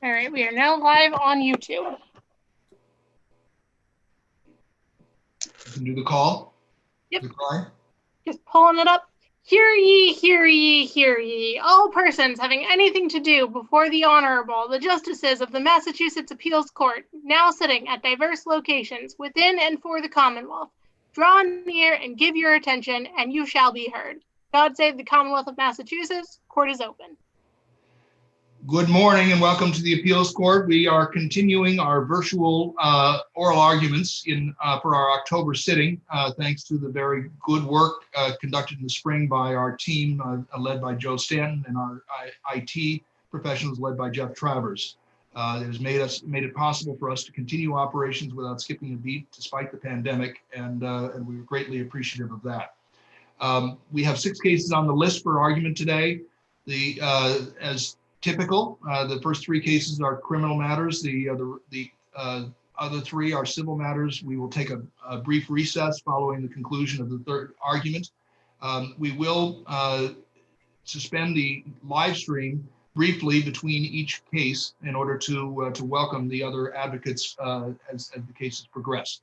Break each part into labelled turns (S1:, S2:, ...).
S1: All right, we are now live on YouTube.
S2: You can do the call.
S1: Yep.
S2: The cry.
S1: Just pulling it up. Hear ye, hear ye, hear ye. All persons having anything to do before the Honorable, the Justices of the Massachusetts Appeals Court, now sitting at diverse locations within and for the Commonwealth, draw near and give your attention, and you shall be heard. God save the Commonwealth of Massachusetts. Court is open.
S2: Good morning and welcome to the Appeals Court. We are continuing our virtual oral arguments for our October sitting, thanks to the very good work conducted in the spring by our team led by Joe Stanton and our IT professionals led by Jeff Travers. It has made it possible for us to continue operations without skipping a beat despite the pandemic, and we're greatly appreciative of that. We have 6 cases on the list for argument today. As typical, the first 3 cases are criminal matters. The other 3 are civil matters. We will take a brief recess following the conclusion of the 3rd argument. We will suspend the live stream briefly between each case in order to welcome the other advocates as the cases progress.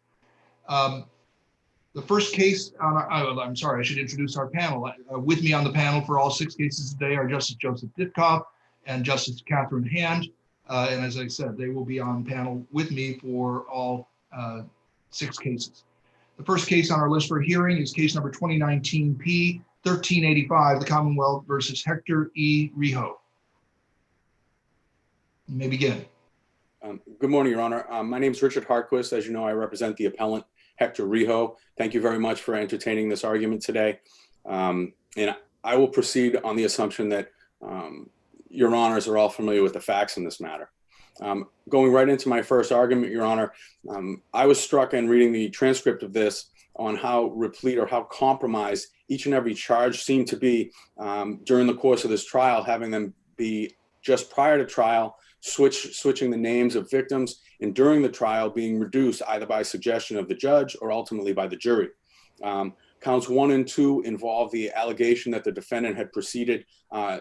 S2: The first case, I'm sorry, I should introduce our panel. With me on the panel for all 6 cases today are Justice Joseph Ditkoff and Justice Catherine Hand. And as I said, they will be on panel with me for all 6 cases. The first case on our list for hearing is case number 2019 P1385, the Commonwealth versus Hector E. Rijo. You may begin.
S3: Good morning, Your Honor. My name is Richard Hartquist. As you know, I represent the appellant Hector Rijo. Thank you very much for entertaining this argument today. And I will proceed on the assumption that Your Honors are all familiar with the facts in this matter. Going right into my first argument, Your Honor, I was struck in reading the transcript of this on how replete or how compromised each and every charge seemed to be during the course of this trial, having them be just prior to trial, switching the names of victims, and during the trial being reduced either by suggestion of the judge or ultimately by the jury. Counts 1 and 2 involve the allegation that the defendant had proceeded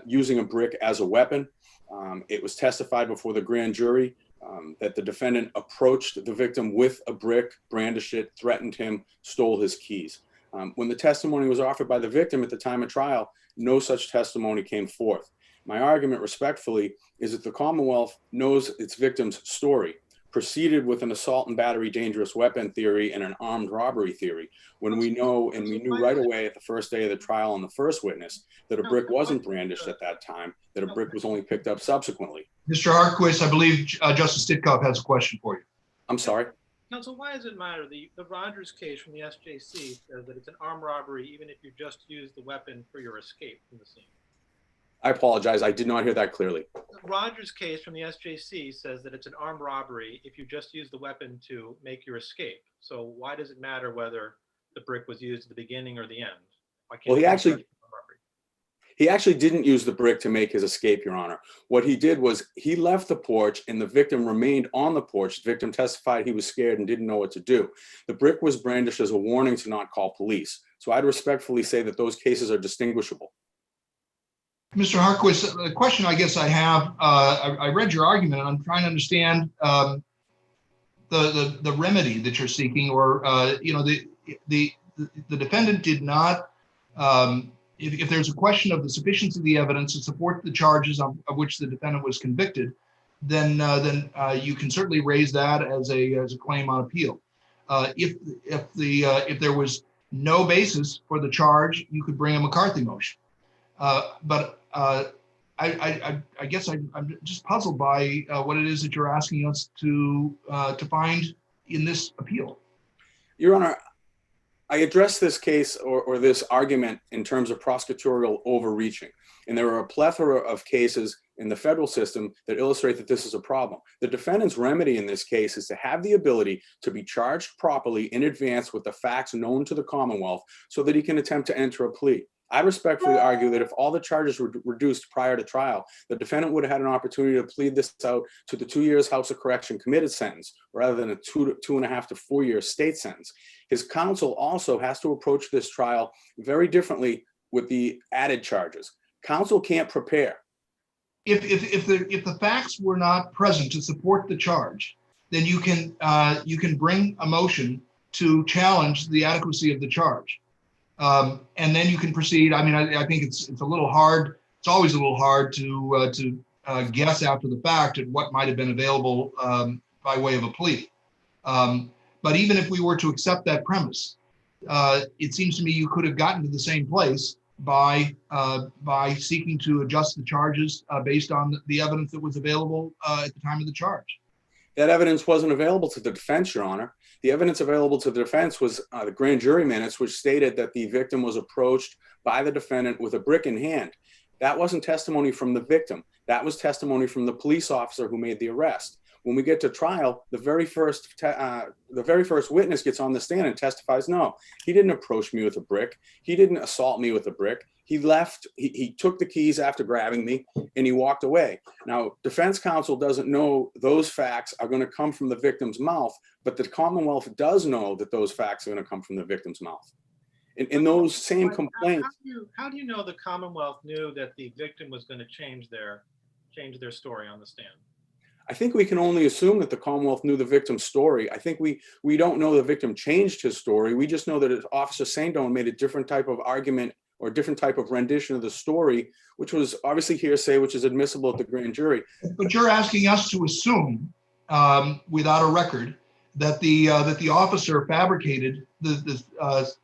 S3: using a brick as a weapon. It was testified before the grand jury that the defendant approached the victim with a brick, brandished it, threatened him, stole his keys. When the testimony was offered by the victim at the time of trial, no such testimony came forth. My argument respectfully is that the Commonwealth knows its victim's story, proceeded with an assault and battery dangerous weapon theory and an armed robbery theory, when we know, and we knew right away at the first day of the trial on the first witness, that a brick wasn't brandished at that time, that a brick was only picked up subsequently.
S2: Mr. Hartquist, I believe Justice Ditkoff has a question for you.
S3: I'm sorry?
S4: Counsel, why does it matter? The Rogers case from the SJC says that it's an armed robbery even if you just use the weapon for your escape from the scene.
S3: I apologize, I did not hear that clearly.
S4: The Rogers case from the SJC says that it's an armed robbery if you just use the weapon to make your escape. So why does it matter whether the brick was used at the beginning or the end? Why can't
S3: he actually didn't use the brick to make his escape, Your Honor. What he did was he left the porch and the victim remained on the porch. The victim testified he was scared and didn't know what to do. The brick was brandished as a warning to not call police. So I'd respectfully say that those cases are distinguishable.
S2: Mr. Hartquist, the question I guess I have, I read your argument and I'm trying to understand the remedy that you're seeking, or the defendant did not, if there's a question of the sufficiency of the evidence to support the charges of which the defendant was convicted, then you can certainly raise that as a claim on appeal. If there was no basis for the charge, you could bring a McCarthy motion. But I guess I'm just puzzled by what it is that you're asking us to find in this appeal.
S3: Your Honor, I addressed this case or this argument in terms of prosecutorial overreaching. And there are a plethora of cases in the federal system that illustrate that this is a problem. The defendant's remedy in this case is to have the ability to be charged properly in advance with the facts known to the Commonwealth so that he can attempt to enter a plea. I respectfully argue that if all the charges were reduced prior to trial, the defendant would have had an opportunity to plead this out to the 2 years House of Correction committed sentence rather than a 2.5 to 4 year state sentence. His counsel also has to approach this trial very differently with the added charges. Counsel can't prepare.
S2: if the facts were not present to support the charge, then you can bring a motion to challenge the adequacy of the charge, and then you can proceed. I mean, I think it's a little hard. It's always a little hard to guess after the fact at what might have been available by way of a plea. But even if we were to accept that premise, it seems to me you could have gotten to the same place by seeking to adjust the charges based on the evidence that was available at the time of the charge.
S3: That evidence wasn't available to the defense, Your Honor. The evidence available to the defense was the grand jury minutes, which stated that the victim was approached by the defendant with a brick in hand. That wasn't testimony from the victim. That was testimony from the police officer who made the arrest. When we get to trial, the very first witness gets on the stand and testifies, no, he didn't approach me with a brick. He didn't assault me with a brick. He left, he took the keys after grabbing me and he walked away. Now, defense counsel doesn't know those facts are going to come from the victim's mouth, but the Commonwealth does know that those facts are going to come from the victim's mouth. In those same complaints.
S4: How do you know the Commonwealth knew that the victim was going to change their story on the stand?
S3: I think we can only assume that the Commonwealth knew the victim's story. I think we don't know the victim changed his story. We just know that Officer Saindon made a different type of argument or a different type of rendition of the story, which was obviously hearsay, which is admissible at the grand jury.
S2: But you're asking us to assume, without a record, that the officer fabricated the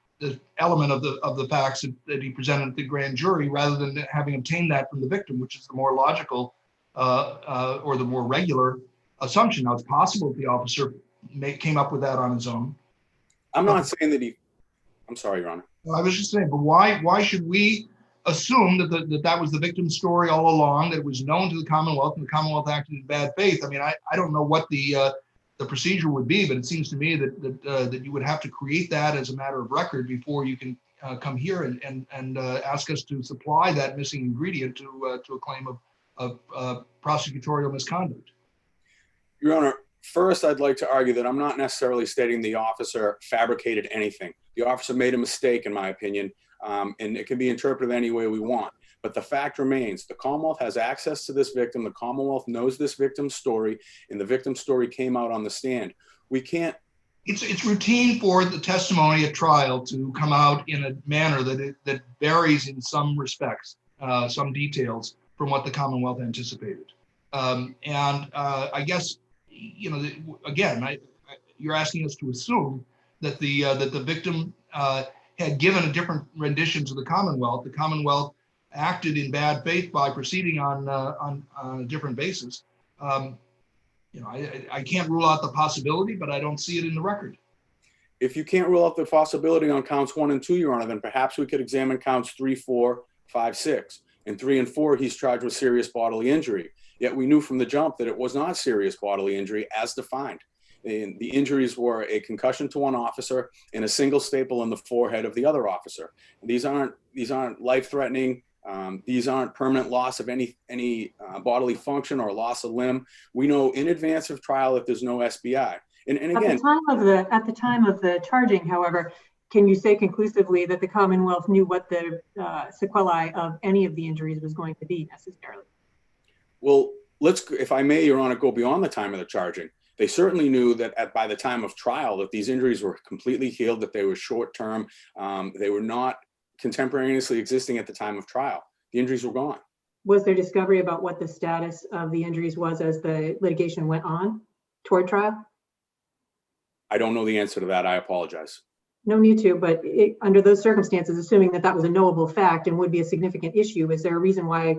S2: element of the facts that he presented at the grand jury, rather than having obtained that from the victim, which is the more logical or the more regular assumption. Now, it's possible that the officer came up with that on his own.
S3: I'm not saying that I'm sorry, Your Honor.
S2: I was just saying, but why should we assume that was the victim's story all along, that it was known to the Commonwealth and the Commonwealth acted in bad faith? I mean, I don't know what the procedure would be, but it seems to me that you would have to create that as a matter of record before you can come here and ask us to supply that missing ingredient to a claim of prosecutorial misconduct.
S3: Your Honor, first, I'd like to argue that I'm not necessarily stating the officer fabricated anything. The officer made a mistake, in my opinion, and it can be interpreted any way we want. But the fact remains, the Commonwealth has access to this victim. The Commonwealth knows this victim's story, and the victim's story came out on the stand. We can't.
S2: It's routine for the testimony at trial to come out in a manner that varies in some respects, some details from what the Commonwealth anticipated. I guess, you know, again, you're asking us to assume that the victim had given a different rendition to the Commonwealth. The Commonwealth acted in bad faith by proceeding on a different basis. You know, I can't rule out the possibility, but I don't see it in the record.
S3: If you can't rule out the possibility on counts 1 and 2, Your Honor, then perhaps we could examine counts 3, 4, 5, 6. In 3 and 4, he's charged with serious bodily injury. Yet we knew from the jump that it was not serious bodily injury as defined. And the injuries were a concussion to one officer and a single staple in the forehead of the other officer. And these aren't life-threatening. These aren't permanent loss of any bodily function or loss of limb. We know in advance of trial that there's no SBI. And again,
S5: at the time of the charging, however, can you say conclusively that the Commonwealth knew what the sequelae of any of the injuries was going to be necessarily?
S3: Well, if I may, Your Honor, go beyond the time of the charging. They certainly knew that by the time of trial that these injuries were completely healed, that they were short-term. They were not contemporaneously existing at the time of trial. The injuries were gone.
S5: Was there discovery about what the status of the injuries was as the litigation went on toward trial?
S3: I don't know the answer to that. I apologize.
S5: No need to, but under those circumstances, assuming that was a knowable fact and would be a significant issue, is there a reason why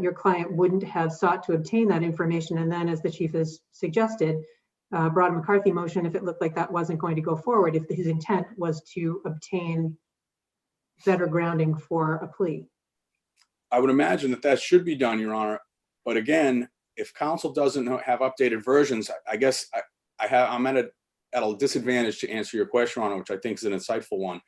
S5: your client wouldn't have sought to obtain that information and then, as the chief has suggested, brought a McCarthy motion if it looked like that wasn't going to go forward, if his intent was to obtain better grounding for a plea?
S3: I would imagine that should be done, Your Honor. But again, if counsel doesn't have updated versions, I guess I'm at a disadvantage to answer your question, Your Honor, which I think is an insightful one.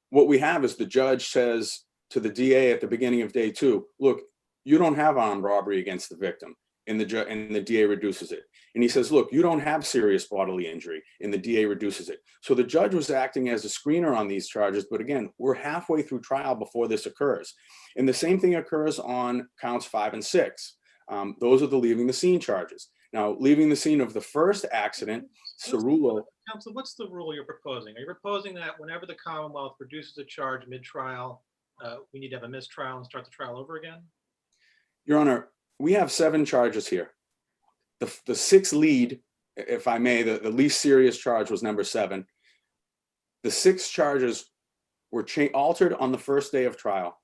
S3: What we have is the judge says to the DA at the beginning of day 2, look, you don't have armed robbery against the victim. and the DA reduces it. And he says, look, you don't have serious bodily injury, and the DA reduces it. So the judge was acting as a screener on these charges, but again, we're halfway through trial before this occurs. And the same thing occurs on counts 5 and 6. Those are the leaving the scene charges. Now, leaving the scene of the first accident, Cerullo.
S4: Counsel, what's the rule you're proposing? Are you proposing that whenever the Commonwealth produces a charge mid-trial, we need to have a mistrial and start the trial over again?
S3: Your Honor, we have 7 charges here. The 6th lead, if I may, the least serious charge was number 7. The 6 charges were altered on the first day of trial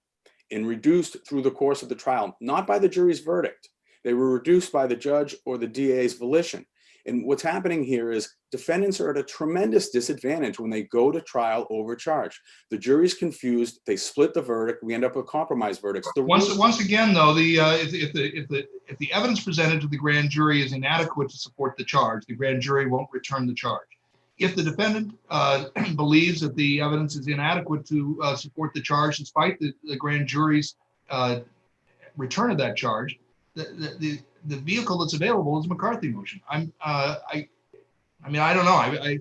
S3: and reduced through the course of the trial, not by the jury's verdict. They were reduced by the judge or the DA's volition. And what's happening here is defendants are at a tremendous disadvantage when they go to trial overcharged. The jury's confused, they split the verdict, we end up with compromise verdicts.
S2: Once again, though, if the evidence presented to the grand jury is inadequate to support the charge, the grand jury won't return the charge. If the defendant believes that the evidence is inadequate to support the charge, despite the grand jury's return of that charge, the vehicle that's available is a McCarthy motion. I mean, I don't know.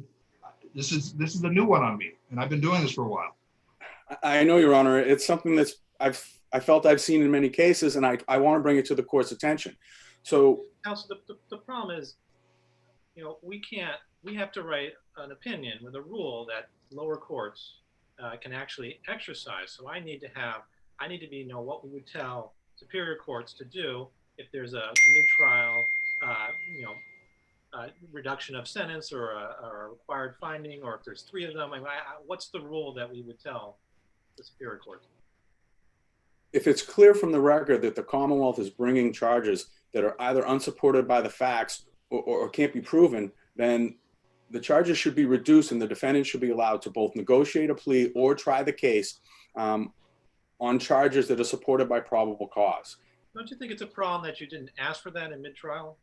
S2: This is a new one on me, and I've been doing this for a while.
S3: I know, Your Honor. It's something that's I felt I've seen in many cases, and I want to bring it to the court's attention. So,
S4: Counsel, the problem is, you know, we have to write an opinion with a rule that lower courts can actually exercise. So I need to know what we would tell superior courts to do if there's a mid-trial, reduction of sentence or a required finding, or if there's 3 of them. What's the rule that we would tell the superior court?
S3: If it's clear from the record that the Commonwealth is bringing charges that are either unsupported by the facts or can't be proven, then the charges should be reduced and the defendant should be allowed to both negotiate a plea or try the case on charges that are supported by probable cause.
S4: Don't you think it's a problem that you didn't ask for that in mid-trial?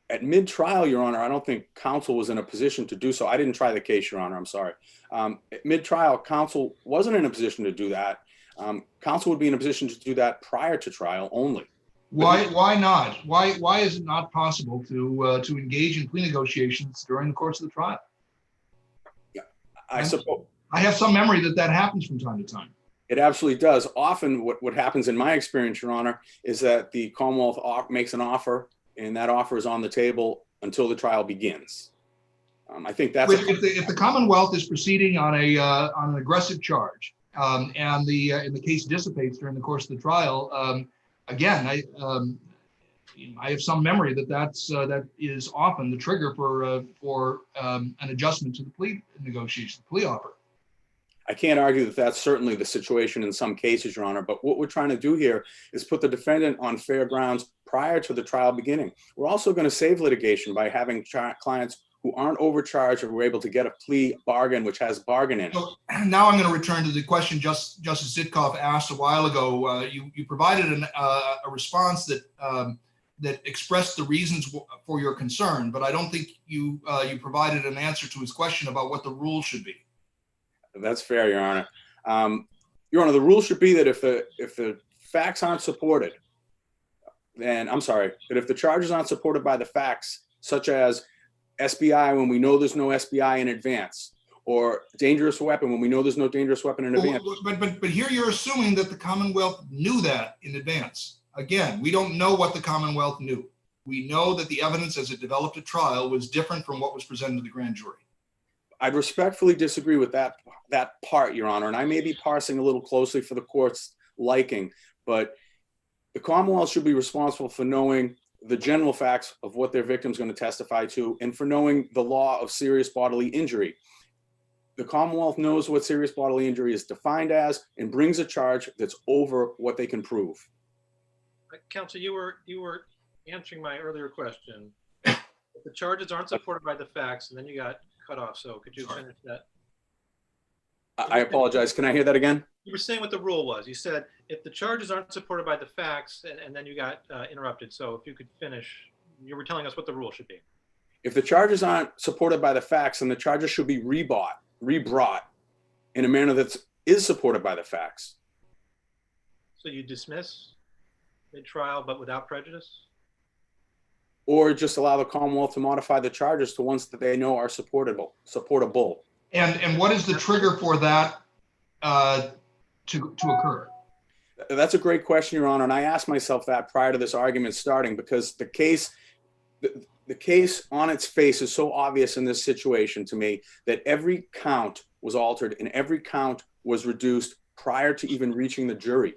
S3: At mid-trial, Your Honor, I don't think counsel was in a position to do so. I didn't try the case, Your Honor, I'm sorry. At mid-trial, counsel wasn't in a position to do that. Counsel would be in a position to do that prior to trial only.
S2: Why not? Why is it not possible to engage in plea negotiations during the course of the trial?
S3: Yeah, I suppose.
S2: I have some memory that happens from time to time.
S3: It absolutely does. Often what happens in my experience, Your Honor, is that the Commonwealth makes an offer and that offer is on the table until the trial begins. I think that's
S2: if the Commonwealth is proceeding on an aggressive charge and the case dissipates during the course of the trial, again, I have some memory that is often the trigger for an adjustment to the plea negotiation, the plea offer.
S3: I can't argue that that's certainly the situation in some cases, Your Honor, but what we're trying to do here is put the defendant on fair grounds prior to the trial beginning. We're also going to save litigation by having clients who aren't overcharged or were able to get a plea bargain which has bargain in it.
S2: So now I'm going to return to the question Justice Ditkoff asked a while ago. You provided a response that expressed the reasons for your concern, but I don't think you provided an answer to his question about what the rule should be.
S3: That's fair, Your Honor. Your Honor, the rule should be that if the facts aren't supported, then I'm sorry, that if the charges aren't supported by the facts, such as SBI when we know there's no SBI in advance, or dangerous weapon when we know there's no dangerous weapon in advance.
S2: But here you're assuming that the Commonwealth knew that in advance. Again, we don't know what the Commonwealth knew. We know that the evidence as it developed at trial was different from what was presented to the grand jury.
S3: I'd respectfully disagree with that part, Your Honor, and I may be parsing a little closely for the court's liking, but the Commonwealth should be responsible for knowing the general facts of what their victim's going to testify to and for knowing the law of serious bodily injury. The Commonwealth knows what serious bodily injury is defined as and brings a charge that's over what they can prove.
S4: Counsel, you were answering my earlier question. If the charges aren't supported by the facts, and then you got cut off. So could you finish that?
S3: I apologize. Can I hear that again?
S4: You were saying what the rule was. You said if the charges aren't supported by the facts, and then you got interrupted. So if you could finish, you were telling us what the rule should be.
S3: If the charges aren't supported by the facts, then the charges should be rebrought in a manner that is supported by the facts.
S4: So you dismiss mid-trial but without prejudice?
S3: Or just allow the Commonwealth to modify the charges to ones that they know are supportable.
S2: And what is the trigger for that to occur?
S3: That's a great question, Your Honor, and I asked myself that prior to this argument starting, because the case on its face is so obvious in this situation to me that every count was altered and every count was reduced prior to even reaching the jury.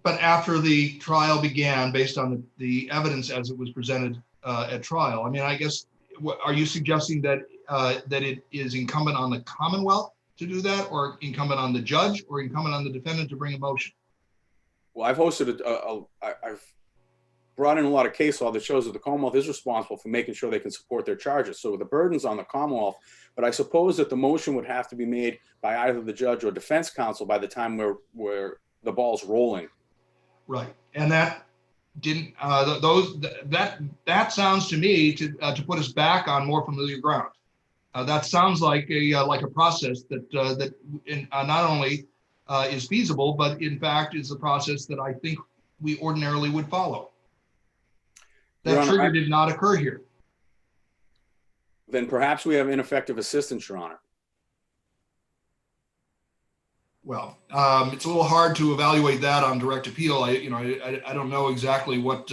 S2: But after the trial began, based on the evidence as it was presented at trial, I mean, I guess, are you suggesting that that it is incumbent on the Commonwealth to do that, or incumbent on the judge, or incumbent on the defendant to bring a motion?
S3: Well, I've hosted I've brought in a lot of case law that shows that the Commonwealth is responsible for making sure they can support their charges. So the burden's on the Commonwealth, but I suppose that the motion would have to be made by either the judge or defense counsel by the time where the ball's rolling.
S2: Right, and that didn't that sounds to me to put us back on more familiar ground. That sounds like a process that not only is feasible, but in fact is a process that I think we ordinarily would follow. That trigger did not occur here.
S3: Then perhaps we have ineffective assistance, Your Honor.
S2: Well, it's a little hard to evaluate that on direct appeal. I don't know exactly what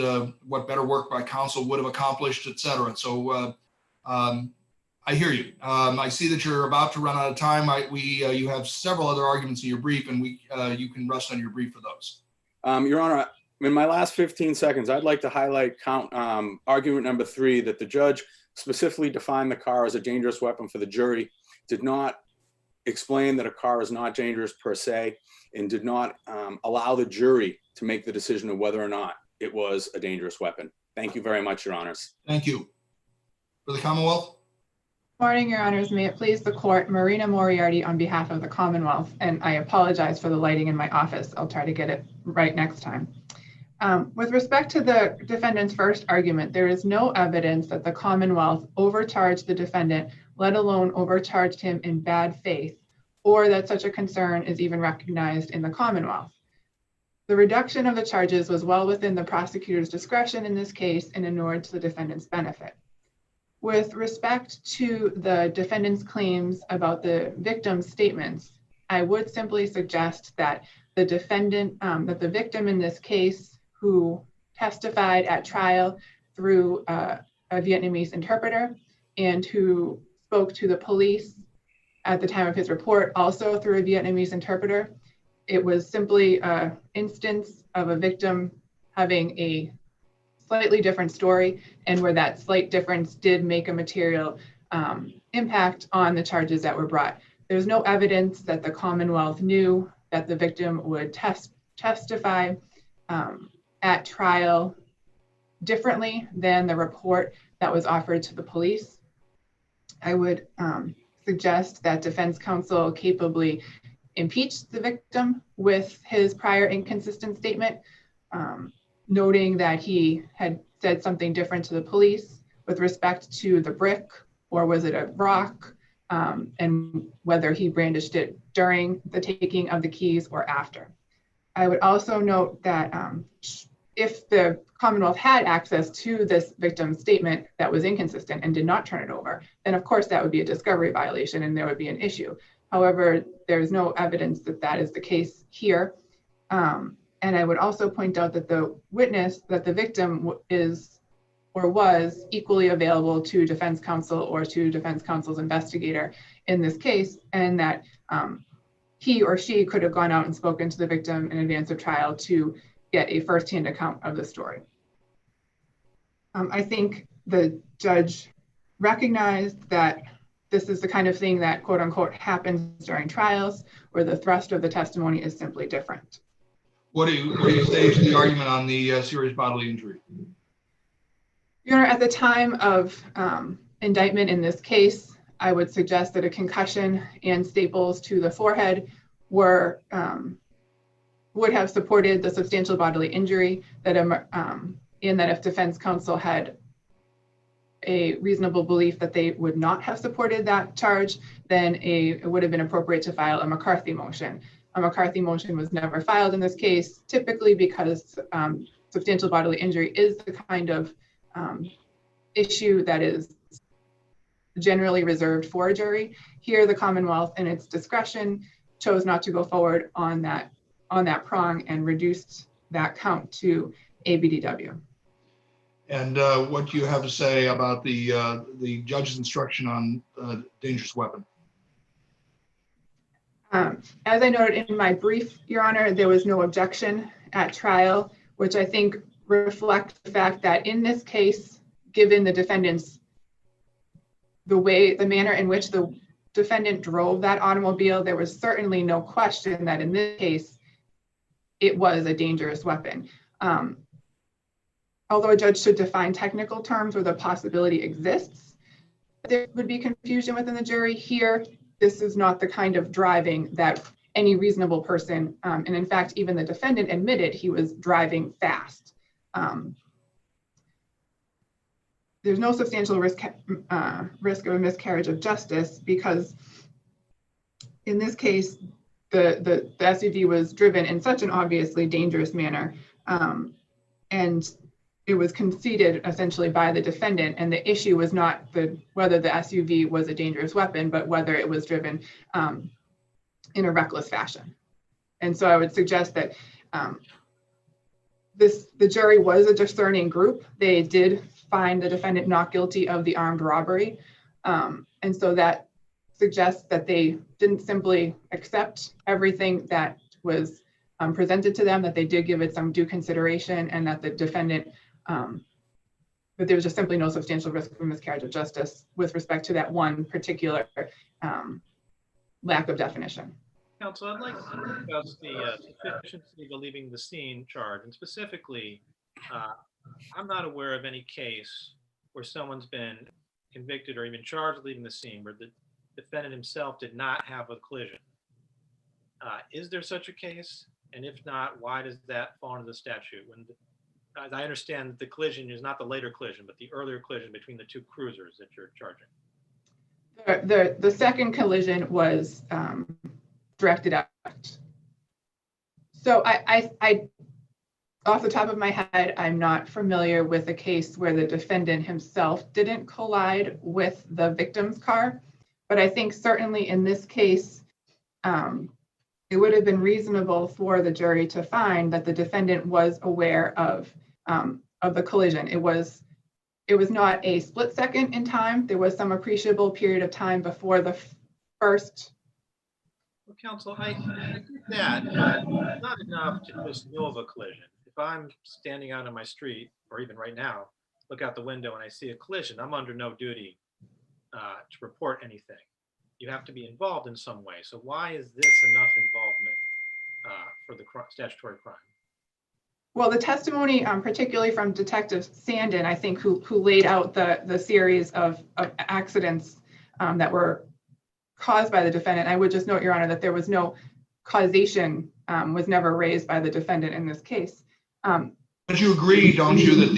S2: better work by counsel would have accomplished, et cetera. So I hear you. I see that you're about to run out of time. You have several other arguments in your brief, and you can rest on your brief for those.
S3: Your Honor, in my last 15 seconds, I'd like to highlight argument number 3, that the judge specifically defined the car as a dangerous weapon for the jury, did not explain that a car is not dangerous per se, and did not allow the jury to make the decision of whether or not it was a dangerous weapon. Thank you very much, Your Honors.
S2: Thank you. For the Commonwealth?
S6: Morning, Your Honors. May it please the court, Marina Moriarty on behalf of the Commonwealth, and I apologize for the lighting in my office. I'll try to get it right next time. With respect to the defendant's first argument, there is no evidence that the Commonwealth overcharged the defendant, let alone overcharged him in bad faith, or that such a concern is even recognized in the Commonwealth. The reduction of the charges was well within the prosecutor's discretion in this case and inured to the defendant's benefit. With respect to the defendant's claims about the victim's statements, I would simply suggest that the defendant, that the victim in this case, who testified at trial through a Vietnamese interpreter and who spoke to the police at the time of his report, also through a Vietnamese interpreter, it was simply an instance of a victim having a slightly different story, and where that slight difference did make a material impact on the charges that were brought. There's no evidence that the Commonwealth knew that the victim would testify at trial differently than the report that was offered to the police. I would suggest that defense counsel capably impeached the victim with his prior inconsistent statement, noting that he had said something different to the police with respect to the brick, or was it a rock, and whether he brandished it during the taking of the keys or after. I would also note that if the Commonwealth had access to this victim's statement that was inconsistent and did not turn it over, then of course that would be a discovery violation and there would be an issue. However, there's no evidence that that is the case here. And I would also point out that the witness, that the victim is or was equally available to defense counsel or to defense counsel's investigator in this case, and that he or she could have gone out and spoken to the victim in advance of trial to get a firsthand account of the story. I think the judge recognized that this is the kind of thing that quote unquote happens during trials, where the thrust of the testimony is simply different.
S2: What do you say to the argument on the serious bodily injury?
S6: Your Honor, at the time of indictment in this case, I would suggest that a concussion and staples to the forehead were would have supported the substantial bodily injury, that in that if defense counsel had a reasonable belief that they would not have supported that charge, then it would have been appropriate to file a McCarthy motion. a McCarthy motion was never filed in this case, typically because substantial bodily injury is the kind of issue that is generally reserved for a jury. Here, the Commonwealth, in its discretion, chose not to go forward on that prong and reduced that count to ABDW.
S2: And what do you have to say about the judge's instruction on dangerous weapon?
S6: As I noted in my brief, Your Honor, there was no objection at trial, which I think reflects the fact that in this case, given the defendant's, the manner in which the defendant drove that automobile, there was certainly no question that in this case, it was a dangerous weapon. Although a judge should define technical terms where the possibility exists, there would be confusion within the jury. Here, this is not the kind of driving that any reasonable person, and in fact, even the defendant admitted he was driving fast. There's no substantial risk of a miscarriage of justice because in this case, the SUV was driven in such an obviously dangerous manner, and it was conceded essentially by the defendant, and the issue was not whether the SUV was a dangerous weapon, but whether it was driven in a reckless fashion. And so I would suggest that the jury was a discerning group. They did find the defendant not guilty of the armed robbery, and so that suggests that they didn't simply accept everything that was presented to them, that they did give it some due consideration, and that the defendant, that there was just simply no substantial risk of miscarriage of justice with respect to that one particular lack of definition.
S4: Counsel, I'd like to discuss the sufficiency of leaving the scene charge, and specifically, I'm not aware of any case where someone's been convicted or even charged leaving the scene where the defendant himself did not have a collision. Is there such a case? And if not, why does that fall under the statute? When as I understand, the collision is not the later collision, but the earlier collision between the two cruisers that you're charging.
S6: The second collision was directed at. So I off the top of my head, I'm not familiar with a case where the defendant himself didn't collide with the victim's car, but I think certainly in this case, it would have been reasonable for the jury to find that the defendant was aware of the collision. It was not a split second in time. There was some appreciable period of time before the first.
S4: Well, counsel, I think that it's not enough to just know of a collision. If I'm standing out on my street, or even right now, look out the window and I see a collision, I'm under no duty to report anything. You have to be involved in some way. So why is this enough involvement for the statutory crime?
S6: Well, the testimony, particularly from Detective Sandin, I think, who laid out the series of accidents that were caused by the defendant. I would just note, Your Honor, that there was no causation, was never raised by the defendant in this case.
S2: But you agree, don't you, that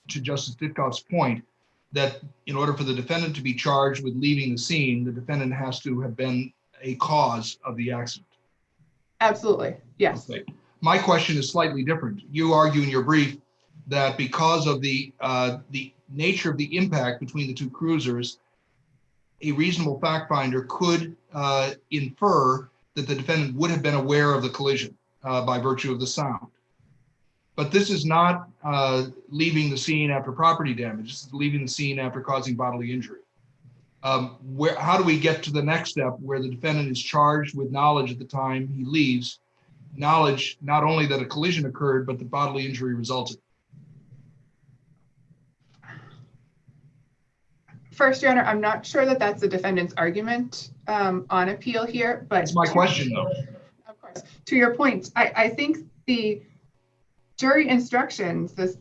S2: to Justice Ditkoff's point, that in order for the defendant to be charged with leaving the scene, the defendant has to have been a cause of the accident?
S6: Absolutely, yes.
S2: Okay. My question is slightly different. You argue in your brief that because of the nature of the impact between the two cruisers, a reasonable fact finder could infer that the defendant would have been aware of the collision by virtue of the sound. But this is not leaving the scene after property damage. This is leaving the scene after causing bodily injury. How do we get to the next step where the defendant is charged with knowledge at the time he leaves, knowledge not only that a collision occurred, but the bodily injury resulted?
S6: First, Your Honor, I'm not sure that that's the defendant's argument on appeal here, but—
S2: That's my question, though.
S6: Of course. To your point, I think the jury instructions, the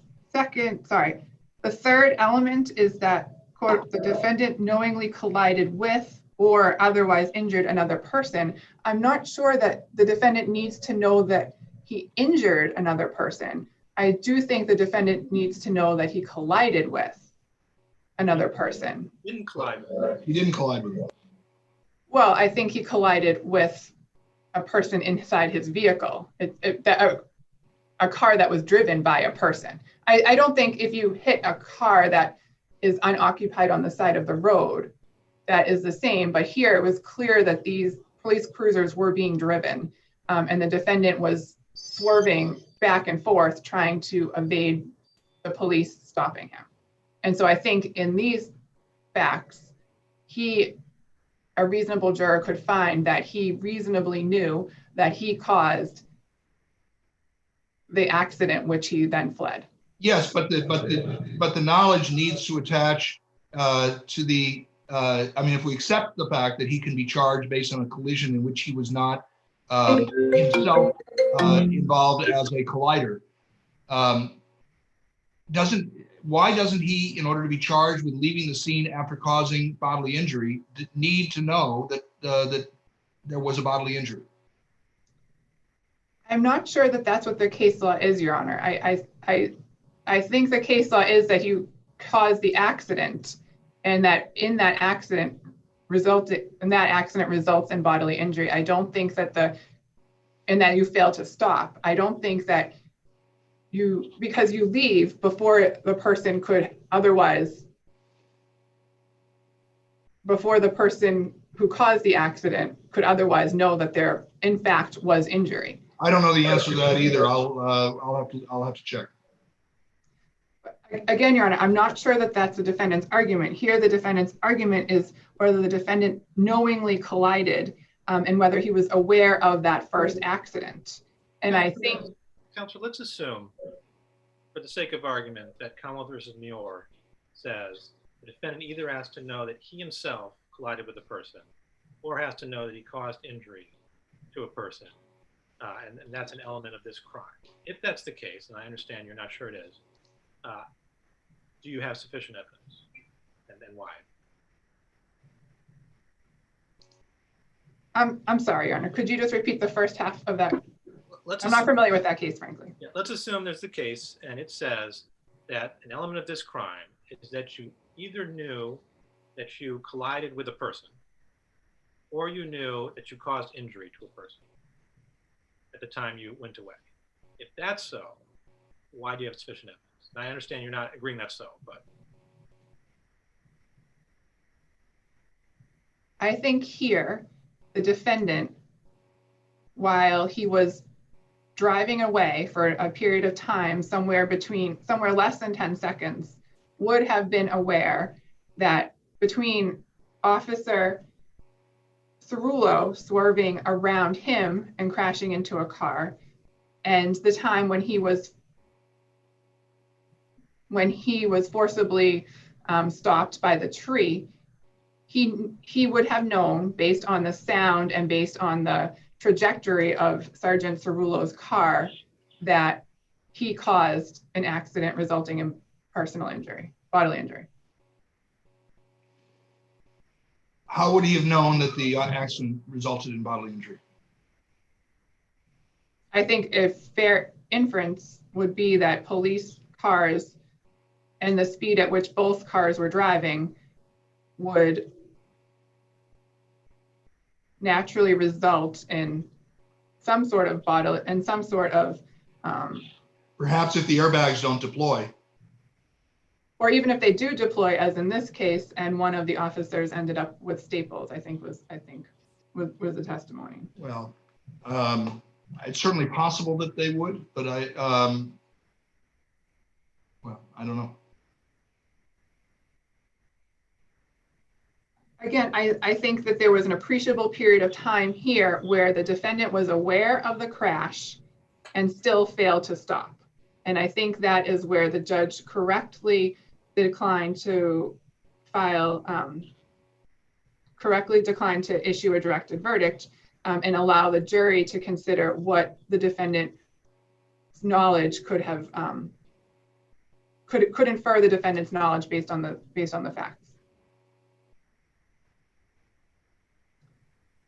S6: third element is that, quote, the defendant knowingly collided with or otherwise injured another person. I'm not sure that the defendant needs to know that he injured another person. I do think the defendant needs to know that he collided with another person.
S4: Didn't collide with.
S2: He didn't collide with him.
S6: Well, I think he collided with a person inside his vehicle, a car that was driven by a person. I don't think if you hit a car that is unoccupied on the side of the road, that is the same. But here it was clear that these police cruisers were being driven, and the defendant was swerving back and forth trying to evade the police stopping him. And so I think in these facts, a reasonable juror could find that he reasonably knew that he caused the accident, which he then fled.
S2: Yes, but the knowledge needs to attach to the. I mean, if we accept the fact that he can be charged based on a collision in which he was not himself involved as a collider, why doesn't he, in order to be charged with leaving the scene after causing bodily injury, need to know that that there was a bodily injury?
S6: I'm not sure that that's what the case law is, Your Honor. I think the case law is that you caused the accident, and that that accident results in bodily injury. I don't think that and that you fail to stop. I don't think that because you leave before the person who caused the accident could otherwise know that there in fact was injury.
S2: I don't know the answer to that either. I'll have to check.
S6: Again, Your Honor, I'm not sure that that's the defendant's argument. Here, the defendant's argument is whether the defendant knowingly collided and whether he was aware of that first accident. And I think...
S4: Counselor, let's assume, for the sake of argument, that Commonwealth versus Muir says the defendant either has to know that he himself collided with a person or has to know that he caused injury to a person. And that's an element of this crime. If that's the case, and I understand you're not sure it is, do you have sufficient evidence, and then why?
S6: I'm sorry, Your Honor. Could you just repeat the first half of that?
S4: I'm
S6: not familiar with that case, frankly.
S4: Yeah, let's assume there's the case, and it says that an element of this crime is that you either knew that you collided with a person, or you knew that you caused injury to a person at the time you went away. If that's so, why do you have sufficient evidence? And I understand you're not agreeing that's so, but.
S6: I think here, the defendant, while he was driving away for a period of time, somewhere less than 10 seconds, would have been aware that between Officer Cerullo swerving around him and crashing into a car, and the time when he was forcibly stopped by the tree, he would have known, based on the sound and based on the trajectory of Sergeant Cerullo's car, that he caused an accident resulting in bodily injury.
S2: How would he have known that the accident resulted in bodily injury?
S6: I think a fair inference would be that police cars and the speed at which both cars were driving would naturally result in some sort of bodily and some sort of
S2: perhaps if the airbags don't deploy,
S6: or even if they do deploy, as in this case, and one of the officers ended up with staples, I think was the testimony.
S2: Well, it's certainly possible that they would, but I don't know.
S6: Again, I think that there was an appreciable period of time here where the defendant was aware of the crash and still failed to stop. And I think that is where the judge correctly declined to issue a directed verdict and allow the jury to consider what the defendant's knowledge could infer the defendant's knowledge based on the facts.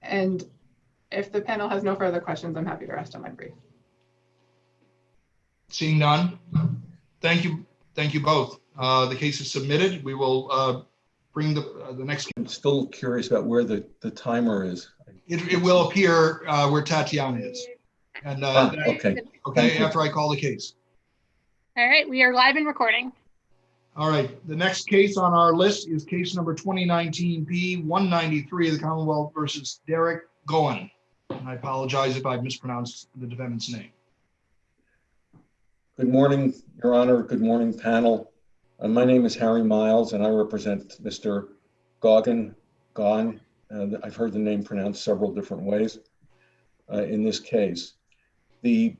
S6: And if the panel has no further questions, I'm happy to rest on my brief.
S2: Seeing none, thank you both. The case is submitted. We will bring the next.
S7: I'm still curious about where the timer is.
S2: It will appear where Tatiana is. And
S7: okay.
S2: Okay, after I call the case.
S1: All right, we are live and recording.
S2: All right, the next case on our list is case number 2019 P193 of the Commonwealth versus Derek GAUGHAN. And I apologize if I've mispronounced the defendant's name.
S7: Good morning, Your Honor. Good morning, panel. My name is Harry Miles, and I represent Mr. GAUGHAN. I've heard the name pronounced several different ways in this case. The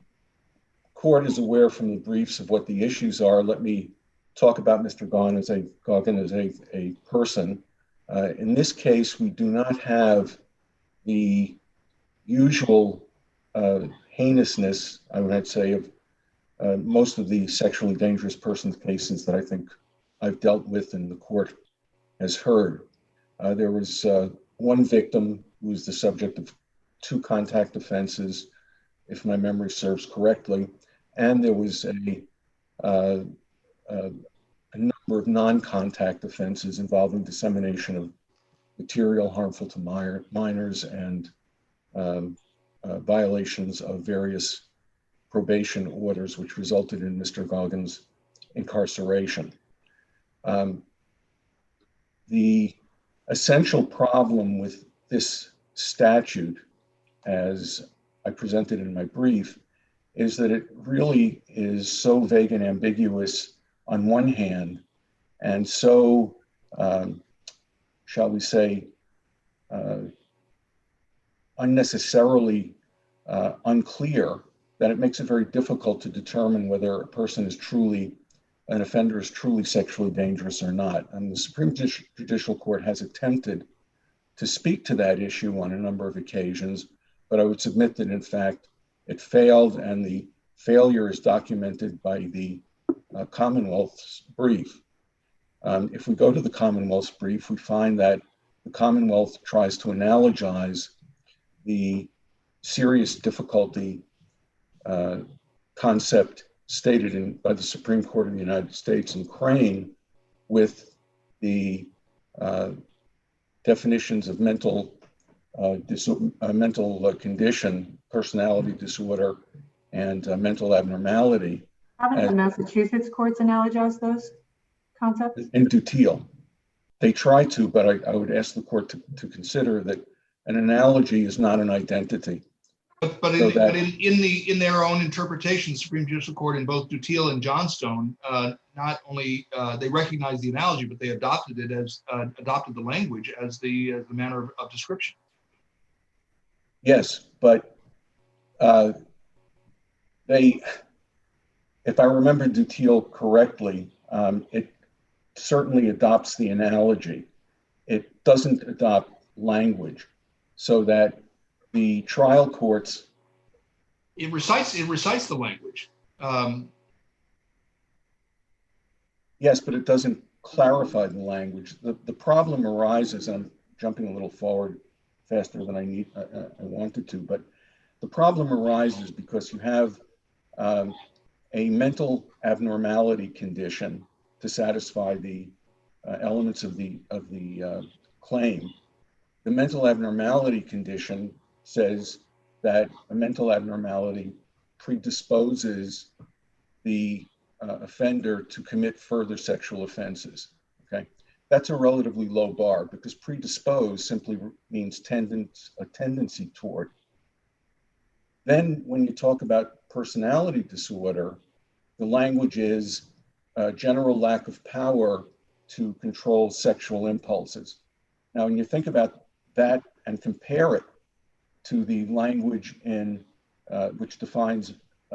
S7: court is aware from the briefs of what the issues are. Let me talk about Mr. GAUGHAN as a person. In this case, we do not have the usual heinousness, I would say, of most of the sexually dangerous persons cases that I think I've dealt with and the court has heard. There was one victim who was the subject of 2 contact offenses, if my memory serves correctly, and there was a number of non-contact offenses involving dissemination of material harmful to minors and violations of various probation orders, which resulted in Mr. GAUGHAN's incarceration. The essential problem with this statute, as I presented in my brief, is that it really is so vague and ambiguous on one hand, and so, shall we say, unnecessarily unclear that it makes it very difficult to determine whether a person is truly, an offender is truly sexually dangerous or not. And the Supreme Judicial Court has attempted to speak to that issue on a number of occasions, but I would submit that in fact it failed, and the failure is documented by the Commonwealth's brief. If we go to the Commonwealth's brief, we find that the Commonwealth tries to analogize the serious difficulty concept stated by the Supreme Court of the United States in Crane with the definitions of mental condition, personality disorder, and mental abnormality.
S5: Haven't the Massachusetts courts analogized those concepts?
S7: In Dutiel. They try to, but I would ask the court to consider that an analogy is not an identity.
S2: But in their own interpretation, Supreme Judicial Court in both Dutiel and Johnstone, not only they recognized the analogy, but they adopted it as adopted the language as the manner of description.
S7: Yes, but if I remember Dutiel correctly, it certainly adopts the analogy. It doesn't adopt language, so that the trial courts.
S2: It recites the language.
S7: Yes, but it doesn't clarify the language. The problem arises, and I'm jumping a little forward faster than I wanted to, but the problem arises because you have a mental abnormality condition to satisfy the elements of the claim. The mental abnormality condition says that a mental abnormality predisposes the offender to commit further sexual offenses. Okay, that's a relatively low bar because predispose simply means a tendency toward. Then when you talk about personality disorder, the language is a general lack of power to control sexual impulses. Now, when you think about that and compare it to the language in which defines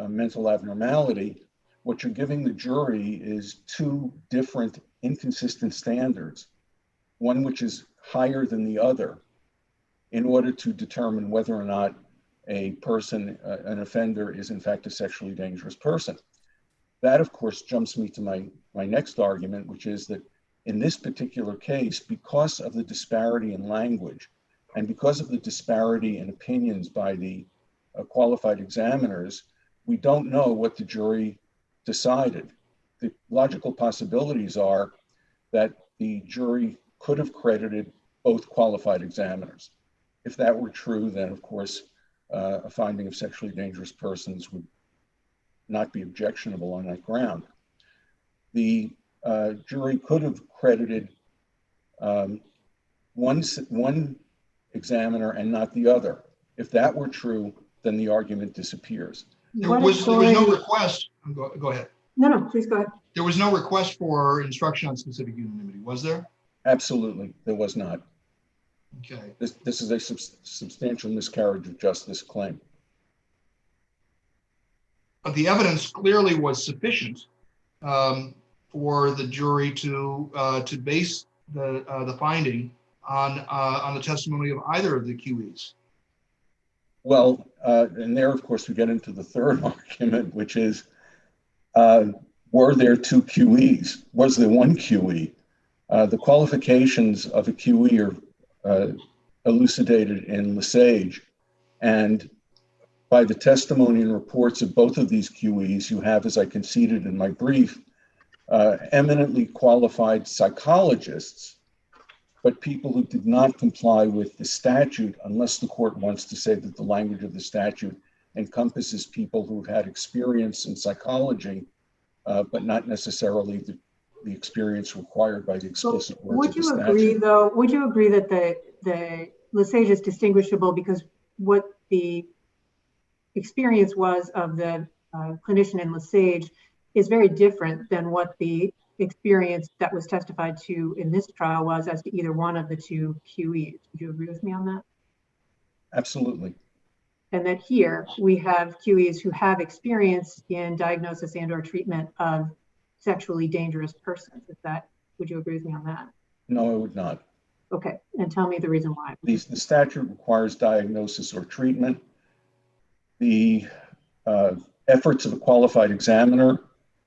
S7: mental abnormality, what you're giving the jury is 2 different inconsistent standards, one which is higher than the other, in order to determine whether or not a person, an offender, is in fact a sexually dangerous person. That, of course, jumps me to my next argument, which is that in this particular case, because of the disparity in language and because of the disparity in opinions by the qualified examiners, we don't know what the jury decided. The logical possibilities are that the jury could have credited both qualified examiners. If that were true, then of course, a finding of sexually dangerous persons would not be objectionable on that ground. The jury could have credited one examiner and not the other. If that were true, then the argument disappears.
S2: There was no request. Go ahead.
S5: No, please go ahead.
S2: There was no request for instruction on specific unanimity, was there?
S7: Absolutely, there was not.
S2: Okay.
S7: This is a substantial miscarriage of justice claim.
S2: But the evidence clearly was sufficient for the jury to base the finding on the testimony of either of the QEs.
S7: Well, and there, of course, we get into the third argument, which is, were there two QEs? Was there one QE? The qualifications of a QE are elucidated in Lesage, and by the testimony and reports of both of these QEs, you have, as I conceded in my brief, eminently qualified psychologists, but people who did not comply with the statute unless the court wants to say that the language of the statute encompasses people who've had experience in psychology, but not necessarily the experience required by the explicit words of the statute.
S5: Would you agree that the Lesage is distinguishable because what the experience was of the clinician in Lesage is very different than what the experience that was testified to in this trial was as to either one of the two QEs. Would you agree with me on that?
S7: Absolutely.
S5: And that here we have QEs who have experience in diagnosis and or treatment of sexually dangerous persons. Would you agree with me on that?
S7: No, I would not.
S5: Okay, and tell me the reason why.
S7: The statute requires diagnosis or treatment. The efforts of a qualified examiner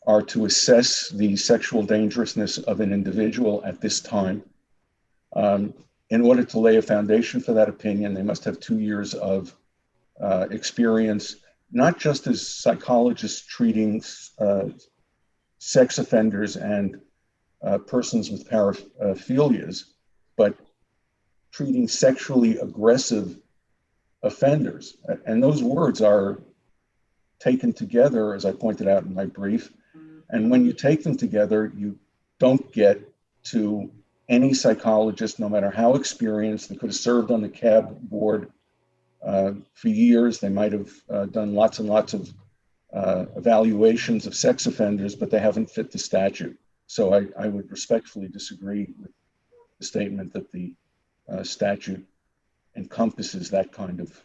S7: are to assess the sexual dangerousness of an individual at this time. In order to lay a foundation for that opinion, they must have 2 years of experience, not just as psychologists treating sex offenders and persons with paraphilias, but treating sexually aggressive offenders. And those words are taken together, as I pointed out in my brief. And when you take them together, you don't get to any psychologist, no matter how experienced. They could have served on the CAB board for years. They might have done lots and lots of evaluations of sex offenders, but they haven't fit the statute. So I would respectfully disagree with the statement that the statute encompasses that kind of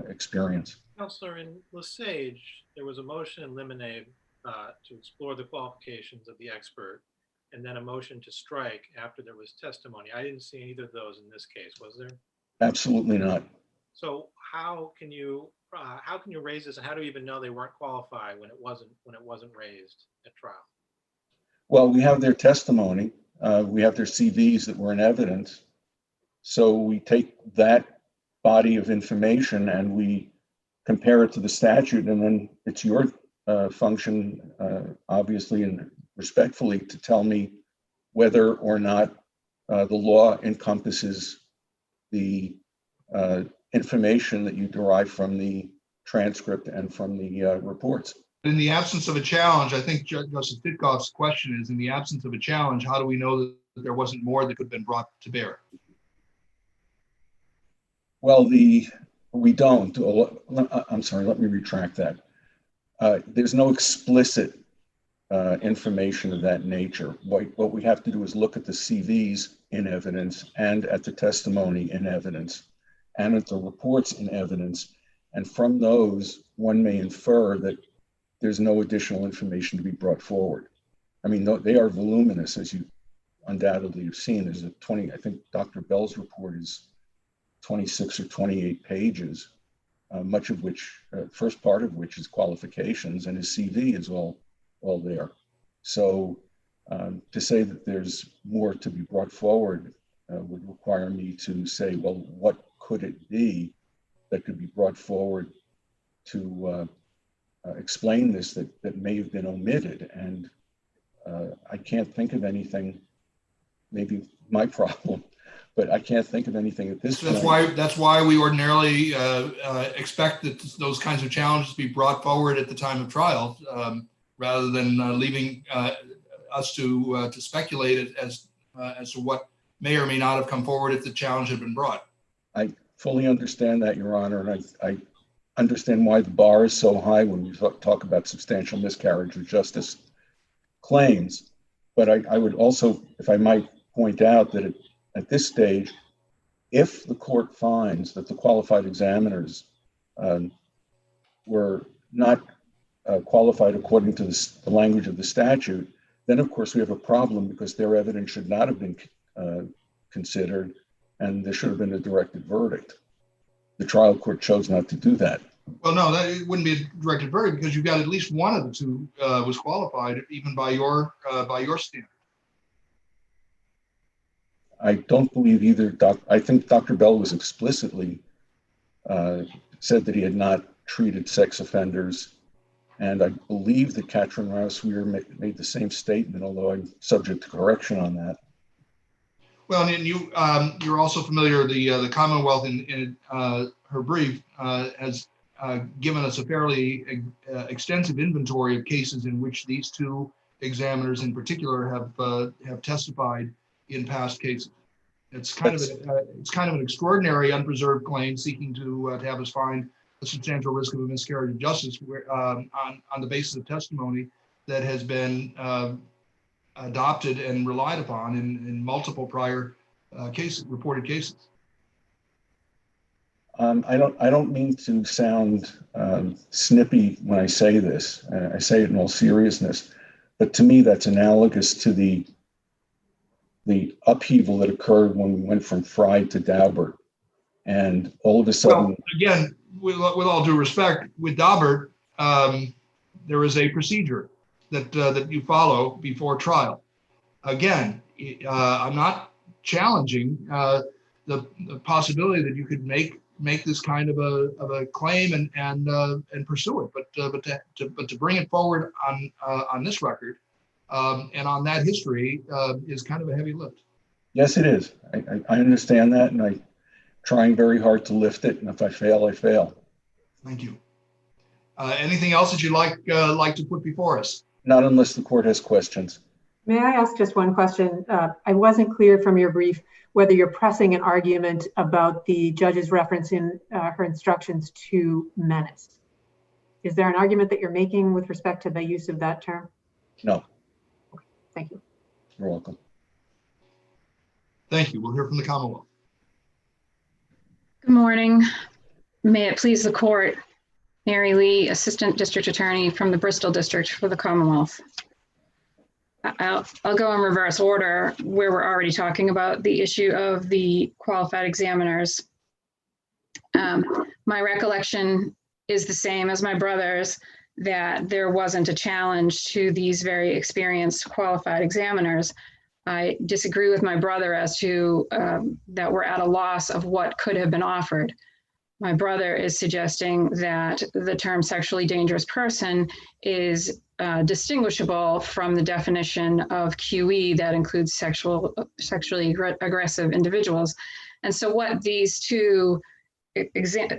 S7: experience.
S4: Counselor, in Lesage, there was a motion in limine to explore the qualifications of the expert, and then a motion to strike after there was testimony. I didn't see either of those in this case, was there?
S7: Absolutely not.
S4: So how can you raise this, and how do you even know they weren't qualified when it wasn't raised at trial?
S7: Well, we have their testimony. We have their CVs that were in evidence. So we take that body of information and we compare it to the statute, and then it's your function, obviously and respectfully, to tell me whether or not the law encompasses the information that you derive from the transcript and from the reports.
S2: In the absence of a challenge, I think Justice Ditkoff's question is, in the absence of a challenge, how do we know that there wasn't more that could have been brought to bear?
S7: Well, we don't. I'm sorry, let me retract that. There's no explicit information of that nature. What we have to do is look at the CVs in evidence and at the testimony in evidence and at the reports in evidence. And from those, one may infer that there's no additional information to be brought forward. I mean, they are voluminous, as you undoubtedly have seen. There's I think Dr. Bell's report is 26 or 28 pages, much of which, first part of which is qualifications, and his CV is all there. So to say that there's more to be brought forward would require me to say, well, what could it be that could be brought forward to explain this that may have been omitted? And I can't think of anything. Maybe my problem, but I can't think of anything at this
S2: That's
S7: point.
S2: that's why we ordinarily expect that those kinds of challenges be brought forward at the time of trial, rather than leaving us to speculate as to what may or may not have come forward if the challenge had been brought.
S7: I fully understand that, Your Honor, and I understand why the bar is so high when we talk about substantial miscarriage of justice claims. But I would also, if I might point out that at this stage, if the court finds that the qualified examiners were not qualified according to the language of the statute, then of course we have a problem because their evidence should not have been considered and there should have been a directed verdict. The trial court chose not to do that.
S2: Well, no, it wouldn't be a directed verdict because you've got at least one of the two was qualified, even by your standard.
S7: I don't believe either. I think Dr. Bell was explicitly said that he had not treated sex offenders. And I believe that Katrin Rouse-Weir made the same statement, although I'm subject to correction on that.
S2: Well, and you're also familiar, the Commonwealth in her brief has given us a fairly extensive inventory of cases in which these two examiners in particular have testified in past cases. It's kind of an extraordinary unpreserved claim seeking to have us find a substantial risk of a miscarriage of justice on the basis of testimony that has been adopted and relied upon in multiple prior reported cases.
S7: I don't mean to sound snippy when I say this. I say it in all seriousness, but to me that's analogous to the upheaval that occurred when we went from Fry to Daubert, and all of a sudden.
S2: Well, again, with all due respect, with Daubert, there is a procedure that you follow before trial. Again, I'm not challenging the possibility that you could make this kind of a claim and pursue it, but to bring it forward on this record and on that history is kind of a heavy lift.
S7: Yes, it is. I understand that, and I'm trying very hard to lift it. And if I fail, I fail.
S2: Thank you. Anything else that you'd like to put before us?
S7: Not unless the court has questions.
S5: May I ask just one question? I wasn't clear from your brief whether you're pressing an argument about the judge's reference in her instructions to menace. Is there an argument that you're making with respect to the use of that term?
S7: No.
S5: Okay, thank you.
S7: You're welcome.
S2: Thank you. We'll hear from the Commonwealth.
S8: Good morning. May it please the court. Mary Lee, Assistant District Attorney from the Bristol District for the Commonwealth. I'll go in reverse order where we're already talking about the issue of the qualified examiners. My recollection is the same as my brother's, that there wasn't a challenge to these very experienced qualified examiners. I disagree with my brother as to that we're at a loss of what could have been offered. My brother is suggesting that the term sexually dangerous person is distinguishable from the definition of QE that includes sexually aggressive individuals. And so what these two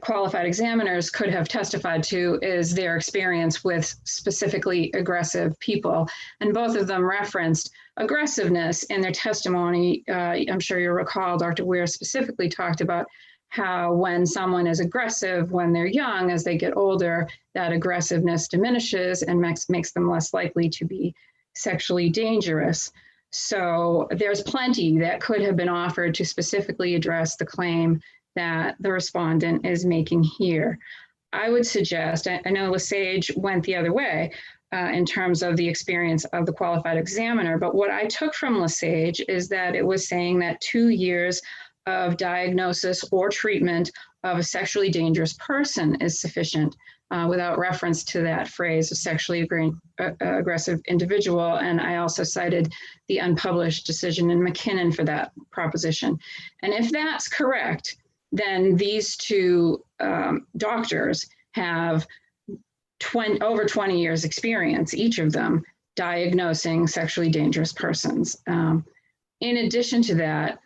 S8: qualified examiners could have testified to is their experience with specifically aggressive people. And both of them referenced aggressiveness in their testimony. I'm sure you recall Dr. Weir specifically talked about how when someone is aggressive when they're young, as they get older, that aggressiveness diminishes and makes them less likely to be sexually dangerous. So there's plenty that could have been offered to specifically address the claim that the respondent is making here. I would suggest, I know Lesage went the other way in terms of the experience of the qualified examiner, but what I took from Lesage is that it was saying that 2 years of diagnosis or treatment of a sexually dangerous person is sufficient without reference to that phrase, a sexually aggressive individual. And I also cited the unpublished decision in McKinnon for that proposition. And if that's correct, then these two doctors have over 20 years experience, each of them, diagnosing sexually dangerous persons. in addition to that,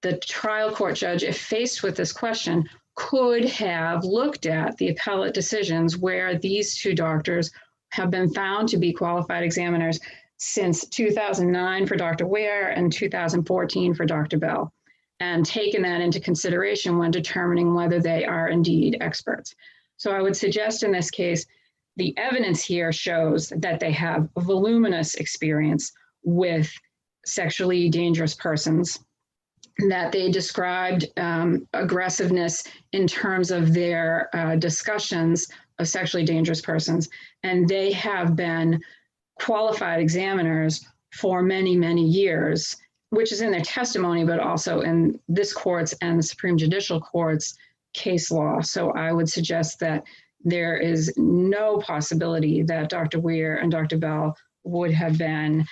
S8: the trial court judge, if faced with this question, could have looked at the appellate decisions where these two doctors have been found to be qualified examiners since 2009 for Dr. Ware and 2014 for Dr. Bell, and taken that into consideration when determining whether they are indeed experts. So I would suggest in this case, the evidence here shows that they have voluminous experience with sexually dangerous persons, that they described aggressiveness in terms of their discussions of sexually dangerous persons, and they have been qualified examiners for many, many years, which is in their testimony, but also in this court's and the Supreme Judicial Court's case law. So I would suggest that there is no possibility that Dr. Weir and Dr. Bell would have been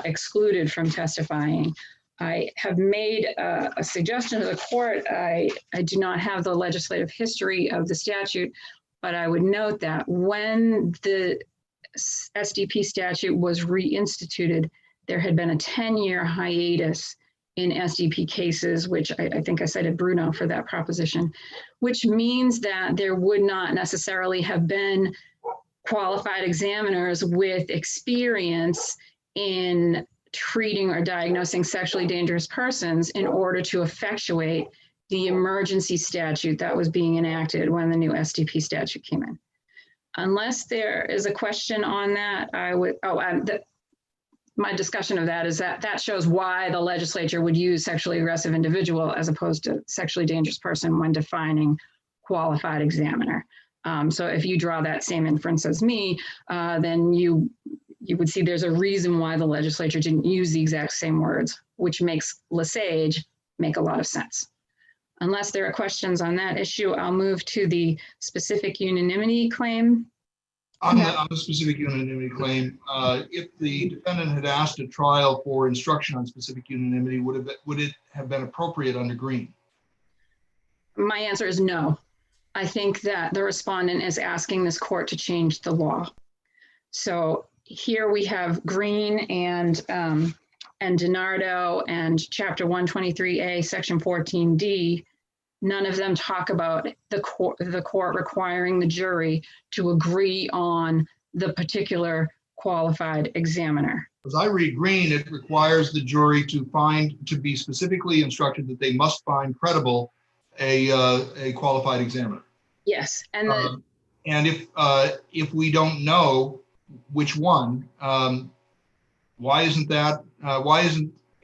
S8: excluded from testifying. I have made a suggestion to the court. I do not have the legislative history of the statute, but I would note that when the SDP statute was reinstituted, there had been a 10-year hiatus in SDP cases, which I think I cited Bruno for that proposition, which means that there would not necessarily have been qualified examiners with experience in treating or diagnosing sexually dangerous persons in order to effectuate the emergency statute that was being enacted when the new SDP statute came in. Unless there is a question on that, I would, my discussion of that is that shows why the legislature would use sexually aggressive individual as opposed to sexually dangerous person when defining qualified examiner. So if you draw that same inference as me, then you would see there's a reason why the legislature didn't use the exact same words, which makes Lesage make a lot of sense. Unless there are questions on that issue, I'll move to the specific unanimity claim.
S2: On the specific unanimity claim, if the defendant had asked a trial for instruction on specific unanimity, would it have been appropriate under Green?
S8: My answer is no. I think that the respondent is asking this court to change the law. So here we have Green and DiNardo and Chapter 123A, Section 14D. None of them talk about the court requiring the jury to agree on the particular qualified examiner.
S2: As I read Green, it requires the jury to be specifically instructed that they must find credible a qualified examiner.
S8: Yes, and
S2: and if we don't know which one, why isn't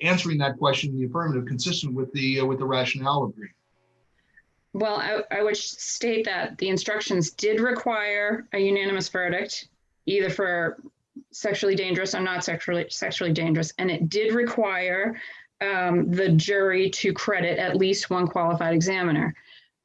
S2: answering that question in the affirmative consistent with the rationale of Green?
S8: Well, I would state that the instructions did require a unanimous verdict, either for sexually dangerous or not sexually dangerous, and it did require the jury to credit at least one qualified examiner.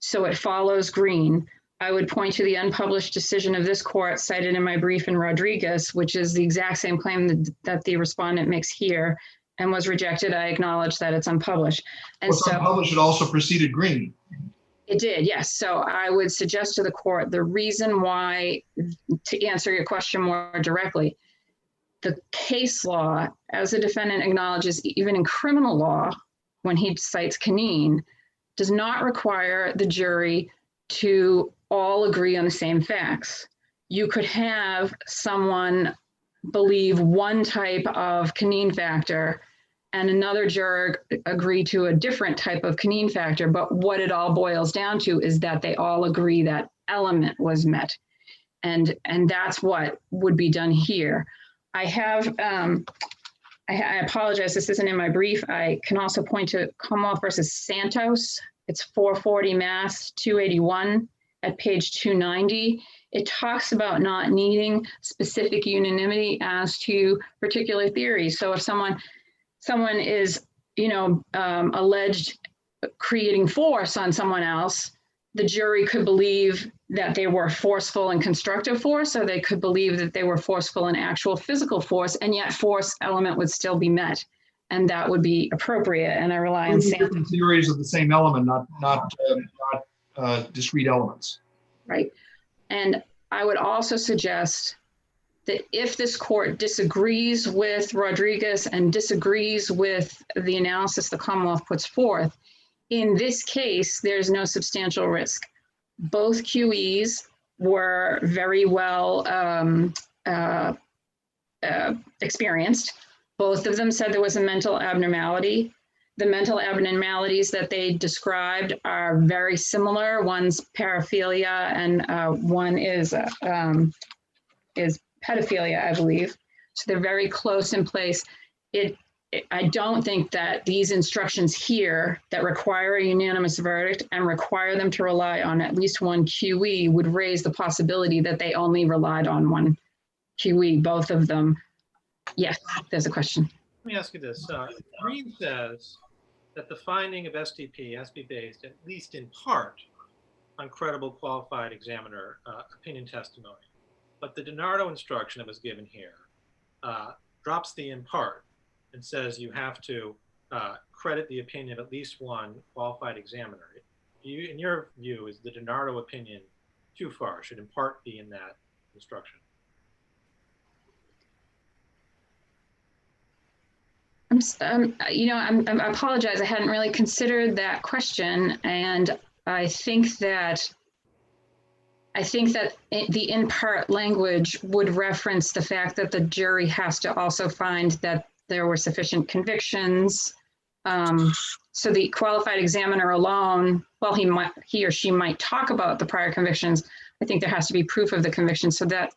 S8: So it follows Green. I would point to the unpublished decision of this court cited in my brief in Rodriguez, which is the exact same claim that the respondent makes here and was rejected. I acknowledge that it's unpublished. And
S2: so unpublished, it also preceded Green.
S8: It did, yes. So I would suggest to the court the reason why, to answer your question more directly, the case law, as the defendant acknowledges, even in criminal law, when he cites Canine, does not require the jury to all agree on the same facts. You could have someone believe one type of Canine factor and another juror agree to a different type of Canine factor, but what it all boils down to is that they all agree that element was met. And that's what would be done here. I have, I apologize, this isn't in my brief. I can also point to Commonwealth versus Santos. It's 440 Mass 281 at page 290. It talks about not needing specific unanimity as to particular theories. So if someone is, alleged creating force on someone else, the jury could believe that they were forceful and constructive force, or they could believe that they were forceful and actual physical force, and yet force element would still be met. And that would be appropriate. And I rely on
S2: different theories of the same element, not discrete elements.
S8: Right. And I would also suggest that if this court disagrees with Rodriguez and disagrees with the analysis the Commonwealth puts forth, in this case, there's no substantial risk. Both QEs were very well experienced. Both of them said there was a mental abnormality. The mental abnormalities that they described are very similar. One's paraphilia and one is pedophilia, I believe. So they're very close in place. I don't think that these instructions here that require a unanimous verdict and require them to rely on at least one QE would raise the possibility that they only relied on one QE, both of them. Yes, there's a question.
S4: Let me ask you this. Green says that the finding of STP has to be based, at least in part, on credible qualified examiner opinion testimony. But the DiNardo instruction that was given here drops the in part and says you have to credit the opinion of at least one qualified examiner. In your view, is the DiNardo opinion too far? Should in part be in that instruction?
S8: I apologize. I hadn't really considered that question, and I think that the in part language would reference the fact that the jury has to also find that there were sufficient convictions. So the qualified examiner alone, while he or she might talk about the prior convictions, I think there has to be proof of the conviction. So that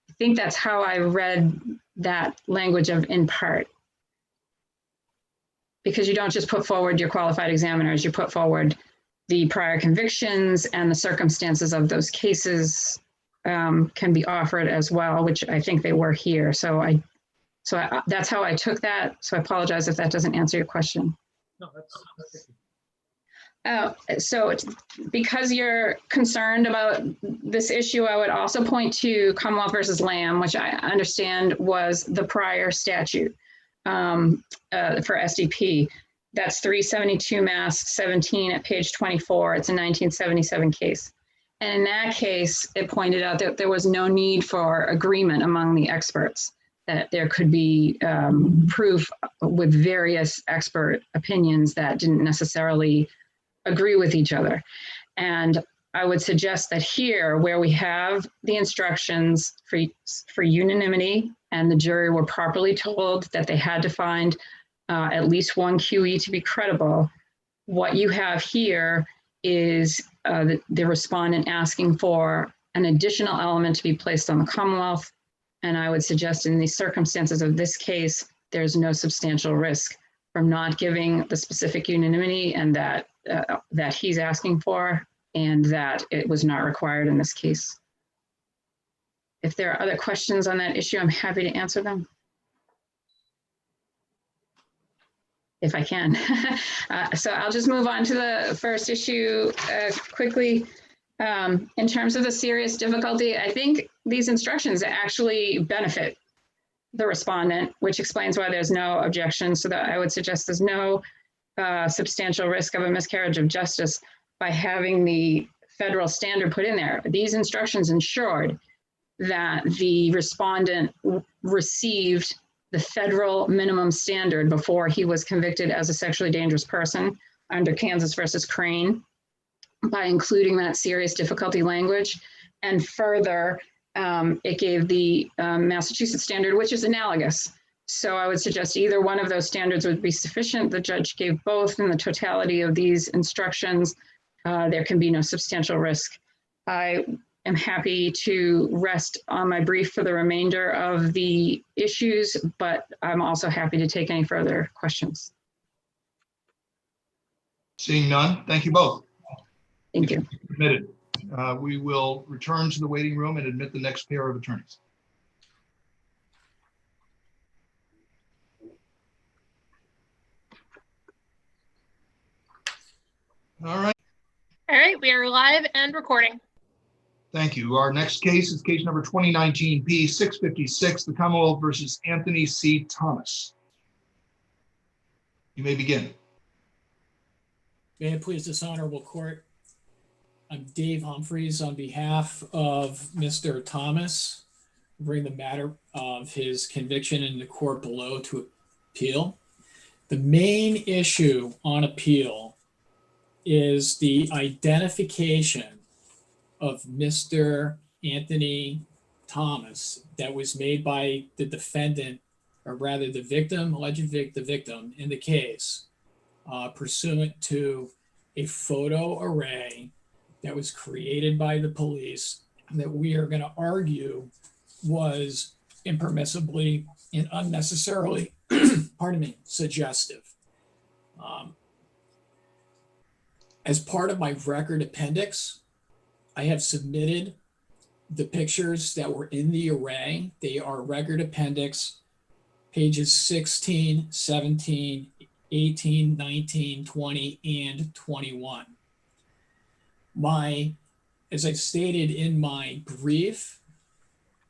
S8: I think that's how I read that language of in part. Because you don't just put forward your qualified examiners, you put forward the prior convictions, and the circumstances of those cases can be offered as well, which I think they were here. So that's how I took that. So I apologize if that doesn't answer your question.
S4: No, that's
S8: so because you're concerned about this issue, I would also point to Commonwealth versus Lamb, which I understand was the prior statute for SDP. That's 372 Mass 17 at page 24. It's a 1977 case. And in that case, it pointed out that there was no need for agreement among the experts, that there could be proof with various expert opinions that didn't necessarily agree with each other. And I would suggest that here, where we have the instructions for unanimity, and the jury were properly told that they had to find at least one QE to be credible, what you have here is the respondent asking for an additional element to be placed on the Commonwealth. And I would suggest in the circumstances of this case, there's no substantial risk from not giving the specific unanimity and that he's asking for, and that it was not required in this case. If there are other questions on that issue, I'm happy to answer them, if I can. So I'll just move on to the first issue quickly. In terms of the serious difficulty, I think these instructions actually benefit the respondent, which explains why there's no objection. So that I would suggest there's no substantial risk of a miscarriage of justice by having the federal standard put in there. These instructions ensured that the respondent received the federal minimum standard before he was convicted as a sexually dangerous person under Kansas versus Crane, by including that serious difficulty language. And further, it gave the Massachusetts standard, which is analogous. So I would suggest either one of those standards would be sufficient. The judge gave both in the totality of these instructions. There can be no substantial risk. I am happy to rest on my brief for the remainder of the issues, but I'm also happy to take any further questions.
S2: Seeing none, thank you both.
S8: Thank you.
S2: Admitted. We will return to the waiting room and admit the next pair of attorneys. All right.
S1: All right, we are live and recording.
S2: Thank you. Our next case is case number 2019 P656, the Commonwealth versus Anthony C. Thomas. You may begin.
S9: May it please this honorable court. I'm Dave Humphreys on behalf of Mr. Thomas. bring the matter of his conviction in the court below to appeal. The main issue on appeal is the identification of Mr. Anthony Thomas that was made by the defendant, or rather the victim, the victim in the case, pursuant to a photo array that was created by the police that we are going to argue was impermissibly and unnecessarily, pardon me, suggestive. As part of my record appendix, I have submitted the pictures that were in the array. They are record appendix pages 16, 17, 18, 19, 20, and 21. As I stated in my brief,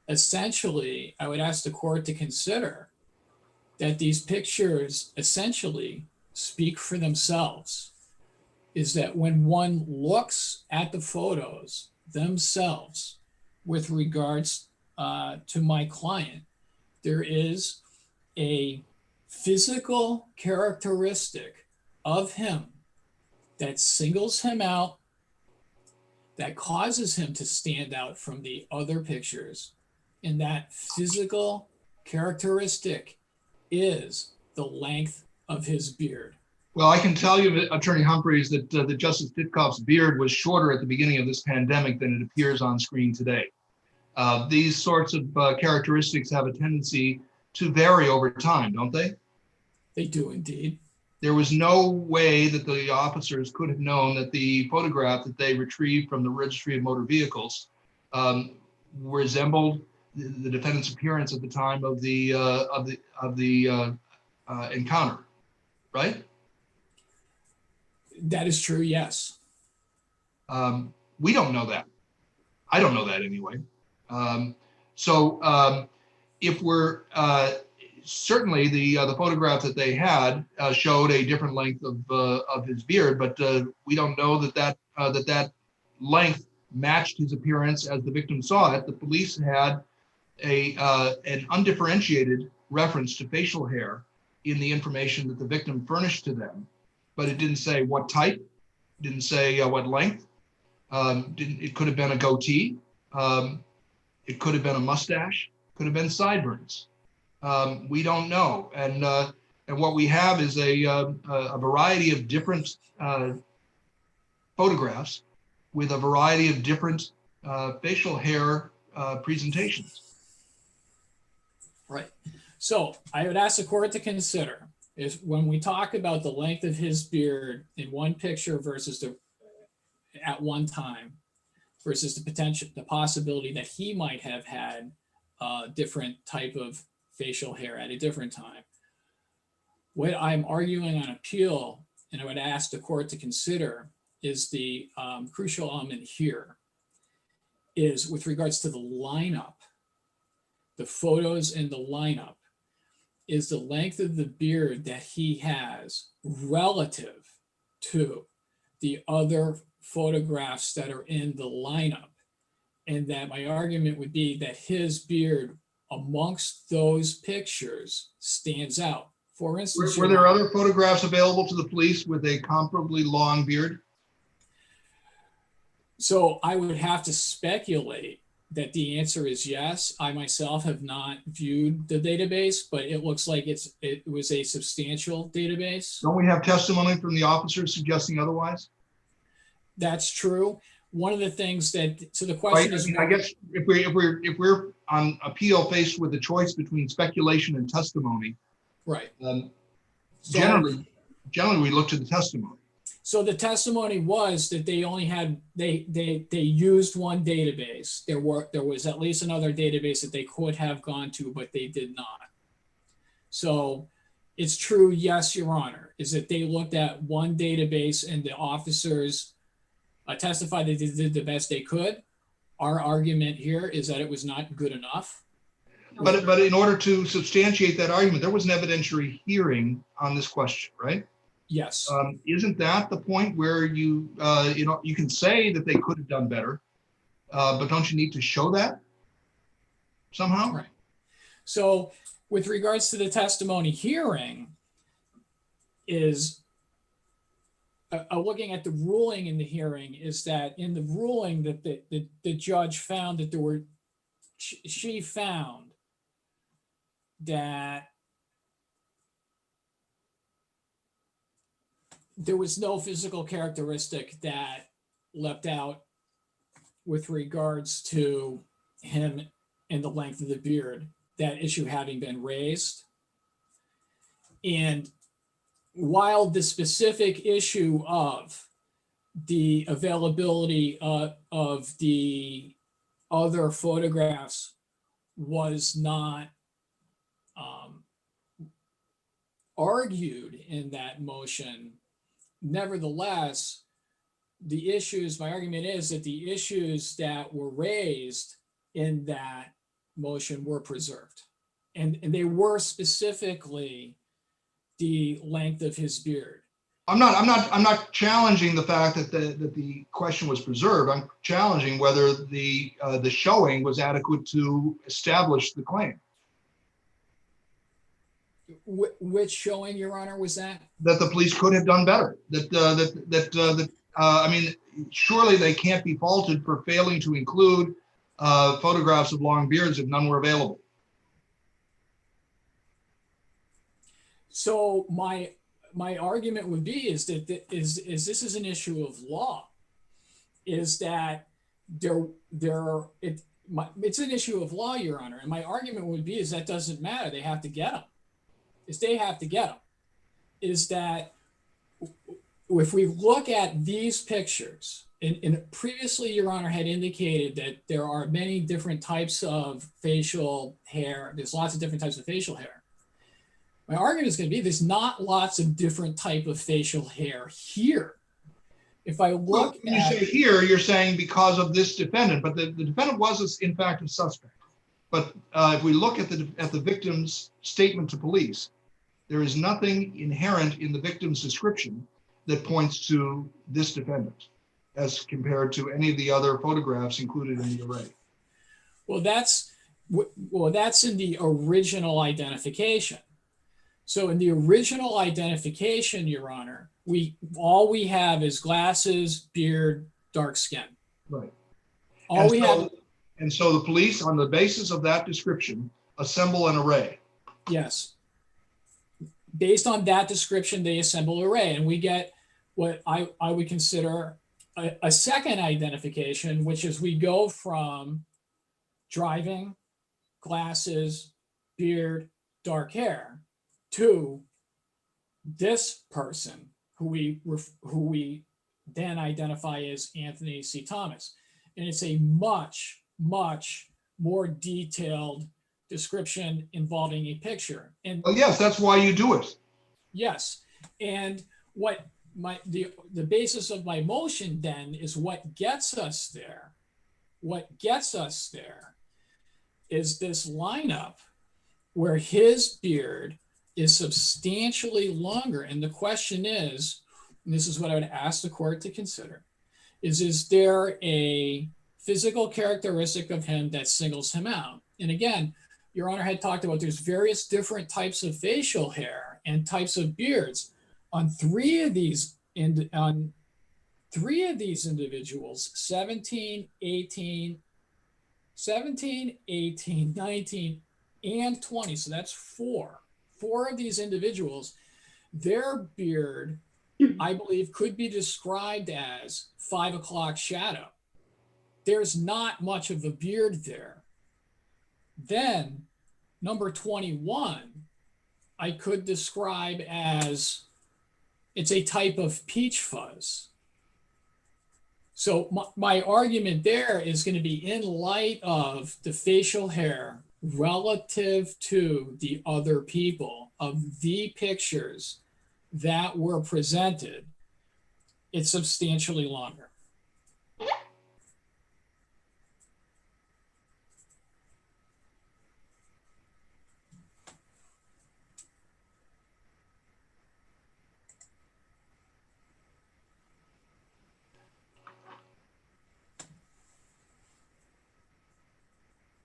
S9: essentially, I would ask the court to consider that these pictures essentially speak for themselves. Is that when one looks at the photos themselves with regards to my client, there is a physical characteristic of him that singles him out, that causes him to stand out from the other pictures. And that physical characteristic is the length of his beard.
S2: Well, I can tell you, Attorney Humphreys, that Justice Ditkoff's beard was shorter at the beginning of this pandemic than it appears on screen today. These sorts of characteristics have a tendency to vary over time, don't they?
S9: They do indeed.
S2: There was no way that the officers could have known that the photograph that they retrieved from the Registry of Motor Vehicles resembled the defendant's appearance at the time of the encounter, right?
S9: That is true, yes.
S2: We don't know that. I don't know that anyway. If we're certainly the photograph that they had showed a different length of his beard, but we don't know that length matched his appearance as the victim saw it. The police had an undifferentiated reference to facial hair in the information that the victim furnished to them, but it didn't say what type, didn't say what length. It could have been a goatee. It could have been a mustache, could have been sideburns. We don't know. And what we have is a variety of different photographs with a variety of different facial hair presentations.
S9: Right. So I would ask the court to consider is when we talk about the length of his beard in one picture versus at one time versus the possibility that he might have had a different type of facial hair at a different time. What I'm arguing on appeal, and I would ask the court to consider, is the crucial element here is with regards to the lineup, the photos in the lineup, is the length of the beard that he has relative to the other photographs that are in the lineup. And that my argument would be that his beard amongst those pictures stands out. For instance,
S2: were there other photographs available to the police with a comparably long beard?
S9: So I would have to speculate that the answer is yes. I myself have not viewed the database, but it looks like it was a substantial database.
S2: Don't we have testimony from the officers suggesting otherwise?
S9: That's true. One of the things so the question is,
S2: I guess if we're on appeal faced with a choice between speculation and testimony,
S9: right?
S2: Generally we look to the testimony.
S9: So the testimony was that they only had they used one database. There was at least another database that they could have gone to, but they did not. So it's true, yes, Your Honor, is that they looked at one database and the officers testified that they did the best they could. Our argument here is that it was not good enough.
S2: But in order to substantiate that argument, there was an evidentiary hearing on this question, right?
S9: Yes.
S2: Isn't that the point where you can say that they could have done better, but don't you need to show that? somehow?
S9: Right. So with regards to the testimony hearing is looking at the ruling in the hearing is that in the ruling that the judge found that there were, she found that there was no physical characteristic that leapt out with regards to him and the length of the beard, that issue having been raised. And while the specific issue of the availability of the other photographs was not argued in that motion, nevertheless, the issues, my argument is that the issues that were raised in that motion were preserved. And they were specifically the length of his beard.
S2: I'm not challenging the fact that the question was preserved. I'm challenging whether the showing was adequate to establish the claim.
S9: Which showing, Your Honor, was that?
S2: That the police could have done better. I mean, surely they can't be faulted for failing to include photographs of long beards if none were available.
S9: So my argument would be is that this is an issue of law. Is that it's an issue of law, Your Honor, and my argument would be is that doesn't matter. They have to get them. They have to get them. Is that if we look at these pictures, and previously Your Honor had indicated that there are many different types of facial hair. There's lots of different types of facial hair. My argument is going to be there's not lots of different type of facial hair here. If I look
S2: when you say here, you're saying because of this defendant, but the defendant was in fact a suspect. But if we look at the victim's statement to police, there is nothing inherent in the victim's description that points to this defendant as compared to any of the other photographs included in the array.
S9: Well, that's in the original identification. So in the original identification, Your Honor, all we have is glasses, beard, dark skin.
S2: Right.
S9: And
S2: so the police, on the basis of that description, assemble an array.
S9: Yes. Based on that description, they assemble an array, and we get what I would consider a second identification, which is we go from driving, glasses, beard, dark hair, to this person who we then identify as Anthony C. Thomas. And it's a much, much more detailed description involving a picture. And
S2: oh, yes, that's why you do it.
S9: yes. And what the basis of my motion then is what gets us there. What gets us there is this lineup where his beard is substantially longer. And the question is, and this is what I would ask the court to consider, is there a physical characteristic of him that singles him out? And again, Your Honor had talked about there's various different types of facial hair and types of beards. On three of these individuals, 17, 18, 19, and 20. So that's four of these individuals, their beard, I believe, could be described as 5 o'clock shadow. There's not much of a beard there. Then number 21, I could describe as it's a type of peach fuzz. So my argument there is going to be in light of the facial hair relative to the other people of the pictures that were presented, it's substantially longer.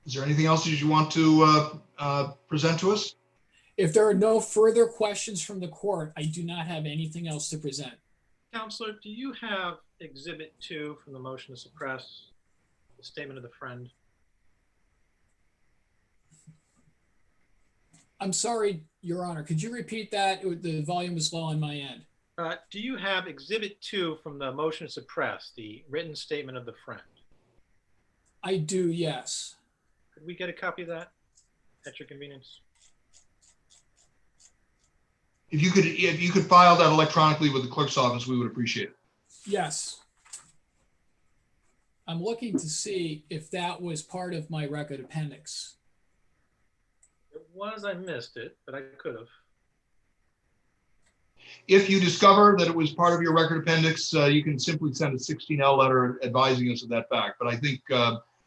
S2: Is there anything else that you want to present to us?
S9: If there are no further questions from the court, I do not have anything else to present.
S4: Counselor, do you have Exhibit 2 from the motion to suppress, the statement of the friend?
S9: I'm sorry, Your Honor. Could you repeat that? The volume was low on my end.
S4: Do you have Exhibit 2 from the motion to suppress, the written statement of the friend?
S9: I do, yes.
S4: Could we get a copy of that at your convenience?
S2: If you could file that electronically with the clerk's office, we would appreciate it.
S9: Yes. I'm looking to see if that was part of my record appendix.
S4: It was, I missed it, but I could have.
S2: If you discover that it was part of your record appendix, you can simply send a 16L letter advising us of that fact. But I think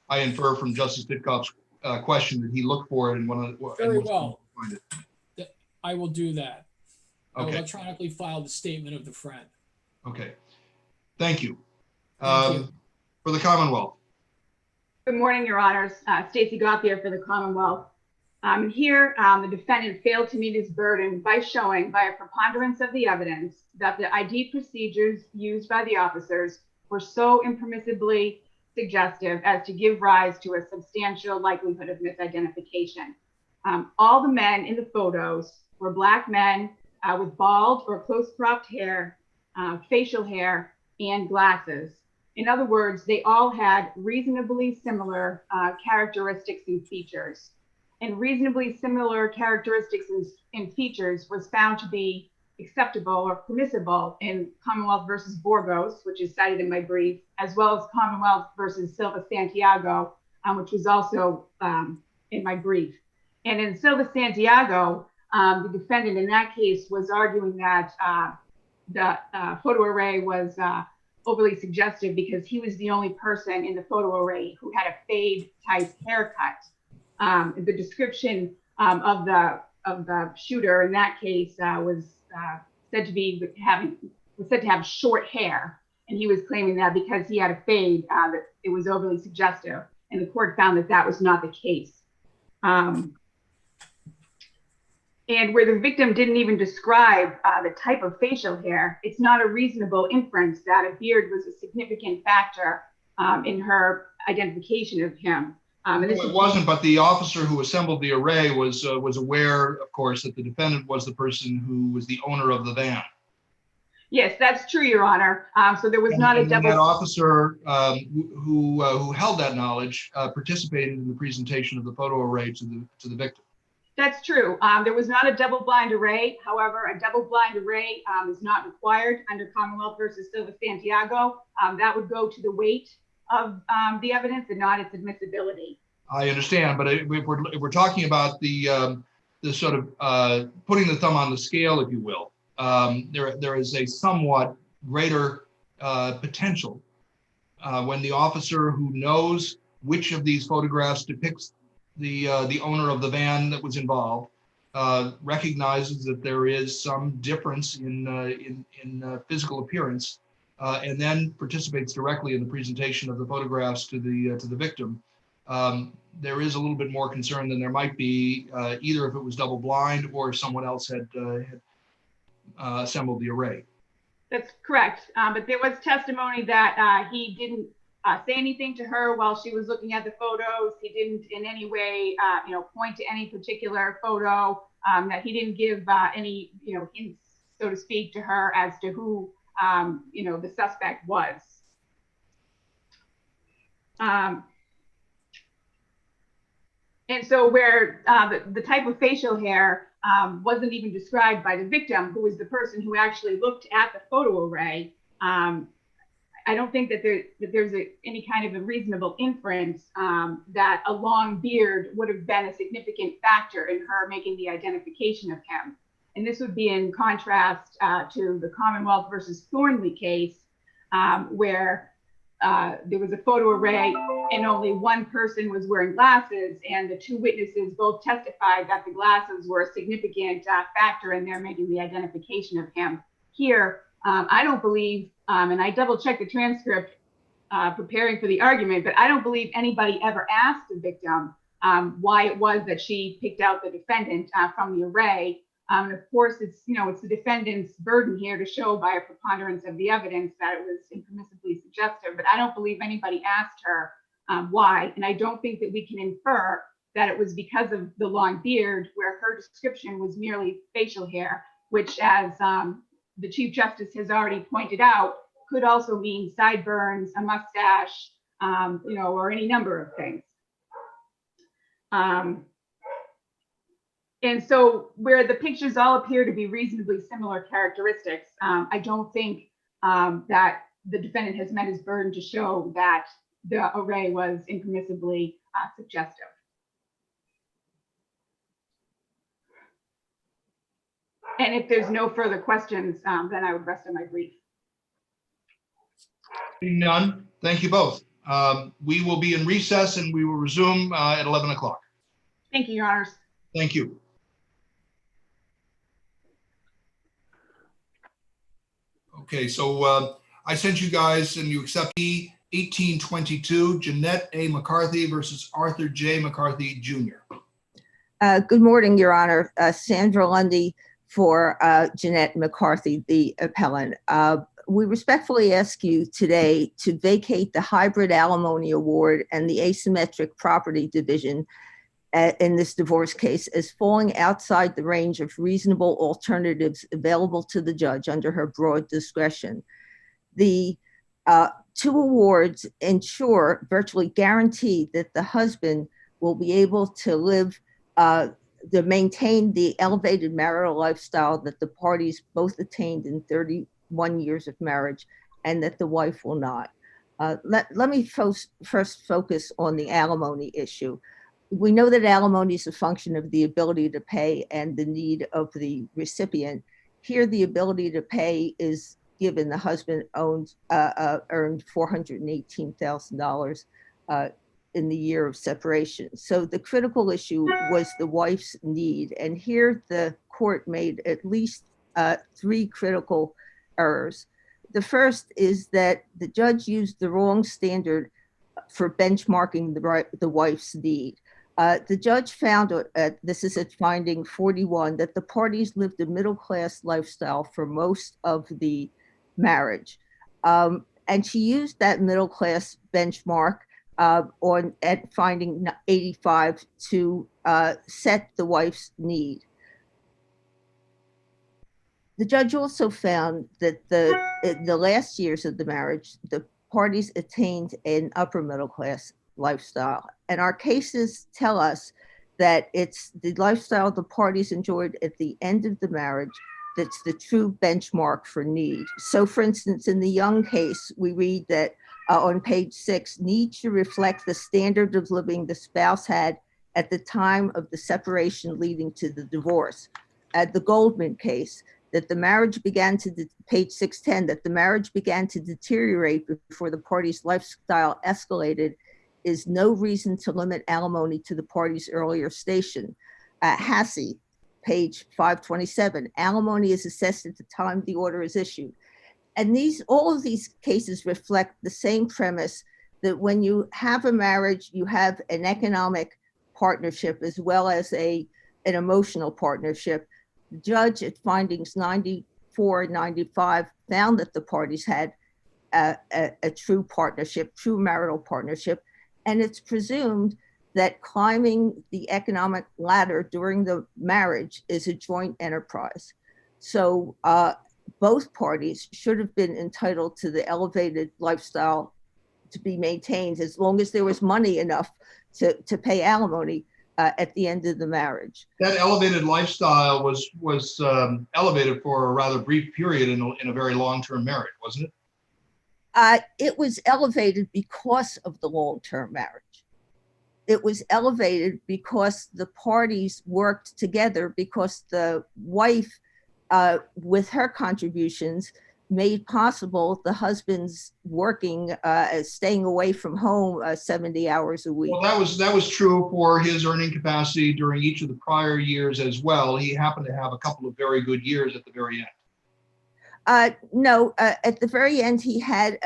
S2: I infer from Justice Ditkoff's question that he looked for it and wanted to
S9: Very well.
S2: find it.
S9: I will do that. I will
S2: Okay.
S9: electronically file the statement of the friend.
S2: Okay. Thank you.
S9: Thank you.
S2: For the Commonwealth.
S10: Good morning, Your Honors. Stacey Gauthier for the Commonwealth. Here, the defendant failed to meet his burden by showing, by a preponderance of the evidence, that the ID procedures used by the officers were so impermissibly suggestive as to give rise to a substantial likelihood of misidentification. All the men in the photos were Black men with bald or close cropped hair, facial hair, and glasses. In other words, they all had reasonably similar characteristics and features. And reasonably similar characteristics and features was found to be acceptable or permissible in Commonwealth versus Burgos, which is cited in my brief, as well as Commonwealth versus Silva Santiago, which was also in my brief. And in Silva Santiago, the defendant in that case was arguing that the photo array was overly suggestive because he was the only person in the photo array who had a fade type haircut. The description of the shooter in that case was said to have short hair, and he was claiming that because he had a fade, that it was overly suggestive, and the court found that that was not the case. And where the victim didn't even describe the type of facial hair, it's not a reasonable inference that a beard was a significant factor in her identification of him.
S2: It wasn't, but the officer who assembled the array was aware, of course, that the defendant was the person who was the owner of the van.
S10: Yes, that's true, Your Honor. So there was not a double.
S2: That officer who held that knowledge participated in the presentation of the photo array to the victim.
S10: That's true. There was not a double-blind array. However, a double-blind array is not required under Commonwealth versus Silva Santiago. That would go to the weight of the evidence and not its admissibility.
S2: I understand, but if we're talking about the sort of putting the thumb on the scale, if you will, there is a somewhat greater potential when the officer who knows which of these photographs depicts the owner of the van that was involved recognizes that there is some difference in physical appearance. And then participates directly in the presentation of the photographs to the victim. There is a little bit more concern than there might be, either if it was double blind or if someone else had assembled the array.
S10: That's correct. But there was testimony that he didn't say anything to her while she was looking at the photos. He didn't in any way, point to any particular photo. That he didn't give any, hints, so to speak, to her as to who the suspect was. And so where the type of facial hair wasn't even described by the victim, who was the person who actually looked at the photo array, I don't think that there's any kind of a reasonable inference that a long beard would have been a significant factor in her making the identification of him. And this would be in contrast to the Commonwealth versus Thornley case, where there was a photo array and only one person was wearing glasses, and the two witnesses both testified that the glasses were a significant factor in their making the identification of him. Here, I don't believe, and I double checked the transcript preparing for the argument, but I don't believe anybody ever asked the victim why it was that she picked out the defendant from the array. And of course, it's the defendant's burden here to show by a preponderance of the evidence that it was impermissibly suggestive. But I don't believe anybody asked her why, and I don't think that we can infer that it was because of the long beard, where her description was merely facial hair, which, as the Chief Justice has already pointed out, could also mean sideburns, a mustache, or any number of things. And so where the pictures all appear to be reasonably similar characteristics, I don't think that the defendant has met his burden to show that the array was impermissibly suggestive. And if there's no further questions, then I would rest on my brief.
S2: None. Thank you both. We will be in recess and we will resume at 11 o'clock.
S10: Thank you, Your Honors.
S2: Thank you. Okay, so I sent you guys and you accept E 1822, Jeanette A. McCarthy versus Arthur J. McCarthy, Jr.
S11: Good morning, Your Honor. Sandra Lundy for Jeanette McCarthy, the appellant. We respectfully ask you today to vacate the hybrid alimony award and the asymmetric property division in this divorce case as falling outside the range of reasonable alternatives available to the judge under her broad discretion. The two awards ensure, virtually guarantee, that the husband will be able to live, to maintain the elevated marital lifestyle that the parties both attained in 31 years of marriage, and that the wife will not. Let me first focus on the alimony issue. We know that alimony is a function of the ability to pay and the need of the recipient. Here, the ability to pay is given. The husband earned $418,000 in the year of separation. So the critical issue was the wife's need. And here the court made at least three critical errors. The first is that the judge used the wrong standard for benchmarking the wife's need. The judge found, this is at finding 41, that the parties lived a middle-class lifestyle for most of the marriage. And she used that middle-class benchmark at finding 85 to set the wife's need. The judge also found that in the last years of the marriage, the parties attained an upper middle-class lifestyle. And our cases tell us that it's the lifestyle the parties enjoyed at the end of the marriage that's the true benchmark for need. So for instance, in the Young case, we read that on page 6, need should reflect the standard of living the spouse had at the time of the separation leading to the divorce. At the Goldman case, that the marriage began to, page 610, that the marriage began to deteriorate before the parties' lifestyle escalated is no reason to limit alimony to the parties' earlier station. Hassey, page 527, alimony is assessed at the time the order is issued. And all of these cases reflect the same premise that when you have a marriage, you have an economic partnership as well as an emotional partnership. The judge at findings 94 and 95 found that the parties had a true partnership, true marital partnership, and it's presumed that climbing the economic ladder during the marriage is a joint enterprise. So both parties should have been entitled to the elevated lifestyle to be maintained as long as there was money enough to pay alimony at the end of the marriage.
S2: That elevated lifestyle was elevated for a rather brief period in a very long-term marriage, wasn't it?
S11: It was elevated because of the long-term marriage. It was elevated because the parties worked together, because the wife, with her contributions, made possible the husband's working, staying away from home 70 hours a week.
S2: Well, that was true for his earning capacity during each of the prior years as well. He happened to have a couple of very good years at the very end.
S11: No, at the very end, he had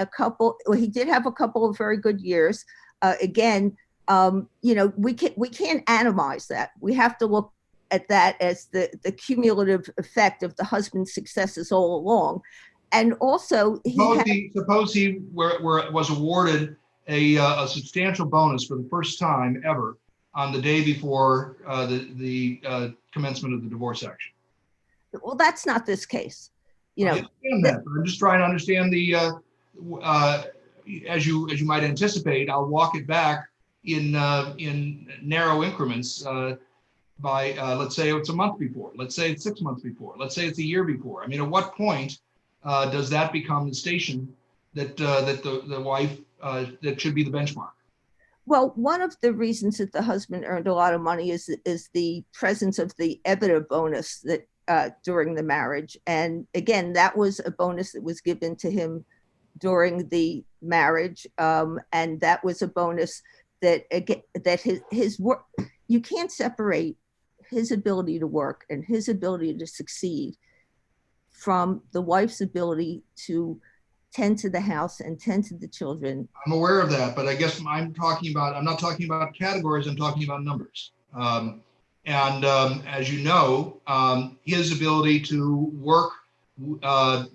S11: he did have a couple of very good years. Again, you know, we can't anonymize that. We have to look at that as the cumulative effect of the husband's successes all along. And also,
S2: suppose he was awarded a substantial bonus for the first time ever on the day before the commencement of the divorce action.
S11: Well, that's not this case. You know,
S2: I understand that, but I'm just trying to understand the as you might anticipate. I'll walk it back in narrow increments. By let's say it's a month before, let's say it's 6 months before, let's say it's a year before. I mean, at what point does that become the station that the wife that should be the benchmark?
S11: Well, one of the reasons that the husband earned a lot of money is the presence of the EBITDA bonus that during the marriage. And again, that was a bonus that was given to him during the marriage, and that was a bonus that again that his work. You can't separate his ability to work and his ability to succeed from the wife's ability to tend to the house and tend to the children.
S2: I'm aware of that, but I guess I'm not talking about categories, I'm talking about numbers. As you know, his ability to work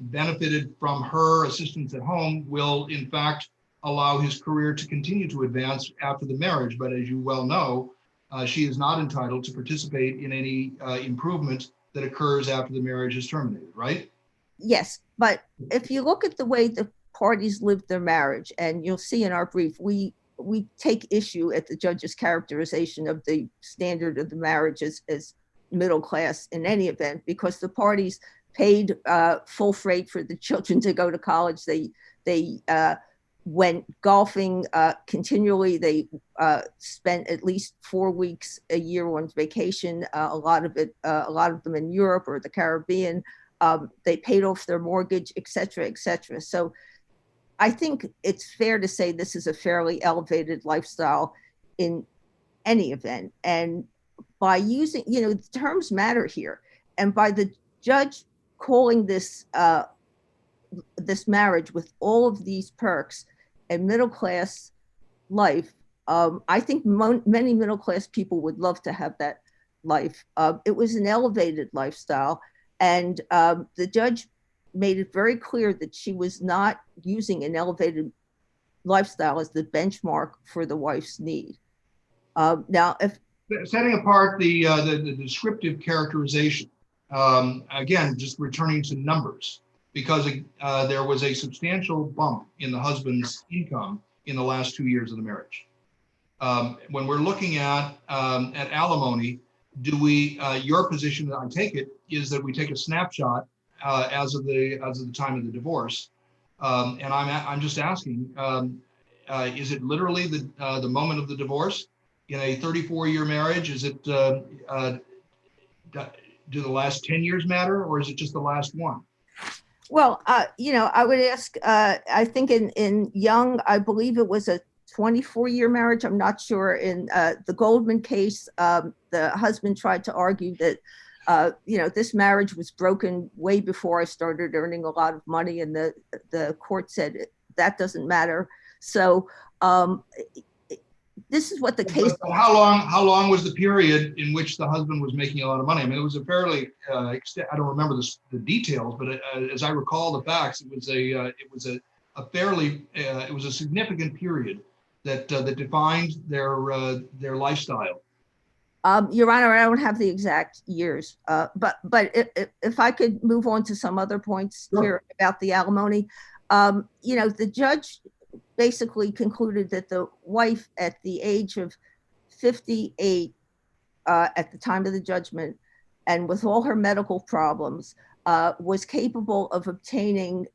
S2: benefited from her assistance at home will in fact allow his career to continue to advance after the marriage. But as you well know, she is not entitled to participate in any improvement that occurs after the marriage is terminated, right?
S11: Yes, but if you look at the way the parties lived their marriage, and you'll see in our brief, we take issue at the judge's characterization of the standard of the marriage as middle class in any event, because the parties paid full freight for the children to go to college. They went golfing continually. They spent at least 4 weeks a year on vacation. A lot of them in Europe or the Caribbean. They paid off their mortgage, et cetera, et cetera. So I think it's fair to say this is a fairly elevated lifestyle in any event. And by using, you know, the terms matter here. And by the judge calling this this marriage with all of these perks a middle-class life, I think many middle-class people would love to have that life. It was an elevated lifestyle, and the judge made it very clear that she was not using an elevated lifestyle as the benchmark for the wife's need. Now, if
S2: setting apart the descriptive characterization, again, just returning to numbers, because there was a substantial bump in the husband's income in the last 2 years of the marriage. When we're looking at alimony, do we? Your position, I take it, is that we take a snapshot as of the time of the divorce, and I'm just asking, is it literally the moment of the divorce in a 34-year marriage? Is it do the last 10 years matter, or is it just the last one?
S11: Well, you know, I would ask, I think in Young, I believe it was a 24-year marriage. I'm not sure. In the Goldman case, the husband tried to argue that, you know, this marriage was broken way before I started earning a lot of money. And the court said that doesn't matter. So this is what the case.
S2: How long was the period in which the husband was making a lot of money? I mean, it was a fairly I don't remember the details, but as I recall the facts, it was a significant period that defined their lifestyle.
S11: Your Honor, I don't have the exact years, but if I could move on to some other points Sure. Here about the alimony, you know, the judge basically concluded that the wife at the age of 58 at the time of the judgment, and with all her medical problems, was capable of obtaining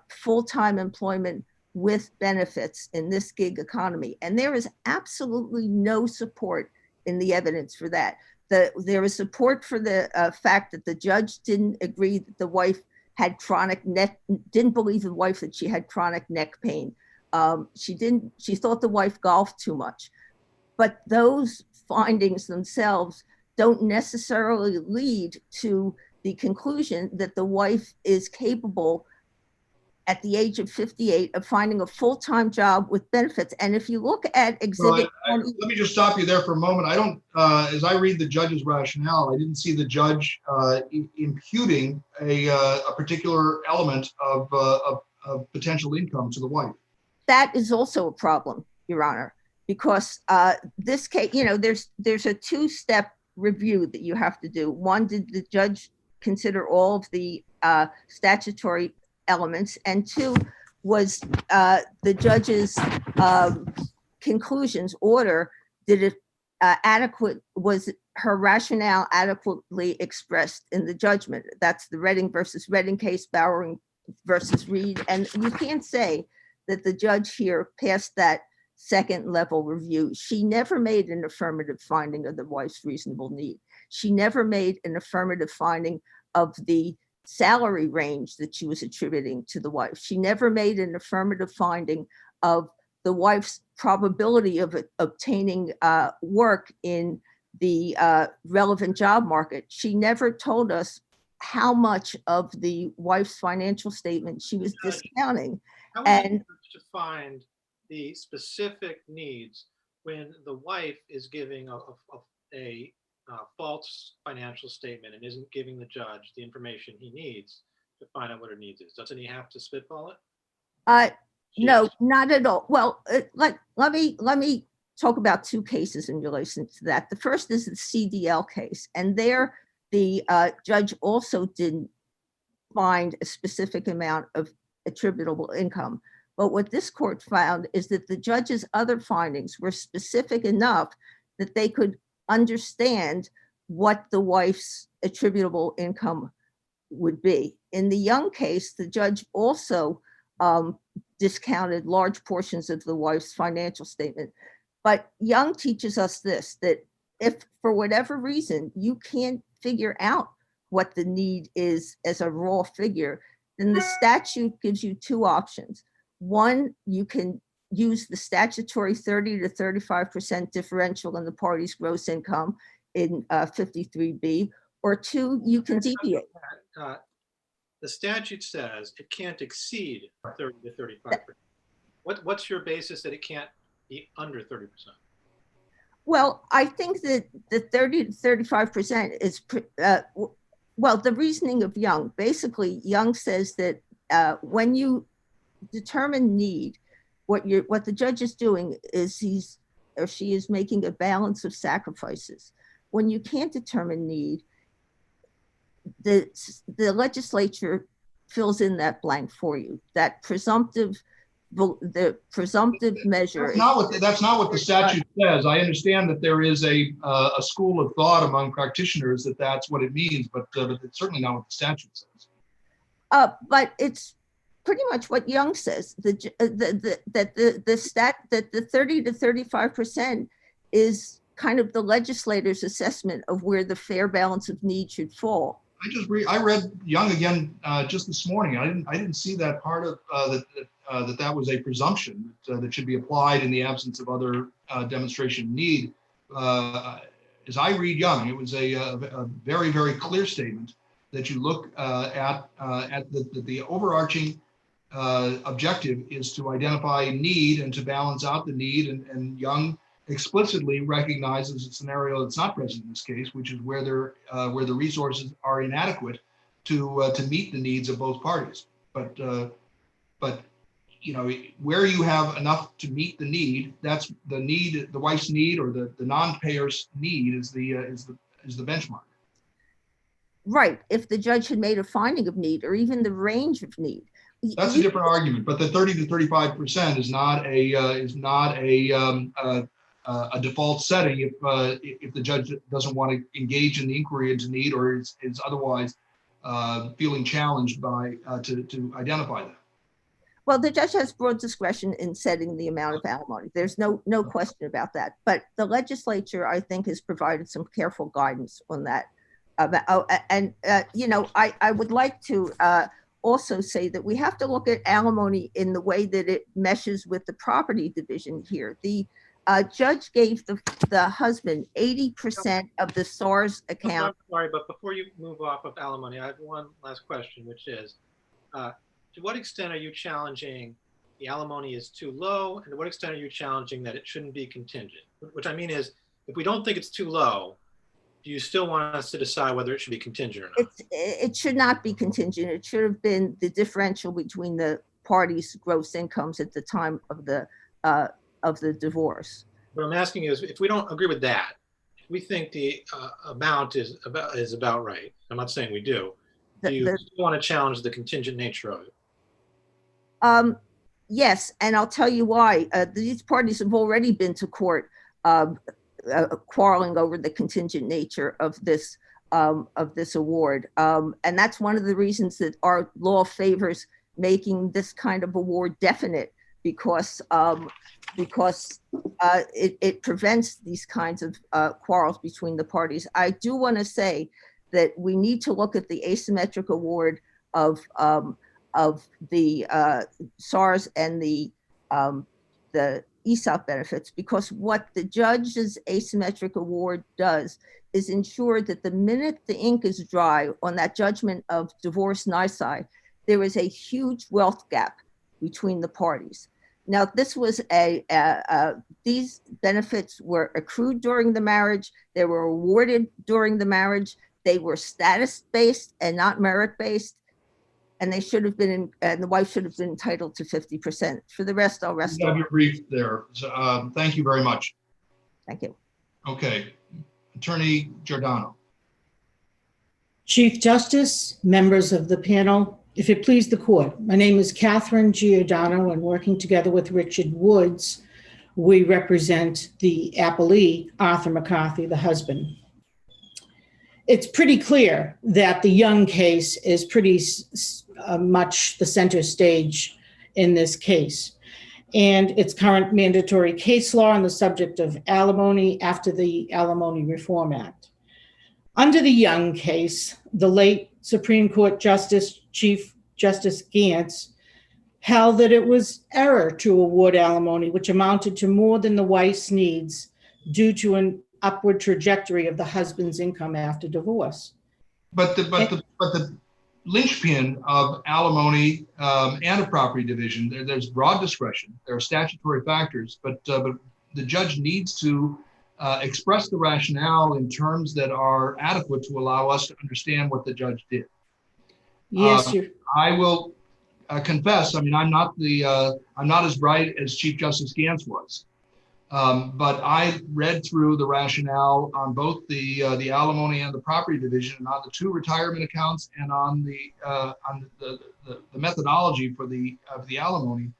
S11: full-time employment with benefits in this gig economy. And there is absolutely no support in the evidence for that. There is support for the fact that the judge didn't agree that the wife had didn't believe the wife that she had chronic neck pain. She thought the wife golfed too much, but those findings themselves don't necessarily lead to the conclusion that the wife is capable at the age of 58 of finding a full-time job with benefits. And if you look at exhibit,
S2: let me just stop you there for a moment. I don't, as I read the judge's rationale, I didn't see the judge imputing a particular element of potential income to the wife.
S11: that is also a problem, Your Honor, because this case, there's a two-step review that you have to do. One, did the judge consider all of the statutory elements? And two, was the judge's conclusions order, did it was her rationale adequately expressed in the judgment? That's the Redding versus Redding case, Bowering versus Reed. And you can't say that the judge here passed that second level review. She never made an affirmative finding of the wife's reasonable need. She never made an affirmative finding of the salary range that she was attributing to the wife. She never made an affirmative finding of the wife's probability of obtaining work in the relevant job market. She never told us how much of the wife's financial statement she was discounting.
S4: How would you to find the specific needs when the wife is giving a false financial statement and isn't giving the judge the information he needs to find out what her needs is? Doesn't he have to spitball it?
S11: No, not at all. Well, let me talk about two cases in relation to that. The first is the CDL case, and there the judge also didn't find a specific amount of attributable income. But what this court found is that the judge's other findings were specific enough that they could understand what the wife's attributable income would be. In the Young case, the judge also discounted large portions of the wife's financial statement. But Young teaches us this, that if for whatever reason you can't figure out what the need is as a raw figure, then the statute gives you two options. One, you can use the statutory 30 to 35% differential in the party's gross income in 53B, or two, you can deviate.
S4: The statute says it can't exceed 30 to 35%. What's your basis that it can't be under 30%?
S11: Well, I think that the 30 to 35% is, well, the reasoning of Young, basically Young says that when you determine need, what the judge is doing is he or she is making a balance of sacrifices. When you can't determine need, the legislature fills in that blank for you. That presumptive measure.
S2: That's not what the statute says. I understand that there is a school of thought among practitioners that that's what it means, but it's certainly not what the statute says.
S11: But it's pretty much what Young says. That the 30 to 35% is kind of the legislator's assessment of where the fair balance of need should fall.
S2: I read Young again just this morning. I didn't see that part of that was a presumption that should be applied in the absence of other demonstration need. As I read Young, it was a very, very clear statement that you look at the overarching objective is to identify need and to balance out the need, and Young explicitly recognizes a scenario that's not present in this case, which is where the resources are inadequate to meet the needs of both parties. But where you have enough to meet the need, that's the need, the wife's need or the non-payer's need is the benchmark. Right.
S11: If the judge had made a finding of need or even the range of need.
S2: That's a different argument, but the 30 to 35% is not a default setting if the judge doesn't want to engage in the inquiry into need or is otherwise feeling challenged by to identify that.
S11: Well, the judge has broad discretion in setting the amount of alimony. There's no question about that. But the legislature, I think, has provided some careful guidance on that. I would like to also say that we have to look at alimony in the way that it meshes with the property division here. The judge gave the husband 80% of the SARS account.
S4: I'm sorry, but before you move off of alimony, I have one last question, which is, to what extent are you challenging the alimony is too low, and to what extent are you challenging that it shouldn't be contingent? Which I mean is, if we don't think it's too low, do you still want us to decide whether it should be contingent or not?
S11: It should not be contingent. It should have been the differential between the parties' gross incomes at the time of the divorce.
S4: What I'm asking is, if we don't agree with that, if we think the amount is about right, I'm not saying we do, do you still want to challenge the contingent nature of it?
S11: Yes, and I'll tell you why. These parties have already been to court quarreling over the contingent nature of this award. And that's one of the reasons that our law favors making this kind of award definite, because it prevents these kinds of quarrels between the parties. I do want to say that we need to look at the asymmetric award of the SARS and the ESOP benefits, because what the judge's asymmetric award does is ensure that the minute the ink is dry on that judgment of divorce nisi, there is a huge wealth gap between the parties. Now, this was these benefits were accrued during the marriage. They were awarded during the marriage. They were status-based and not merit-based. And they should have been, and the wife should have been entitled to 50%. For the rest, I'll rest.
S2: You have your brief there. So, thank you very much.
S11: Thank you.
S2: Okay, Attorney Giordano.
S12: Chief Justice, members of the panel, if it please the court, my name is Catherine Giordano, and working together with Richard Woods, we represent the appellee, Arthur McCarthy, the husband. It's pretty clear that the Young case is pretty much the center stage in this case, and its current mandatory case law on the subject of alimony after the Alimony Reform Act. Under the Young case, the late Supreme Court Justice, Chief Justice Gantz, held that it was error to award alimony, which amounted to more than the wife's needs due to an upward trajectory of the husband's income after divorce.
S2: But the linchpin of alimony and a property division, there's broad discretion. There are statutory factors, but the judge needs to express the rationale in terms that are adequate to allow us to understand what the judge did.
S12: Yes,
S2: I will confess. I mean, I'm not as bright as Chief Justice Gantz was, but I read through the rationale on both the alimony and the property division, and on the two retirement accounts, and on the methodology for the alimony.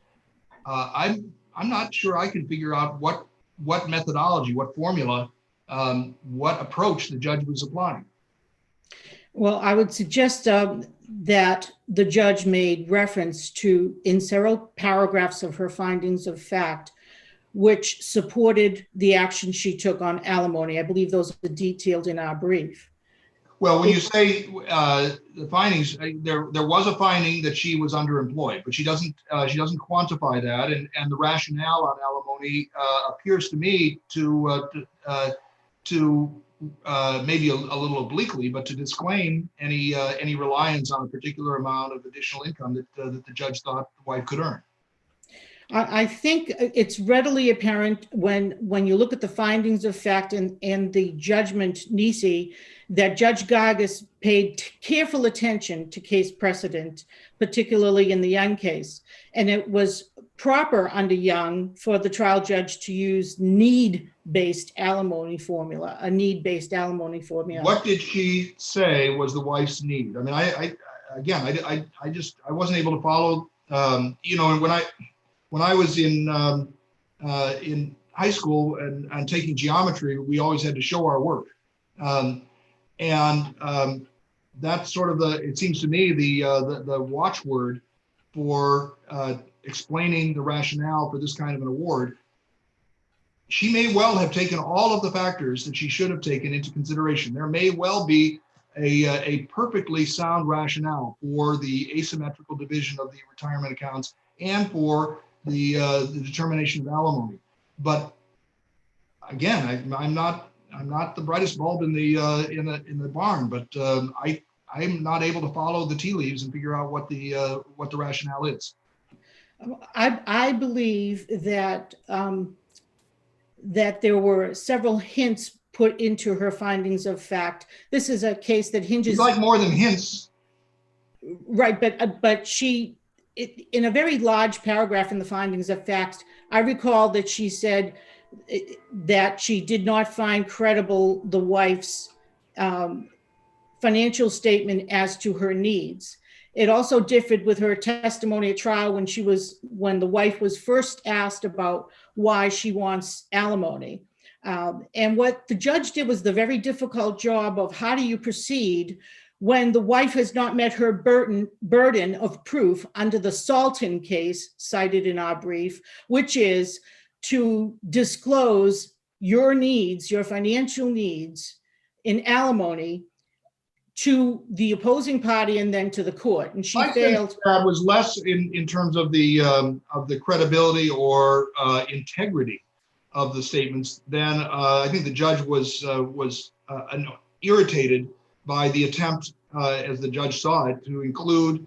S2: I'm not sure I can figure out what methodology, what formula, what approach the judge was applying.
S12: Well, I would suggest that the judge made reference to, in several paragraphs of her findings of fact, which supported the action she took on alimony. I believe those are detailed in our brief.
S2: Well, when you say the findings, there was a finding that she was underemployed, but she doesn't quantify that, and the rationale on alimony appears to me to maybe a little obliquely, but to disclaim any reliance on a particular amount of additional income that the judge thought the wife could earn.
S12: I think it's readily apparent when you look at the findings of fact and the judgment nisi that Judge Gargas paid careful attention to case precedent, particularly in the Young case. And it was proper under Young for the trial judge to use need-based alimony formula, a need-based alimony formula.
S2: What did she say was the wife's need? I mean, I wasn't able to follow, when I was in high school and taking geometry, we always had to show our work. That's sort of it seems to me, the watchword for explaining the rationale for this kind of an award. She may well have taken all of the factors that she should have taken into consideration. There may well be a perfectly sound rationale for the asymmetrical division of the retirement accounts and for the determination of alimony. But again, I'm not the brightest bulb in the barn, but I I'm not able to follow the tea leaves and figure out what the rationale is.
S12: I believe that that there were several hints put into her findings of fact. This is a case that hinges.
S2: You'd like more than hints.
S12: Right, but she, in a very large paragraph in the findings of facts, I recall that she said that she did not find credible the wife's financial statement as to her needs. It also differed with her testimony at trial when the wife was first asked about why she wants alimony. And what the judge did was the very difficult job of how do you proceed when the wife has not met her burden of proof under the Salton case cited in our brief, which is to disclose your needs, your financial needs in alimony to the opposing party and then to the court. And she failed.
S2: That was less in terms of the credibility or integrity of the statements than I think the judge was irritated by the attempt, as the judge saw it, to include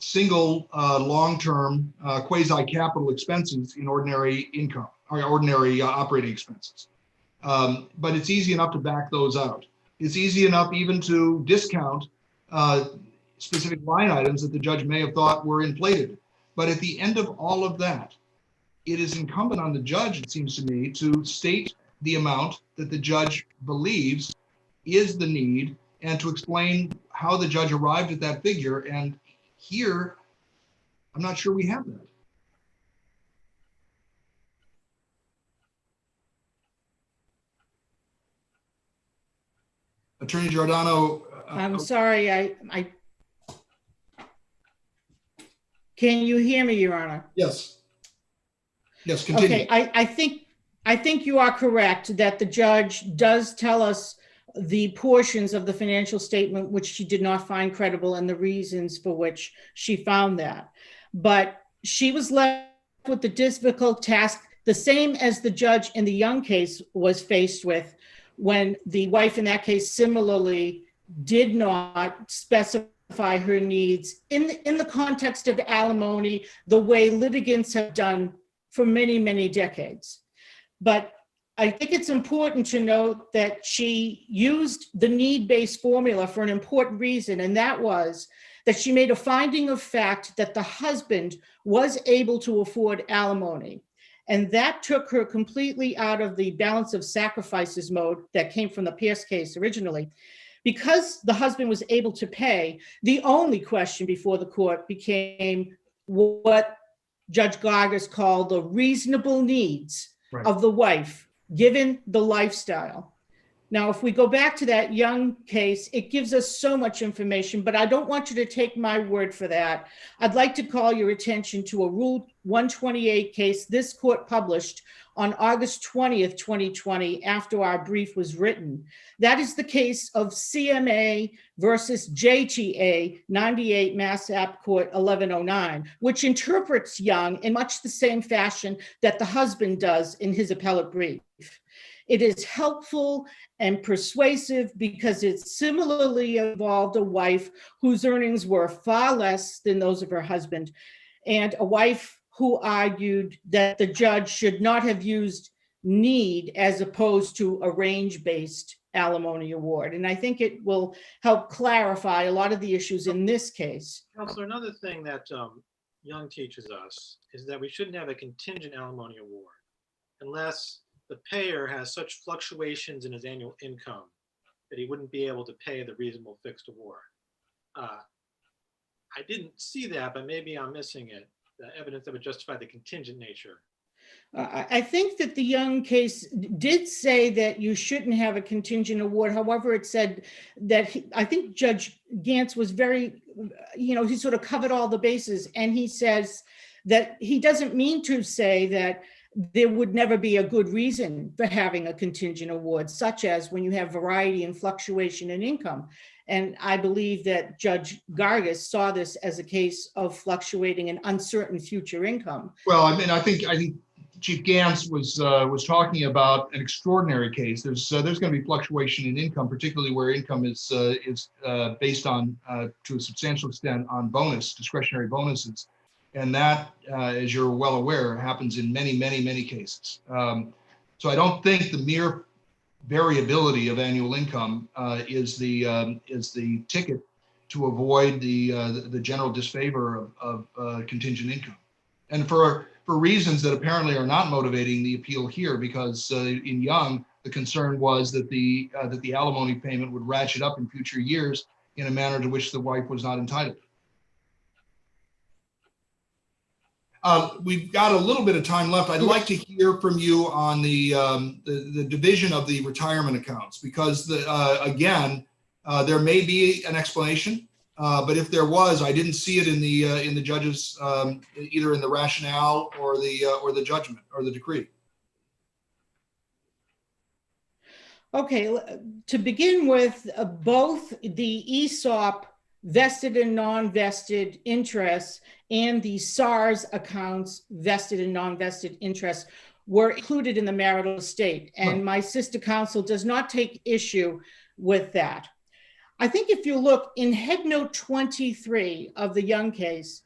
S2: single long-term quasi-capital expenses in ordinary income or ordinary operating expenses. But it's easy enough to back those out. It's easy enough even to discount specific line items that the judge may have thought were inflated. But at the end of all of that, it is incumbent on the judge, it seems to me, to state the amount that the judge believes is the need and to explain how the judge arrived at that figure. And here, I'm not sure we have that. Attorney Giordano.
S12: I'm sorry, I can you hear me, Your Honor?
S2: Yes. Yes, continue.
S12: Okay, I think you are correct that the judge does tell us the portions of the financial statement which she did not find credible and the reasons for which she found that. But she was left with the difficult task, the same as the judge in the Young case was faced with when the wife in that case similarly did not specify her needs in the context of alimony, the way litigants have done for many, many decades. But I think it's important to note that she used the need-based formula for an important reason, and that was that she made a finding of fact that the husband was able to afford alimony. And that took her completely out of the balance of sacrifices mode that came from the Pierce case originally. Because the husband was able to pay, the only question before the court became what Judge Gargas called the reasonable needs of the wife, given the lifestyle. Now, if we go back to that Young case, it gives us so much information, but I don't want you to take my word for that. I'd like to call your attention to a Rule 128 case this court published on August 20th, 2020, after our brief was written. That is the case of CMA versus JTA 98 Mass App Court 1109, which interprets Young in much the same fashion that the husband does in his appellate brief. It is helpful and persuasive because it similarly involved a wife whose earnings were far less than those of her husband, and a wife who argued that the judge should not have used need as opposed to a range-based alimony award. And I think it will help clarify a lot of the issues in this case.
S4: Counselor, another thing that Young teaches us is that we shouldn't have a contingent alimony award unless the payer has such fluctuations in his annual income that he wouldn't be able to pay the reasonable fixed award. I didn't see that, but maybe I'm missing it. The evidence that would justify the contingent nature.
S12: I think that the Young case did say that you shouldn't have a contingent award. However, it said that I think Judge Gantz was very, he sort of covered all the bases, and he says that he doesn't mean to say that there would never be a good reason for having a contingent award, such as when you have variety and fluctuation in income. And I believe that Judge Gargas saw this as a case of fluctuating and uncertain future income.
S2: Well, I mean, I think Chief Gantz was talking about an extraordinary case. There's going to be fluctuation in income, particularly where income is based on to a substantial extent on discretionary bonuses, and that, as you're well aware, happens in many cases. So I don't think the mere variability of annual income is the ticket to avoid the general disfavor of contingent income, and for reasons that apparently are not motivating the appeal here, because in Young, the concern was that the alimony payment would ratchet up in future years in a manner to which the wife was not entitled. We've got a little bit of time left. I'd like to hear from you on the division of the retirement accounts, because again, there may be an explanation. But if there was, I didn't see it in the judge's either in the rationale or the judgment or the decree.
S12: Okay, to begin with, both the ESOP vested and non-vested interests and the SARS accounts vested and non-vested interests were included in the marital estate, and my sister counsel does not take issue with that. I think if you look in Head Note 23 of the Young case,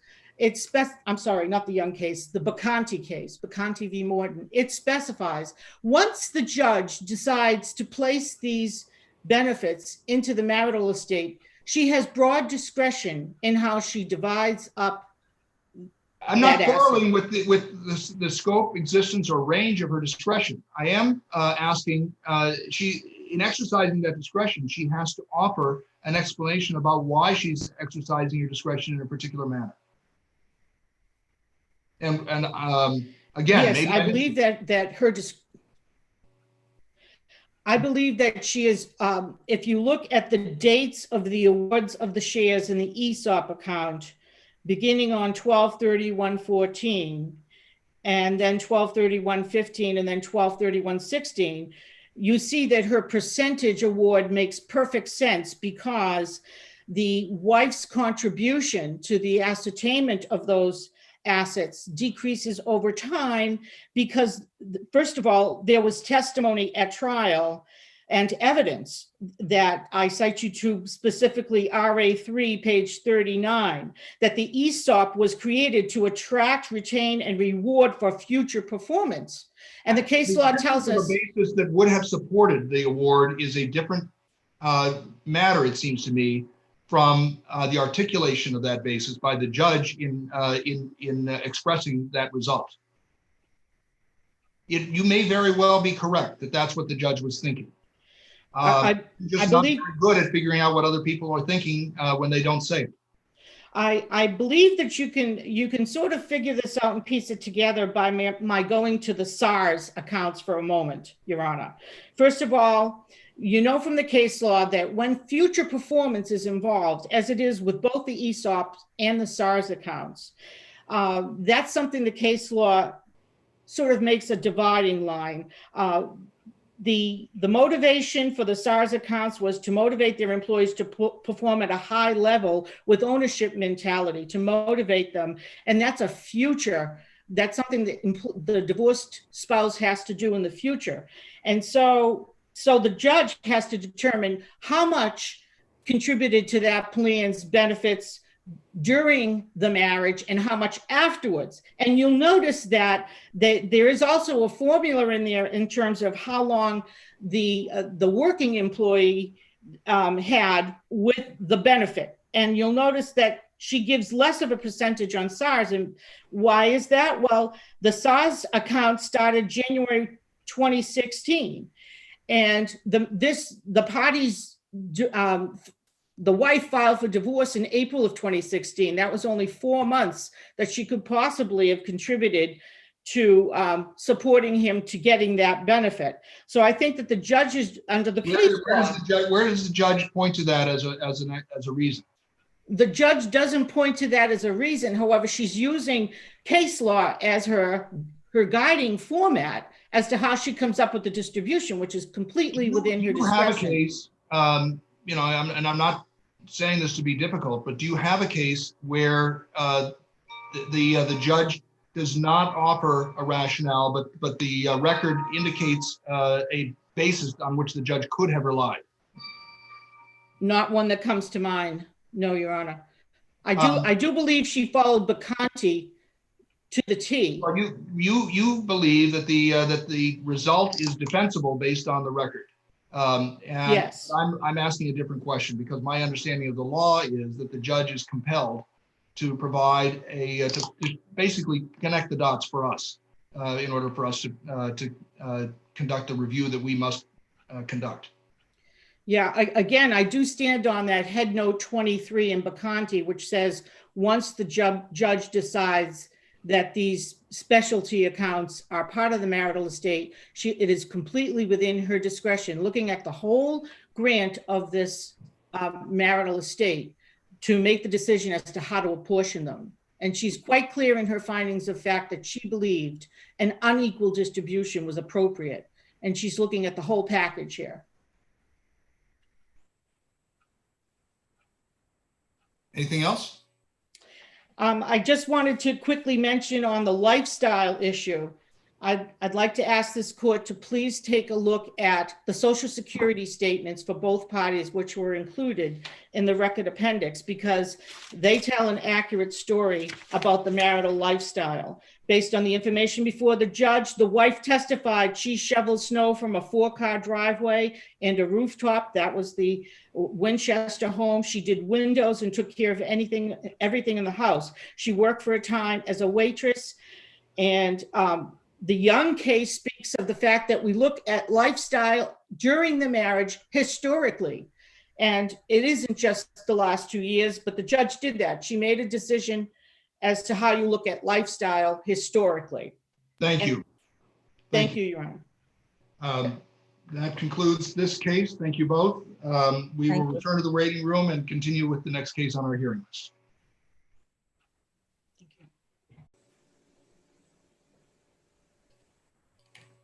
S12: I'm sorry, not the Young case, the Bacanti case, Bacanti v. Morton, it specifies once the judge decides to place these benefits into the marital estate, she has broad discretion in how she divides up.
S2: I'm not quarreling with the scope, existence, or range of her discretion. I am asking, in exercising that discretion, she has to offer an explanation about why she's exercising her discretion in a particular manner. And again,
S12: yes, I believe I believe that she is, if you look at the dates of the awards of the shares in the ESOP account, beginning on 12/31/14, and then 12/31/15, and then 12/31/16, you see that her percentage award makes perfect sense, because the wife's contribution to the ascertainment of those assets decreases over time, because first of all, there was testimony at trial and evidence that I cite you to specifically RA3, page 39, that the ESOP was created to attract, retain, and reward for future performance. And the case law tells us
S2: the basis that would have supported the award is a different matter, it seems to me, from the articulation of that basis by the judge in expressing that result. You may very well be correct that that's what the judge was thinking. I believe not very good at figuring out what other people are thinking when they don't say it.
S12: I believe that you can sort of figure this out and piece it together by my going to the SARS accounts for a moment, Your Honor. First of all, you know from the case law that when future performance is involved, as it is with both the ESOP and the SARS accounts, that's something the case law sort of makes a dividing line. The motivation for the SARS accounts was to motivate their employees to perform at a high level with ownership mentality, to motivate them. And that's a future, that's something that the divorced spouse has to do in the future. And so the judge has to determine how much contributed to that plan's benefits during the marriage and how much afterwards. And you'll notice that there is also a formula in there in terms of how long the working employee had with the benefit. And you'll notice that she gives less of a percentage on SARS. And why is that? Well, the SARS account started January 2016. And the parties, the wife filed for divorce in April of 2016. That was only 4 months that she could possibly have contributed to supporting him to getting that benefit. So I think that the judges under the case law,
S2: where does the judge point to that as a reason?
S12: The judge doesn't point to that as a reason. However, she's using case law as her guiding format as to how she comes up with the distribution, which is completely within her discretion.
S2: You have a case, you know, and I'm not saying this to be difficult, but do you have a case where the judge does not offer a rationale, but the record indicates a basis on which the judge could have relied.
S12: Not one that comes to mind. No, Your Honor. I do believe she followed Bacanti to the T.
S2: Or you believe that the result is defensible based on the record. And
S12: Yes.
S2: I'm asking a different question because my understanding of the law is that the judge is compelled to provide to basically connect the dots for us in order for us to conduct the review that we must conduct.
S12: Yeah, again, I do stand on that head note 23 in Bacanti, which says once the judge decides that these specialty accounts are part of the marital estate, it is completely within her discretion, looking at the whole grant of this marital estate, to make the decision as to how to apportion them. And she's quite clear in her findings of fact that she believed an unequal distribution was appropriate. And she's looking at the whole package here.
S2: Anything else?
S12: I just wanted to quickly mention on the lifestyle issue, I'd like to ask this court to please take a look at the Social Security statements for both parties, which were included in the record appendix, because they tell an accurate story about the marital lifestyle. Based on the information before the judge, the wife testified she shoveled snow from a 4-car driveway and a rooftop. That was the Winchester home. She did windows and took care of everything in the house. She worked for a time as a waitress. And the Young case speaks of the fact that we look at lifestyle during the marriage historically. And it isn't just the last 2 years, but the judge did that. She made a decision as to how you look at lifestyle historically.
S2: Thank you.
S12: Thank you, Your Honor.
S2: That concludes this case. Thank you both. We will return to the waiting room and continue with the next case on our hearing list.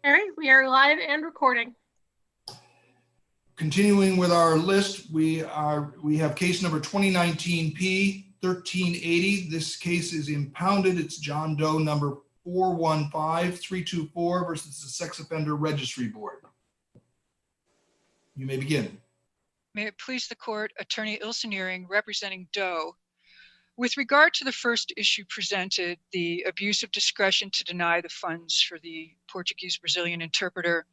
S1: All right, we are live and recording.
S2: Continuing with our list, we have case number 2019 P1380. This case is impounded. It's John Doe number 415324 versus the Sex Offender Registry Board. You may begin.
S13: May it please the court, Attorney Ilse Nearing representing Doe. With regard to the first issue presented, the abuse of discretion to deny the funds for the Portuguese-Brazilian interpreter,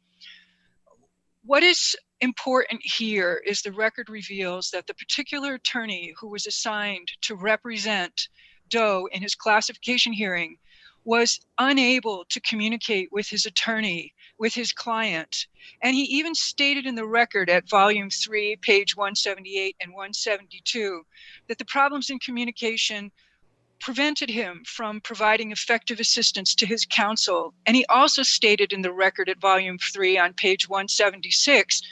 S13: what is important here is the record reveals that the particular attorney who was assigned to represent Doe in his classification hearing was unable to communicate with his attorney, with his client. And he even stated in the record at volume 3, page 178 and 172, that the problems in communication prevented him from providing effective assistance to his counsel. And he also stated in the record at volume 3 on page 176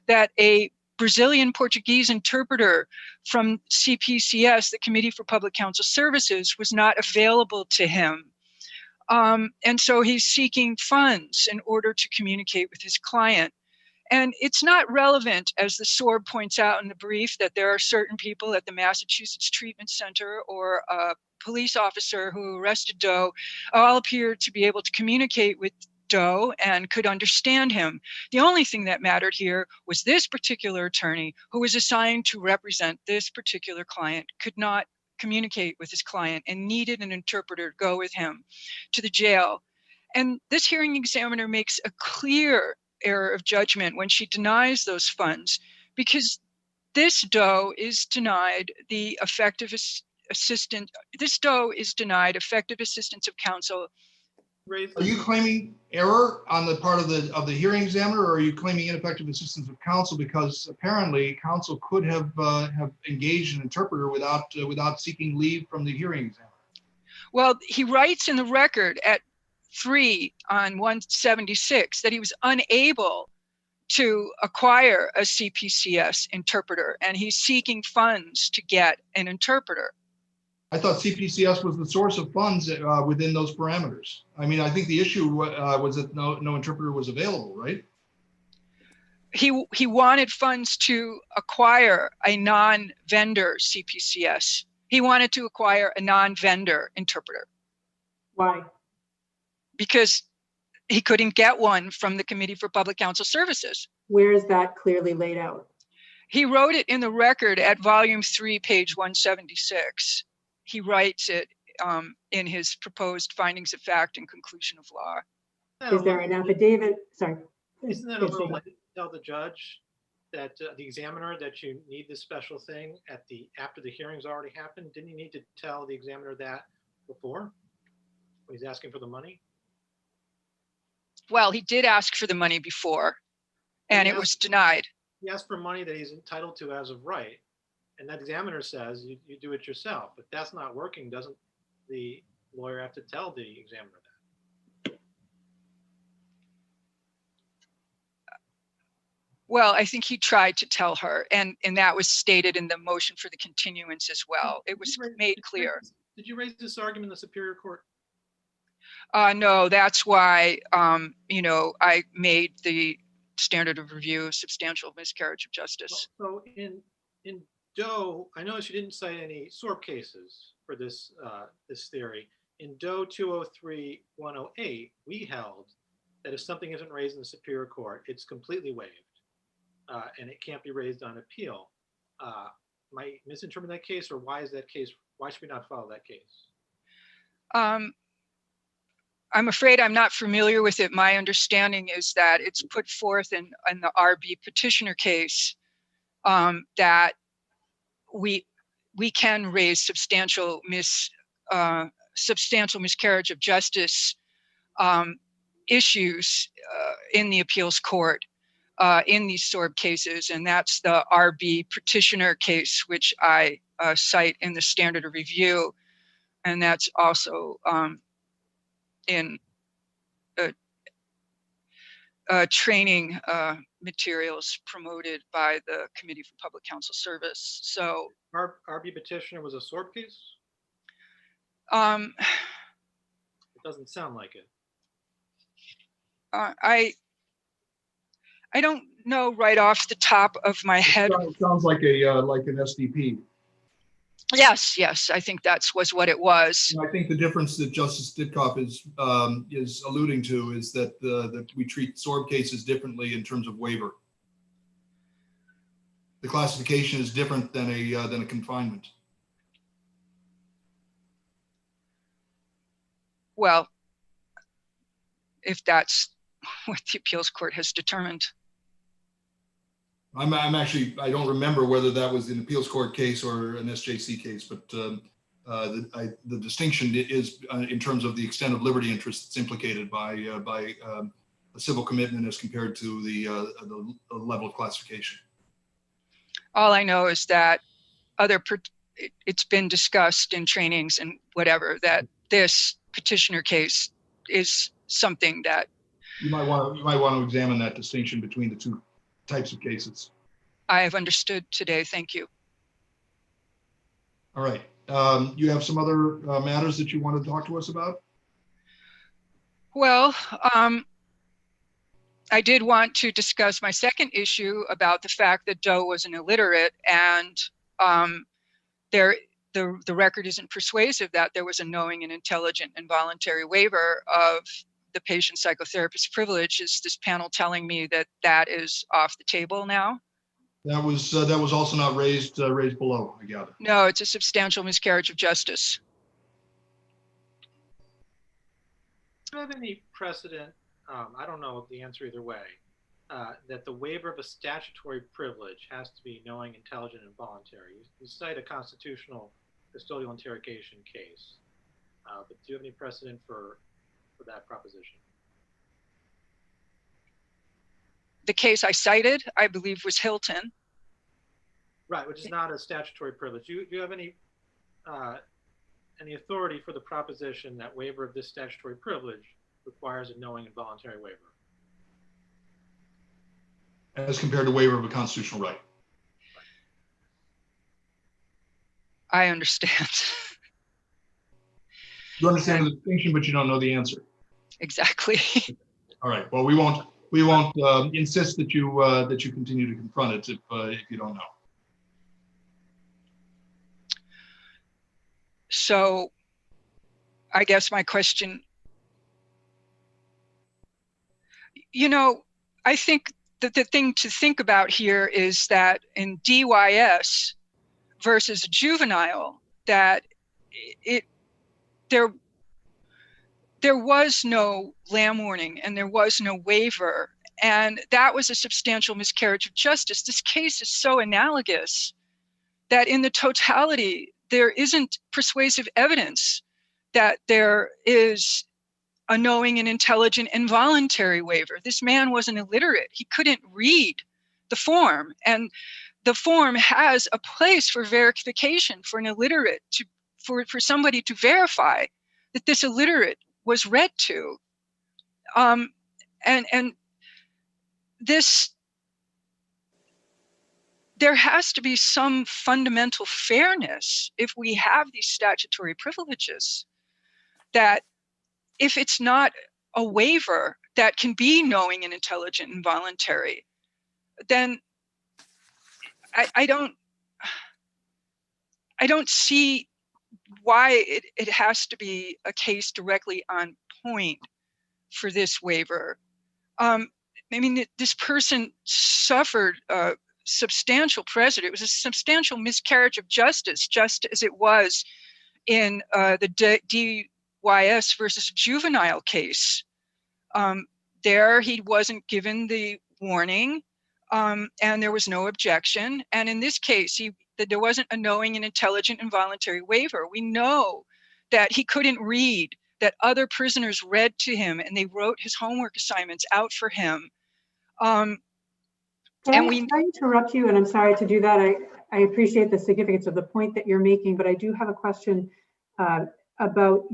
S13: that a Brazilian Portuguese interpreter from CPCS, the Committee for Public Counsel Services, was not available to him. And so he's seeking funds in order to communicate with his client. And it's not relevant, as the SORB points out in the brief, that there are certain people at the Massachusetts Treatment Center or a police officer who arrested Doe all appear to be able to communicate with Doe and could understand him. The only thing that mattered here was this particular attorney who was assigned to represent this particular client could not communicate with his client and needed an interpreter to go with him to the jail. And this hearing examiner makes a clear error of judgment when she denies those funds, because this Doe is denied the effective assistance. This Doe is denied effective assistance of counsel.
S2: Are you claiming error on the part of the hearing examiner, or are you claiming ineffective assistance of counsel? Because apparently counsel could have engaged an interpreter without seeking leave from the hearing examiner.
S13: Well, he writes in the record at 3 on 176 that he was unable to acquire a CPCS interpreter, and he's seeking funds to get an interpreter.
S2: I thought CPCS was the source of funds within those parameters. I mean, I think the issue was that no interpreter was available, right?
S13: He wanted funds to acquire a non-vendor CPCS. He wanted to acquire a non-vendor interpreter.
S5: Why?
S13: Because he couldn't get one from the Committee for Public Counsel Services.
S5: Where is that clearly laid out?
S13: He wrote it in the record at volume 3, page 176. He writes it in his proposed findings of fact and conclusion of law.
S5: Is there an affidavit? Sorry.
S4: Isn't that a little late to tell the judge that the examiner that you need this special thing after the hearing's already happened? Didn't you need to tell the examiner that before when he's asking for the money?
S13: Well, he did ask for the money before, and it was denied.
S4: He asked for money that he's entitled to as of right, and that examiner says you do it yourself. But that's not working. Doesn't the lawyer have to tell the examiner that?
S13: Well, I think he tried to tell her, and that was stated in the motion for the continuance as well. It was made clear.
S4: Did you raise this argument in the Superior Court?
S13: No, that's why, I made the standard of review substantial miscarriage of justice.
S4: So in Doe, I noticed you didn't cite any SORB cases for this theory. In Doe 203-108, we held that if something isn't raised in the Superior Court, it's completely waived, and it can't be raised on appeal. Am I misinterpreting that case, or why should we not follow that case?
S13: I'm afraid I'm not familiar with it. My understanding is that it's put forth in the RB petitioner case that we can raise substantial miscarriage of justice issues in the appeals court in these SORB cases, and that's the RB petitioner case, which I cite in the standard of review, and that's also in training materials promoted by the Committee for Public Counsel Service. So
S4: RB petitioner was a SORB case?
S13: It
S4: doesn't sound like it.
S13: I don't know right off the top of my head.
S2: It sounds like an SDP.
S13: Yes, I think was what it was.
S2: I think the difference that Justice Ditkoff is alluding to is that that we treat SORB cases differently in terms of waiver. The classification is different than a confinement.
S13: Well, if that's what the appeals court has determined.
S2: I'm actually, I don't remember whether that was an appeals court case or an SJC case, but the distinction is in terms of the extent of liberty interest that's implicated by a civil commitment as compared to the level of classification.
S13: All I know is that it's been discussed in trainings and whatever, that this petitioner case is something that
S2: you might want to examine that distinction between the two types of cases.
S13: I have understood today. Thank you.
S2: All right. You have some other matters that you want to talk to us about?
S13: Well, I did want to discuss my second issue about the fact that Doe was an illiterate, and the record isn't persuasive that there was a knowing and intelligent and voluntary waiver of the patient psychotherapist privilege. Is this panel telling me that that is off the table now?
S2: That was also not raised below, I gather.
S13: No, it's a substantial miscarriage of justice.
S4: Do you have any precedent, I don't know the answer either way, that the waiver of a statutory privilege has to be knowing, intelligent, and voluntary? You cite a constitutional custodial interrogation case, but do you have any precedent for that proposition?
S13: The case I cited, I believe, was Hilton.
S4: Right, which is not a statutory privilege. Do you have any authority for the proposition that waiver of this statutory privilege requires a knowing and voluntary waiver?
S2: As compared to waiver of a constitutional right.
S13: I understand.
S2: You understand the distinction, but you don't know the answer.
S13: Exactly.
S2: All right. Well, we won't insist that you continue to confront it if you don't know.
S13: So I guess my question, you know, I think that the thing to think about here is that in DYS versus juvenile, that there was no lamb warning and there was no waiver, and that was a substantial miscarriage of justice. This case is so analogous that in the totality, there isn't persuasive evidence that there is a knowing and intelligent and voluntary waiver. This man wasn't illiterate. He couldn't read the form, and the form has a place for verification for an illiterate, for somebody to verify that this illiterate was read to. And this, there has to be some fundamental fairness if we have these statutory privileges, that if it's not a waiver that can be knowing and intelligent and voluntary, then I don't see why it has to be a case directly on point for this waiver. I mean, this person suffered substantial prejudice. It was a substantial miscarriage of justice, just as it was in the DYS versus juvenile case. There, he wasn't given the warning, and there was no objection. And in this case, there wasn't a knowing and intelligent and voluntary waiver. We know that he couldn't read, that other prisoners read to him, and they wrote his homework assignments out for him. Can I
S5: interrupt you? And I'm sorry to do that. I appreciate the significance of the point that you're making, but I do have a question about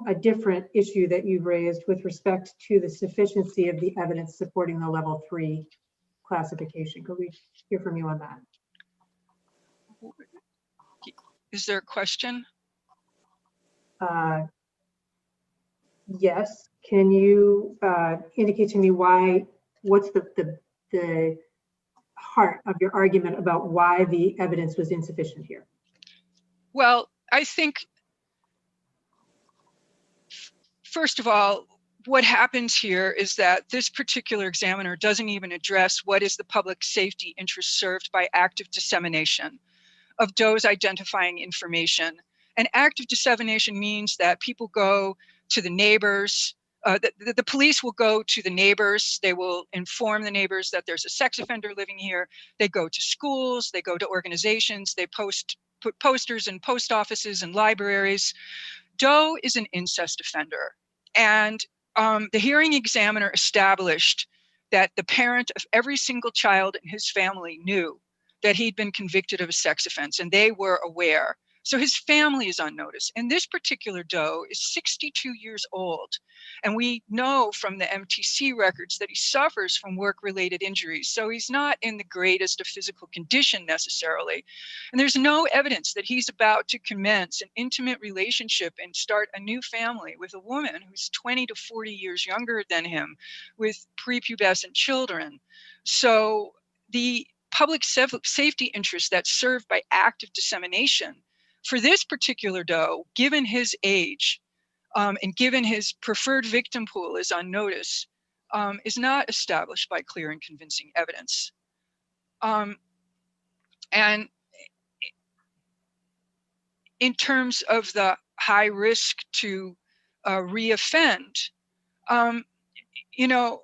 S5: a different issue that you've raised with respect to the sufficiency of the evidence supporting the level 3 classification. Could we hear from you on that?
S13: Is there a question?
S5: Yes. Can you indicate to me what's the heart of your argument about why the evidence was insufficient here?
S13: Well, I think, first of all, what happens here is that this particular examiner doesn't even address what is the public safety interest served by active dissemination of Doe's identifying information. And active dissemination means that people go to the neighbors, the police will go to the neighbors, they will inform the neighbors that there's a sex offender living here, they go to schools, they go to organizations, they put posters in post offices and libraries. Doe is an incest offender. And the hearing examiner established that the parent of every single child in his family knew that he'd been convicted of a sex offense, and they were aware. So his family is on notice. And this particular Doe is 62 years old. And we know from the MTC records that he suffers from work-related injuries. So he's not in the greatest of physical condition necessarily. And there's no evidence that he's about to commence an intimate relationship and start a new family with a woman who's 20 to 40 years younger than him with prepubescent children. So the public safety interest that's served by active dissemination for this particular Doe, given his age and given his preferred victim pool is on notice, is not established by clear and convincing evidence. And in terms of the high risk to reoffend, you know,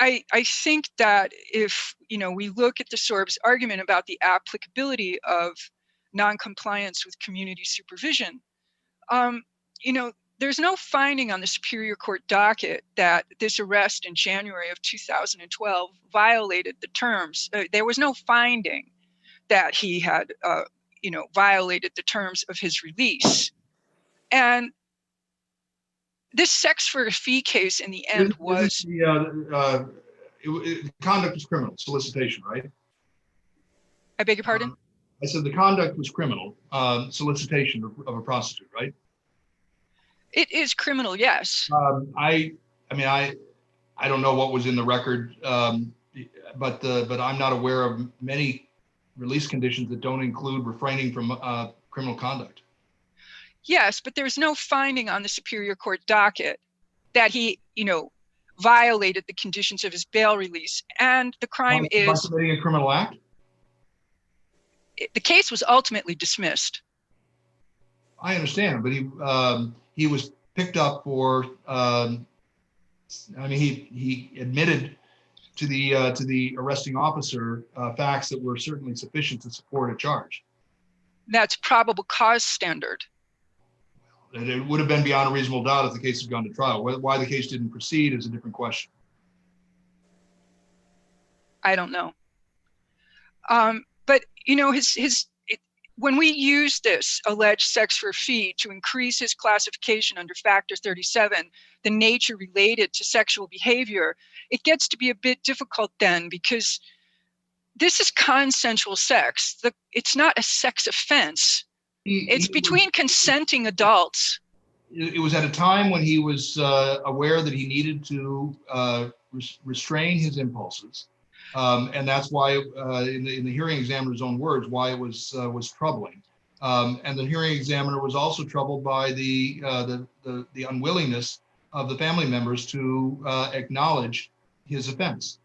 S13: I think that if, you know, we look at the SORB's argument about the applicability of non-compliance with community supervision, you know, there's no finding on the Superior Court docket that this arrest in January of 2012 violated the terms. There was no finding that he had, you know, violated the terms of his release. And this sex for a fee case in the end was...
S2: conduct was criminal, solicitation, right?
S13: I beg your pardon?
S2: I said the conduct was criminal, solicitation of a prostitute, right?
S13: It is criminal, yes.
S2: I mean, I don't know what was in the record, but I'm not aware of many release conditions that don't include refraining from criminal conduct.
S13: Yes, but there's no finding on the Superior Court docket that he, violated the conditions of his bail release. And the crime
S2: By committing a criminal act?
S13: The case was ultimately dismissed.
S2: I understand, but he was picked up for, he admitted to the arresting officer facts that were certainly sufficient to support a charge.
S13: That's probable cause standard.
S2: It would have been beyond a reasonable doubt if the case had gone to trial. Why the case didn't proceed is a different question.
S13: I don't know. But when we use this alleged sex for fee to increase his classification under Factor 37, the nature related to sexual behavior, it gets to be a bit difficult then, because this is consensual sex. It's not a sex offense. It's between consenting adults.
S2: It was at a time when he was aware that he needed to restrain his impulses. And that's why, in the hearing examiner's own words, why it was troubling. And the hearing examiner was also troubled by the unwillingness of the family members to acknowledge his offense.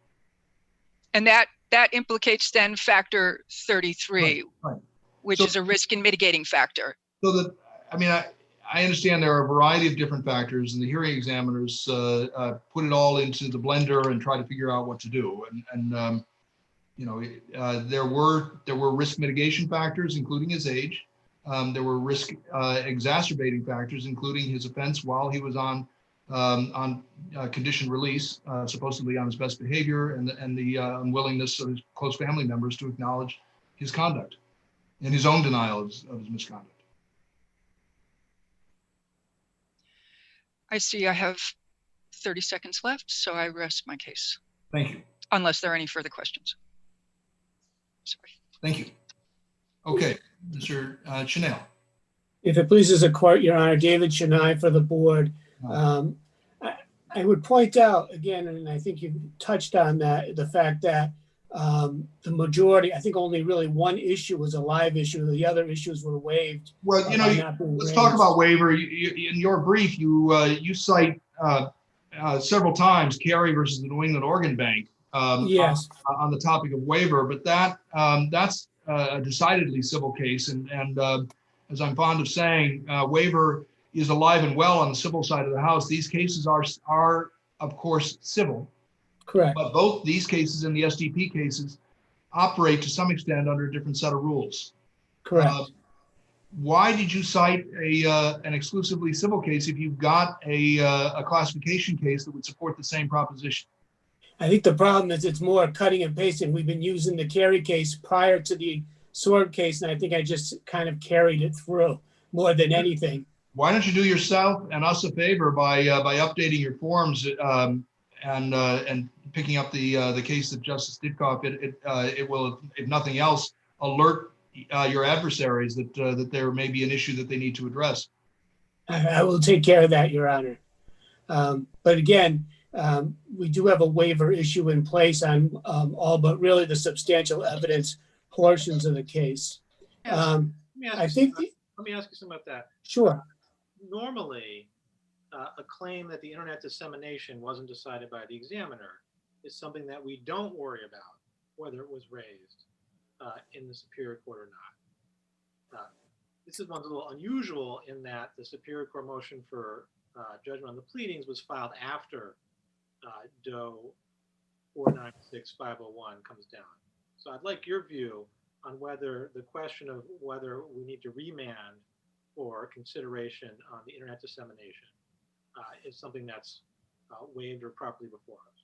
S13: And that implicates then Factor 33,
S2: right.
S13: Which is a risk and mitigating factor.
S2: So I understand there are a variety of different factors, and the hearing examiners put it all into the blender and try to figure out what to do. And there were risk mitigation factors, including his age. There were risk exacerbating factors, including his offense while he was on conditioned release, supposedly on his best behavior, and the unwillingness of his close family members to acknowledge his conduct and his own denial of his misconduct.
S13: I see I have 30 seconds left, so I rest my case.
S2: Thank you.
S13: Unless there are any further questions. Sorry.
S2: Thank you. Okay, Mr. Chanel.
S14: If it pleases the court, Your Honor, David Chennai for the board. I would point out again, and I think you touched on that, the fact that the majority, I think only really one issue was a live issue. The other issues were waived.
S2: Well, let's talk about waiver. In your brief, you cite several times Carey versus the New England Organ Bank
S14: yes.
S2: on the topic of waiver, but that's a decidedly civil case. And as I'm fond of saying, waiver is alive and well on the civil side of the house. These cases are of course, civil.
S14: Correct.
S2: But both these cases and the SDP cases operate to some extent under a different set of rules.
S14: Correct.
S2: Why did you cite an exclusively civil case if you've got a classification case that would support the same proposition?
S14: I think the problem is it's more cutting and pasting. We've been using the Carey case prior to the SORB case, and I think I just kind of carried it through more than anything.
S2: Why don't you do yourself and us a favor by updating your forms and picking up the case that Justice Ditkoff, it will, if nothing else, alert your adversaries that there may be an issue that they need to address.
S14: I will take care of that, Your Honor. But again, we do have a waiver issue in place on all but really the substantial evidence portions of the case.
S4: Let me ask you something about that.
S14: Sure.
S4: Normally, a claim that the internet dissemination wasn't decided by the examiner is something that we don't worry about, whether it was raised in the Superior Court or not. This is one's a little unusual in that the Superior Court motion for judgment on the pleadings was filed after Doe 496501 comes down. So I'd like your view on whether the question of whether we need to remand for consideration on the internet dissemination is something that's waived or properly before us.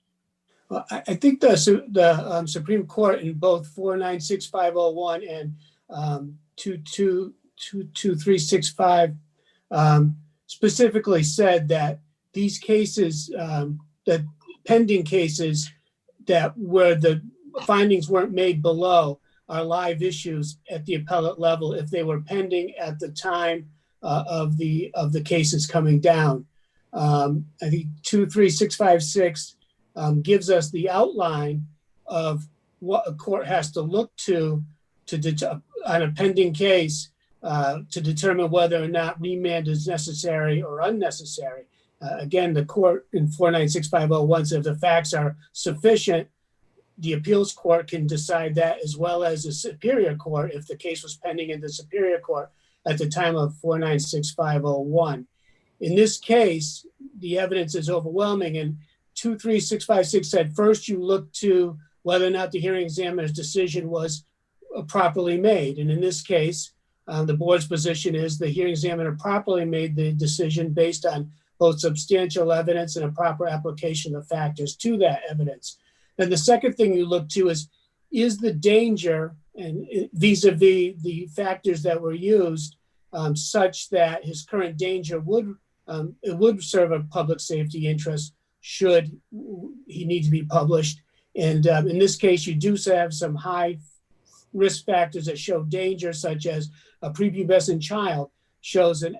S14: Well, I think the Supreme Court in both 496501 and 2365 specifically said that these cases, the pending cases that where the findings weren't made below are live issues at the appellate level if they were pending at the time of the cases coming down. I think 23656 gives us the outline of what a court has to look to on a pending case to determine whether or not remand is necessary or unnecessary. Again, the court in 496501 says if the facts are sufficient, the appeals court can decide that, as well as the superior court if the case was pending in the superior court at the time of 496501. In this case, the evidence is overwhelming, and 23656 said first you look to whether or not the hearing examiner's decision was properly made. And in this case, the board's position is the hearing examiner properly made the decision based on both substantial evidence and a proper application of factors to that evidence. Then the second thing you look to is the danger, and vis-a-vis the factors that were used, such that his current danger would serve a public safety interest should he need to be published. And in this case, you do have some high risk factors that show danger, such as a prepubescent child shows an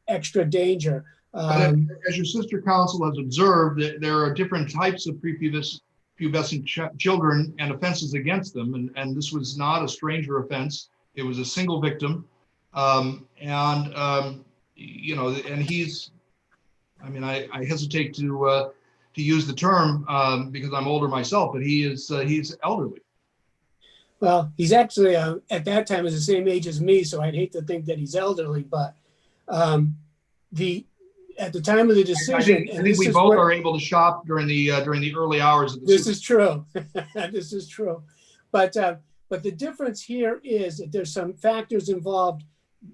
S14: extra danger.
S2: As your sister counsel has observed, there are different types of prepubescent children and offenses against them. And this was not a stranger offense. It was a single victim. You know, and he's, I mean, I hesitate to use the term because I'm older myself, but he's elderly.
S14: Well, he's actually at that time was the same age as me, so I'd hate to think that he's elderly. But at the time of the decision,
S2: I think we both are able to shop during the early hours of the
S14: This is true. This is true. But the difference here is that there's some factors involved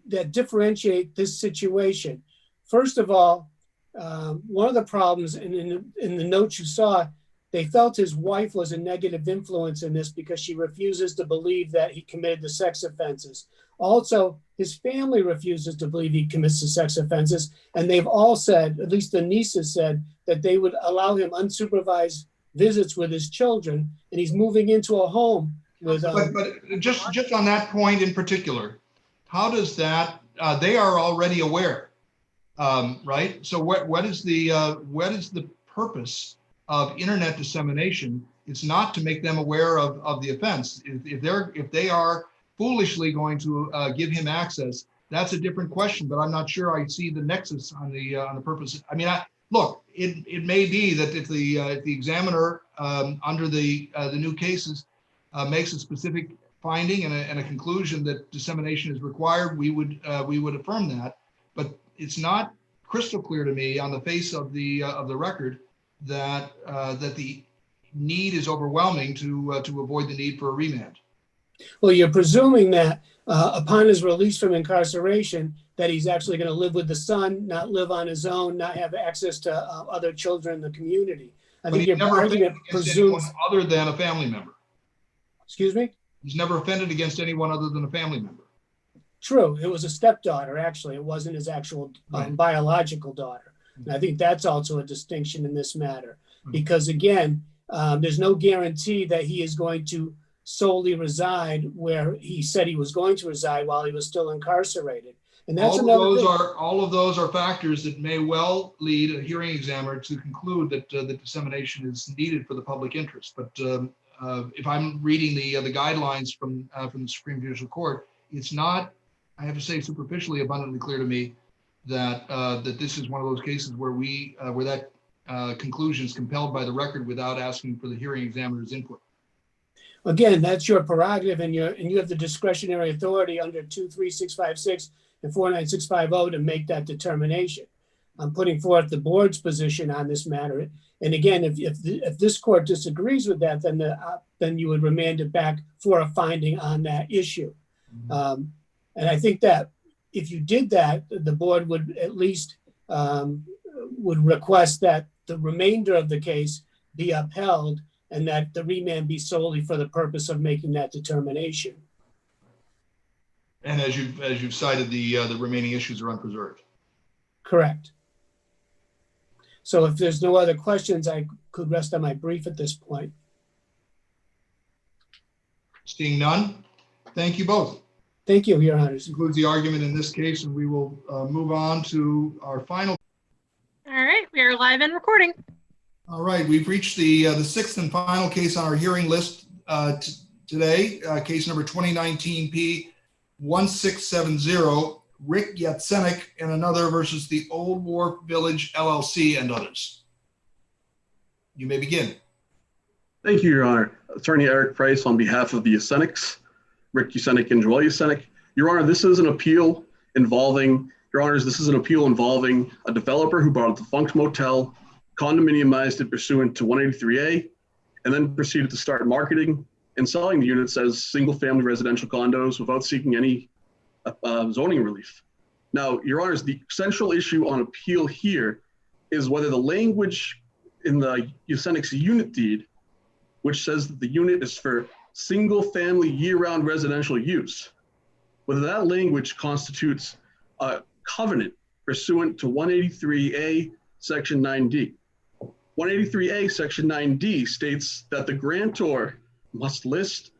S14: that differentiate this situation. First of all, one of the problems, and in the notes you saw, they felt his wife was a negative influence in this because she refuses to believe that he committed the sex offenses. Also, his family refuses to believe he commits the sex offenses. And they've all said, at least the nieces said, that they would allow him unsupervised visits with his children. And he's moving into a home with...
S2: But just on that point in particular, how does that, they are already aware, right? So what is the purpose of internet dissemination? It's not to make them aware of the offense. If they are foolishly going to give him access, that's a different question. But I'm not sure I see the nexus on the purpose. I mean, look, it may be that if the examiner under the new cases makes a specific finding and a conclusion that dissemination is required, we would affirm that. But it's not crystal clear to me on the face of the record that the need is overwhelming to avoid the need for a remand.
S14: Well, you're presuming that upon his release from incarceration, that he's actually going to live with the son, not live on his own, not have access to other children in the community. I think your argument presumes
S2: other than a family member.
S14: Excuse me?
S2: He's never offended against anyone other than a family member.
S14: True. It was a stepdaughter, actually. It wasn't his actual biological daughter. And I think that's also a distinction in this matter. Because again, there's no guarantee that he is going to solely reside where he said he was going to reside while he was still incarcerated. And that's
S2: all of those are factors that may well lead a hearing examiner to conclude that the dissemination is needed for the public interest. But if I'm reading the guidelines from the Supreme Judicial Court, it's not, I have to say, superficially abundantly clear to me that that this is one of those cases where that conclusion is compelled by the record without asking for the hearing examiner's input.
S14: Again, that's your prerogative, and you have the discretionary authority under 23656 and 49650 to make that determination. I'm putting forth the board's position on this matter. And again, if this court disagrees with that, then you would remand it back for a finding on that issue. And I think that if you did that, the board would at least would request that the remainder of the case be upheld and that the remand be solely for the purpose of making that determination.
S2: And as you've cited, the remaining issues are unpreserved.
S14: Correct. So if there's no other questions, I could rest on my brief at this point.
S2: Seeing none, thank you both.
S14: Thank you, Your Honor.
S2: This concludes the argument in this case, and we will move on to our final.
S1: All right, we are live and recording.
S2: All right, we've reached the sixth and final case on our hearing list today, case number 2019 1670, Rick Yatsenick and another versus the Old WHARF Village LLC and others. You may begin.
S15: Thank you, Your Honor. Attorney Eric Price on behalf of the Yosenicks, Rick Yosenick and Joel Yosenick. Your Honor, this is an appeal involving, Your Honors, this is an appeal involving a developer who bought a defunct motel, condominiumized it pursuant to 183A, and then proceeded to start marketing and selling the units as single-family residential condos without seeking any zoning relief. Now, Your Honors, the central issue on appeal here is whether the language in the Yosenick's unit deed, which says that the unit is for single-family year-round residential use, whether that language constitutes a covenant pursuant to 183A, Section 9D. 183A, Section 9D states that the grantor must list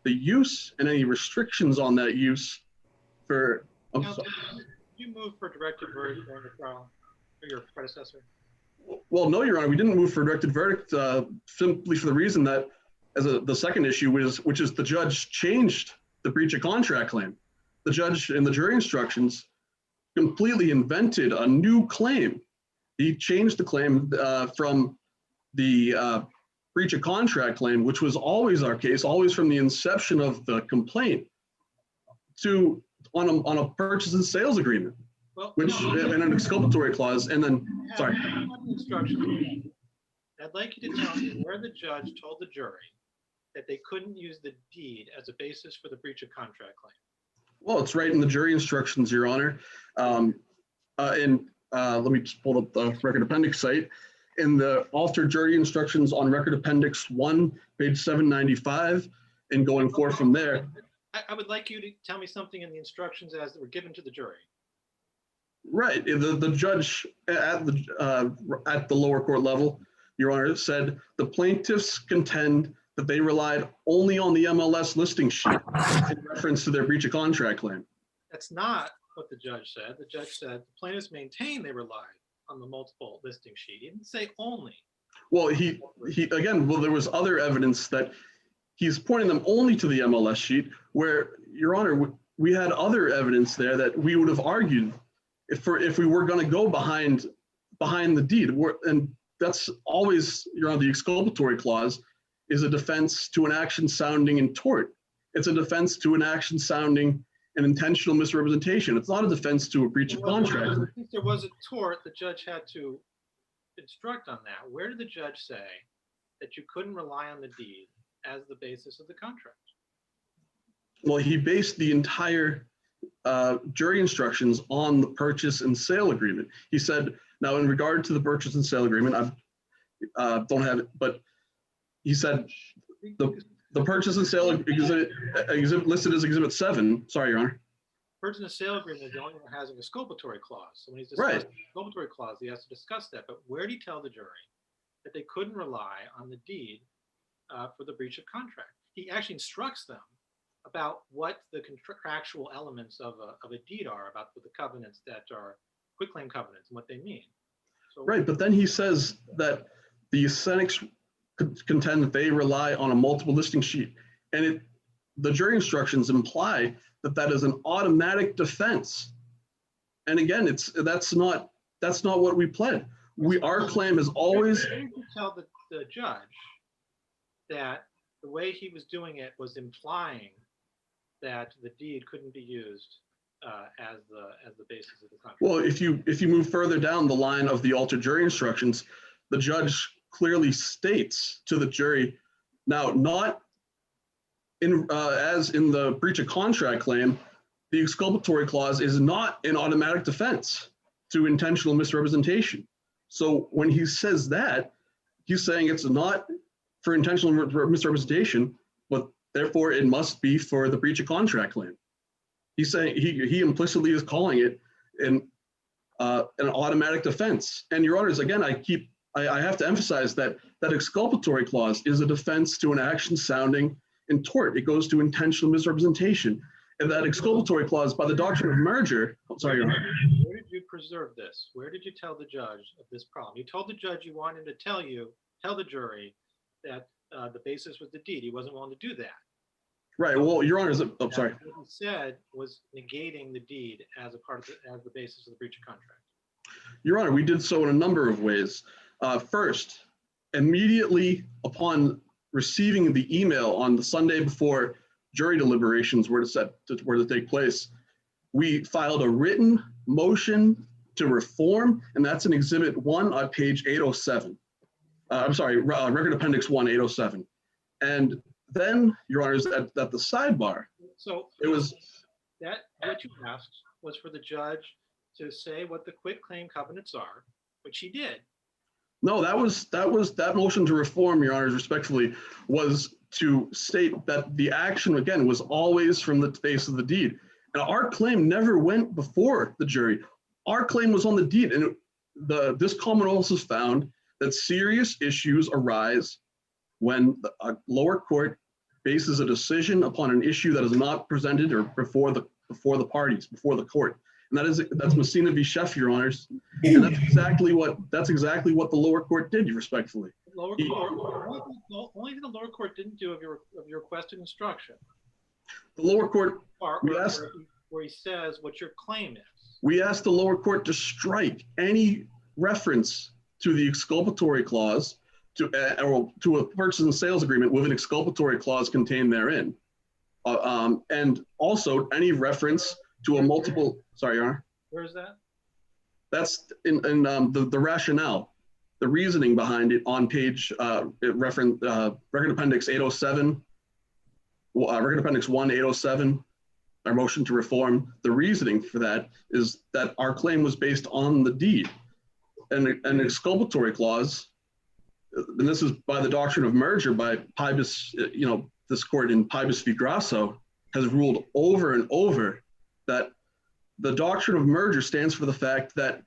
S15: the use and any restrictions on that use for.
S4: Did you move for directed verdict during the trial for your predecessor?
S15: Well, no, Your Honor, we didn't move for a directed verdict simply for the reason that, as the second issue, which is the judge changed the breach of contract claim. The judge in the jury instructions completely invented a new claim. He changed the claim from the breach of contract claim, which was always our case, always from the inception of the complaint, to on a purchase and sales agreement,
S4: well,
S15: which and an exculpatory clause, and then sorry.
S4: I'd like you to tell me where the judge told the jury that they couldn't use the deed as a basis for the breach of contract claim.
S15: Well, it's right in the jury instructions, Your Honor. Let me just pull up the record appendix site. In the altered jury instructions on record appendix 1, page 795, and going forth from there.
S4: I would like you to tell me something in the instructions as they were given to the jury.
S15: Right, the judge at the lower court level, Your Honor, said the plaintiffs contend that they relied only on the MLS listing sheet in reference to their breach of contract claim.
S4: That's not what the judge said. The judge said the plaintiffs maintain they relied on the multiple listing sheet. He didn't say only.
S15: Well, he again, well, there was other evidence that he's pointing them only to the MLS sheet, where, Your Honor, we had other evidence there that we would have argued if we were going to go behind the deed. And that's always, Your Honor, the exculpatory clause is a defense to an action sounding in tort. It's a defense to an action sounding an intentional misrepresentation. It's not a defense to a breach of contract.
S4: If there was a tort, the judge had to instruct on that. Where did the judge say that you couldn't rely on the deed as the basis of the contract?
S15: Well, he based the entire jury instructions on the purchase and sale agreement. He said, now in regard to the purchase and sale agreement, I don't have it, but he said the purchase and sale exhibit listed as Exhibit 7. Sorry, Your Honor.
S4: Purchase and sale agreement is the only one that has an exculpatory clause. So when he's discussing the exculpatory clause, he has to discuss that. But where did he tell the jury that they couldn't rely on the deed for the breach of contract? He actually instructs them about what the contractual elements of a deed are, about the covenants that are quitclaim covenants and what they mean. So,
S15: right, but then he says that the Yosenicks contend that they rely on a multiple listing sheet, and the jury instructions imply that that is an automatic defense. And again, that's not what we pled. Our claim is always.
S4: Where did you tell the judge that the way he was doing it was implying that the deed couldn't be used as the basis of the contract?
S15: Well, if you move further down the line of the altered jury instructions, the judge clearly states to the jury, now not in as in the breach of contract claim, the exculpatory clause is not an automatic defense to intentional misrepresentation. So when he says that, he's saying it's not for intentional misrepresentation, but therefore it must be for the breach of contract claim. He's saying he implicitly is calling it an automatic defense. And Your Honors, again, I have to emphasize that exculpatory clause is a defense to an action sounding in tort. It goes to intentional misrepresentation. And that exculpatory clause by the doctrine of merger, sorry, Your Honor.
S4: Where did you preserve this? Where did you tell the judge of this problem? You told the judge you wanted to tell the jury that the basis was the deed. He wasn't willing to do that.
S15: Right. Well, Your Honor, I'm sorry.
S4: What he said was negating the deed as a part of as the basis of the breach of contract.
S15: Your Honor, we did so in a number of ways. First, immediately upon receiving the email on the Sunday before jury deliberations were to take place, we filed a written motion to reform, and that's in Exhibit 1 on page 807. I'm sorry, Record Appendix 1, 807. And then, Your Honor, at the sidebar,
S4: so
S15: it was
S4: that what you asked was for the judge to say what the quitclaim covenants are, which he did.
S15: No, that motion to reform, Your Honors, respectfully, was to state that the action, again, was always from the face of the deed. And our claim never went before the jury. Our claim was on the deed. And this Commonwealth has found that serious issues arise when a lower court bases a decision upon an issue that is not presented or before the parties, before the court. And that's Messina v. Sheff, Your Honors. And that's exactly what the lower court did, respectfully.
S4: Lower court, the only thing the lower court didn't do of your requested instruction.
S15: The lower court,
S4: where he says what your claim is.
S15: We asked the lower court to strike any reference to the exculpatory clause to a purchase and sales agreement with an exculpatory clause contained therein. And also any reference to a multiple, sorry, Your Honor.
S4: Where is that?
S15: That's in the rationale, the reasoning behind it on page Record Appendix 807, Record Appendix 1, 807, our motion to reform. The reasoning for that is that our claim was based on the deed. And an exculpatory clause, and this is by the doctrine of merger by Pybus, this court in Pybus v. Grasso has ruled over and over that the doctrine of merger stands for the fact that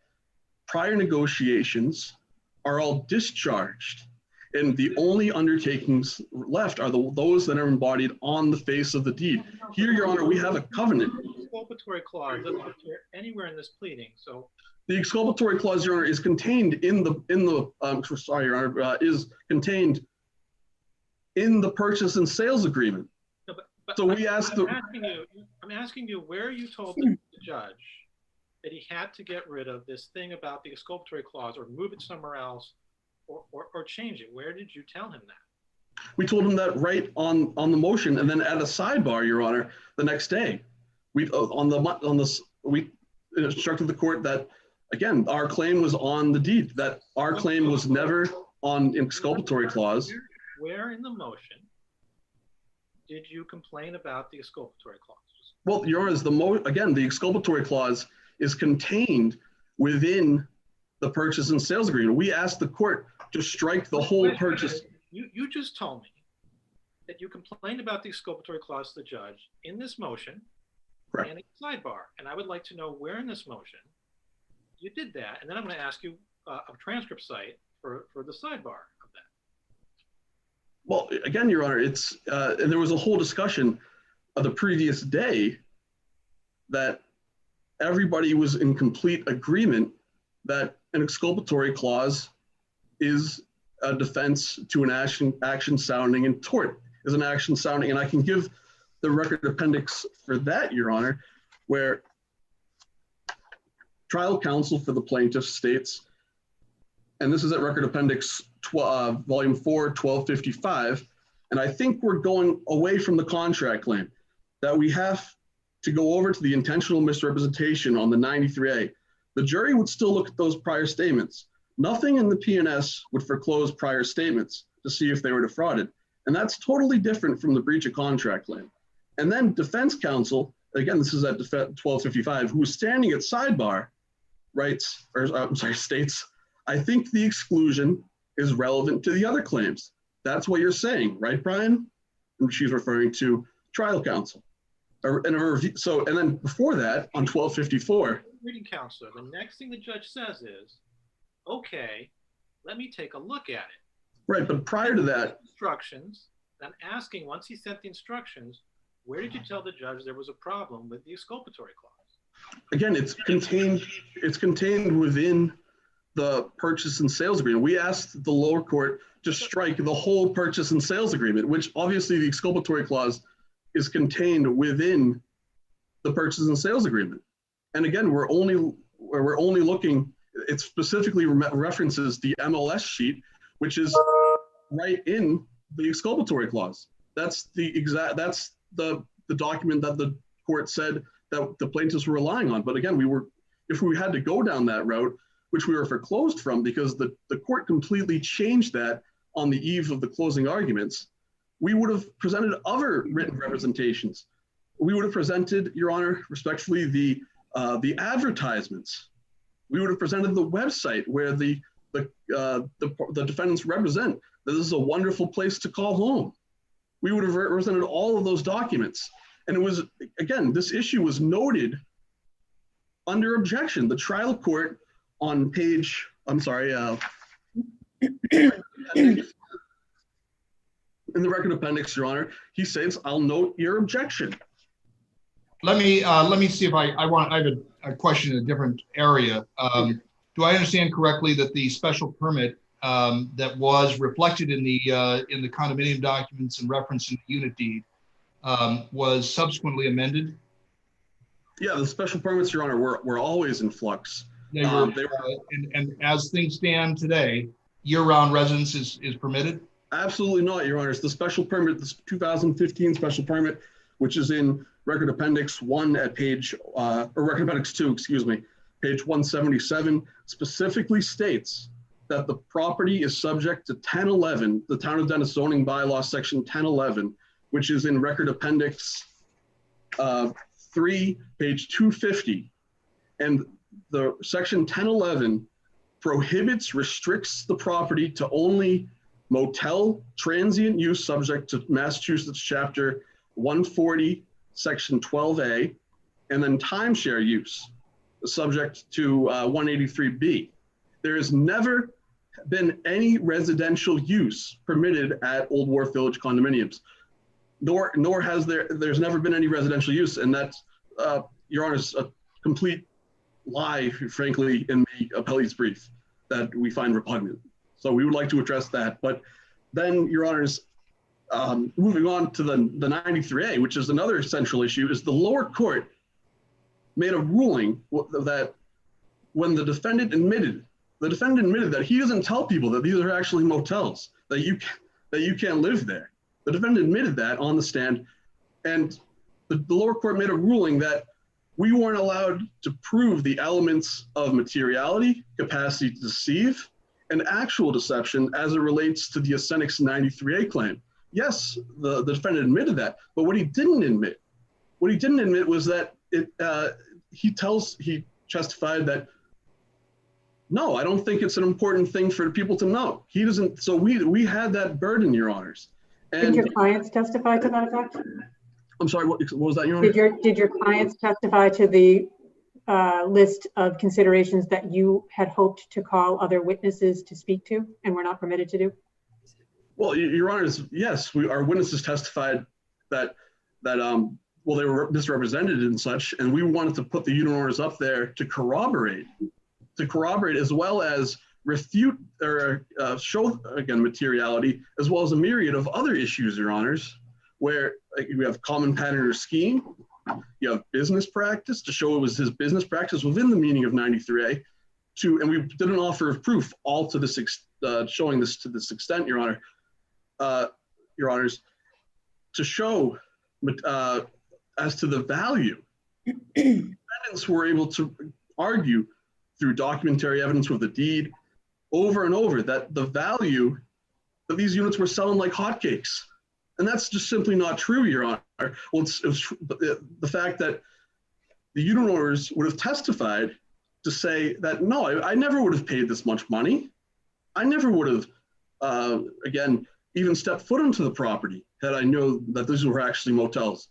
S15: prior negotiations are all discharged, and the only undertakings left are those that are embodied on the face of the deed. Here, Your Honor, we have a covenant.
S4: The exculpatory clause doesn't appear anywhere in this pleading. So
S15: the exculpatory clause, Your Honor, is contained sorry, Your Honor, is contained in the purchase and sales agreement.
S4: No, but
S15: so we asked
S4: I'm asking you where you told the judge that he had to get rid of this thing about the exculpatory clause or move it somewhere else or change it. Where did you tell him that?
S15: We told him that right on the motion, and then at a sidebar, Your Honor, the next day, we instructed the court that, again, our claim was on the deed, that our claim was never on exculpatory clause.
S4: Where in the motion did you complain about the exculpatory clause?
S15: Well, Your Honor, again, the exculpatory clause is contained within the purchase and sales agreement. We asked the court to strike the whole purchase.
S4: You just told me that you complained about the exculpatory clause to the judge in this motion.
S15: Correct.
S4: And a sidebar. And I would like to know where in this motion you did that. And then I'm going to ask you a transcript site for the sidebar of that.
S15: Well, again, Your Honor, and there was a whole discussion of the previous day that everybody was in complete agreement that an exculpatory clause is a defense to an action sounding in tort, is an action sounding. And I can give the record appendix for that, Your Honor, where trial counsel for the plaintiff states, and this is at record appendix volume 4, 1255, and I think we're going away from the contract claim, that we have to go over to the intentional misrepresentation on the 93A. The jury would still look at those prior statements. Nothing in the P&S would foreclose prior statements to see if they were defrauded. And that's totally different from the breach of contract claim. And then defense counsel, again, this is at 1255, who was standing at sidebar, states, I think the exclusion is relevant to the other claims. That's what you're saying, right, Brian? And she's referring to trial counsel. And then before that, on 1254.
S4: Reading counselor, the next thing the judge says is, okay, let me take a look at it.
S15: Right, but prior to that.
S4: Instructions, I'm asking, once he sent the instructions, where did you tell the judge there was a problem with the exculpatory clause?
S15: Again, it's contained within the purchase and sales agreement. We asked the lower court to strike the whole purchase and sales agreement, which obviously the exculpatory clause is contained within the purchase and sales agreement. And again, we're only looking, it specifically references the MLS sheet, which is right in the exculpatory clause. That's the document that the court said that the plaintiffs were relying on. But again, if we had to go down that route, which we were foreclosed from because the court completely changed that on the eve of the closing arguments, we would have presented other written representations. We would have presented, Your Honor, respectfully, the advertisements. We would have presented the website where the defendants represent that this is a wonderful place to call home. We would have represented all of those documents. And it was, again, this issue was noted under objection. The trial court on page, I'm sorry, in the record appendix, Your Honor, he says, I'll note your objection.
S2: Let me see if I have a question in a different area. Do I understand correctly that the special permit that was reflected in the condominium documents and referenced in the unit deed was subsequently amended?
S15: Yeah, the special permits, Your Honor, were always in flux.
S2: They were, and as things stand today, year-round residence is permitted?
S15: Absolutely not, Your Honor. It's the special permit, this 2015 special permit, which is in Record Appendix 1 at page, or Record Appendix 2, excuse me, page 177, specifically states that the property is subject to 1011, the Town of Dennis zoning bylaw section 1011, which is in Record Appendix 3, page 250. And the section 1011 restricts the property to only motel transient use subject to Massachusetts chapter 140, section 12A, and then timeshare use subject to 183B. There has never been any residential use permitted at Old Wharf Village condominiums, nor has there's never been any residential use, and that's, Your Honor's, a complete lie, frankly, in the appellee's brief that we find repugnant. So we would like to address that. But then, Your Honor's, moving on to the 93A, which is another central issue, is the lower court made a ruling that when the defendant admitted that he doesn't tell people that these are actually motels, that you can't live there. The defendant admitted that on the stand, and the lower court made a ruling that we weren't allowed to prove the elements of materiality, capacity to deceive, and actual deception as it relates to the Yosenick's 93A claim. Yes, the defendant admitted that, but what he didn't admit was that he testified that, no, I don't think it's an important thing for people to know. He doesn't, so we had that burden, Your Honors. And
S5: did your clients testify to that effect?
S15: I'm sorry, what was that, Your Honor?
S5: Did your clients testify to the list of considerations that you had hoped to call other witnesses to speak to and were not permitted to do?
S15: Well, Your Honors, yes, our witnesses testified that well, they were misrepresented and such, and we wanted to put the unit orders up there to corroborate as well as refute or show, again, materiality, as well as a myriad of other issues, Your Honors, where we have common pattern or scheme, you have business practice to show it was his business practice within the meaning of 93A, and we did an offer of proof, all to this, showing this to this extent, Your Honor, Your Honors, to show as to the value. Defendants were able to argue through documentary evidence with the deed over and over that the value of these units were selling like hotcakes. And that's just simply not true, Your Honor. Well, it was the fact that the unit owners would have testified to say that, no, I never would have paid this much money. I never would have, again, even stepped foot into the property had I known that these were actually motels.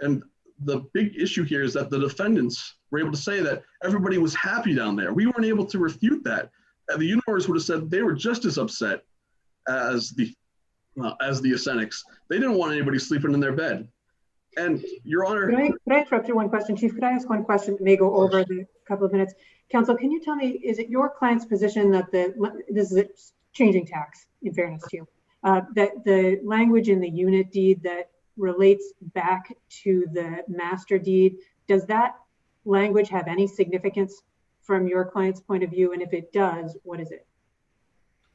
S15: And the big issue here is that the defendants were able to say that everybody was happy down there. We weren't able to refute that. The unit owners would have said they were just as upset as the Yosenicks. They didn't want anybody sleeping in their bed. And Your Honor—
S5: Could I interrupt you one question, Chief? Could I ask one question that may go over the couple of minutes? Counsel, can you tell me, is it your client's position that this is a changing tax, in fairness to you, that the language in the unit deed that relates back to the master deed. Does that language have any significance from your client's point of view? And if it does, what is it?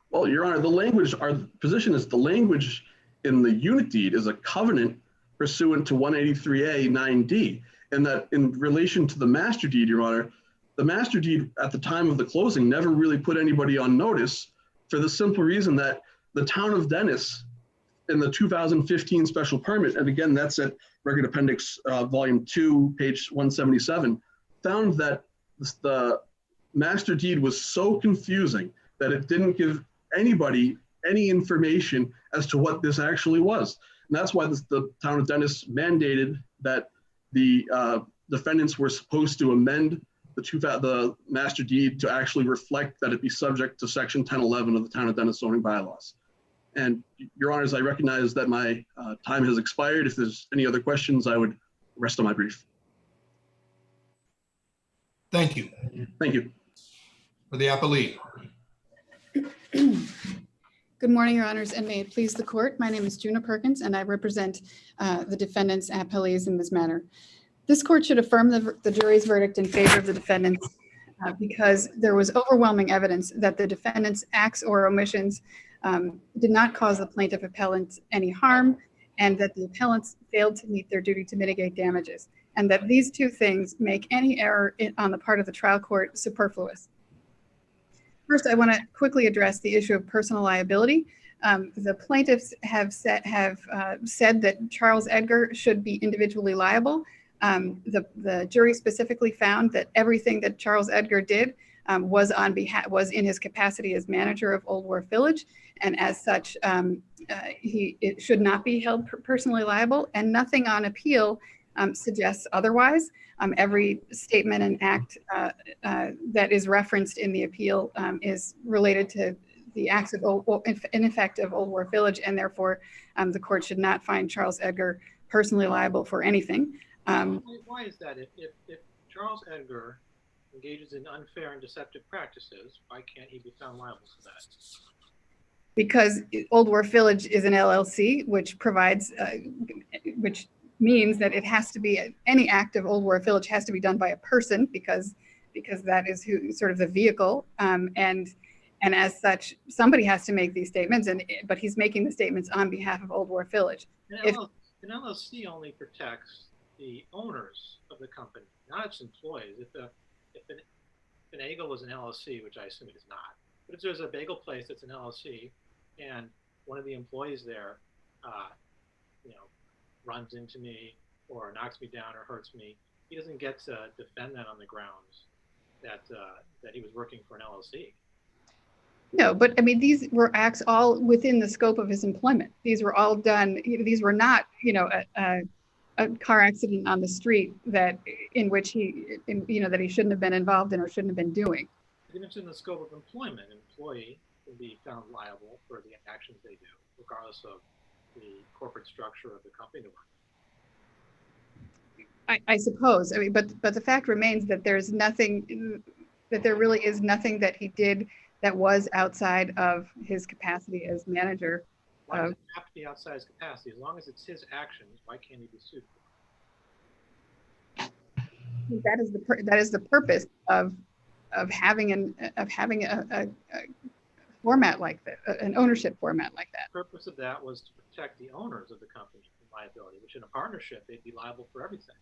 S15: Well, Your Honor, the language, our position is the language in the unit deed is a covenant pursuant to 183A 9D. And that in relation to the master deed, Your Honor, the master deed at the time of the closing never really put anybody on notice for the simple reason that the town of Dennis in the 2015 special permit, and again, that's at Record Appendix Volume 2, page 177, found that the master deed was so confusing that it didn't give anybody any information as to what this actually was. And that's why the town of Dennis mandated that the defendants were supposed to amend the master deed to actually reflect that it be subject to Section 1011 of the town of Dennis zoning bylaws. And Your Honors, I recognize that my time has expired. If there's any other questions, I would rest on my brief.
S2: Thank you.
S15: Thank you.
S2: For the appellee.
S16: Good morning, Your Honors, and may it please the court. My name is Juna Perkins, and I represent the defendants' appellees in this matter. This court should affirm the jury's verdict in favor of the defendants because there was overwhelming evidence that the defendants' acts or omissions did not cause the plaintiff appellant any harm, and that the appellants failed to meet their duty to mitigate damages, and that these two things make any error on the part of the trial court superfluous. First, I want to quickly address the issue of personal liability. The plaintiffs have said that Charles Edgar should be individually liable. The jury specifically found that everything that Charles Edgar did was in his capacity as manager of Old Wharf Village, and as such, it should not be held personally liable, and nothing on appeal suggests otherwise. Every statement and act that is referenced in the appeal is related to the acts of in effect of Old Wharf Village, and therefore the court should not find Charles Edgar personally liable for anything.
S4: Why is that? If Charles Edgar engages in unfair and deceptive practices, why can't he be found liable for that?
S16: Because Old Wharf Village is an LLC, which provides, which means that it has to be, any act of Old Wharf Village has to be done by a person because that is who sort of the vehicle, and as such, somebody has to make these statements, but he's making the statements on behalf of Old Wharf Village.
S4: An LLC only protects the owners of the company, not its employees. If an bagel is an LLC, which I assume it is not, but if there's a bagel place that's an LLC and one of the employees there, runs into me or knocks me down or hurts me, he doesn't get to defend that on the grounds that he was working for an LLC.
S16: No, but I mean, these were acts all within the scope of his employment. These were all done, these were not, a car accident on the street in which he shouldn't have been involved in or shouldn't have been doing.
S4: Even if it's in the scope of employment, an employee can be found liable for the actions they do, regardless of the corporate structure of the company to work.
S16: I suppose. I mean, but the fact remains that there's nothing, that there really is nothing that he did that was outside of his capacity as manager.
S4: Why does it have to be outside his capacity? As long as it's his actions, why can't he be sued for it?
S16: That is the purpose of having a format like that, an ownership format like that.
S4: The purpose of that was to protect the owners of the company from liability, which in a partnership, they'd be liable for everything.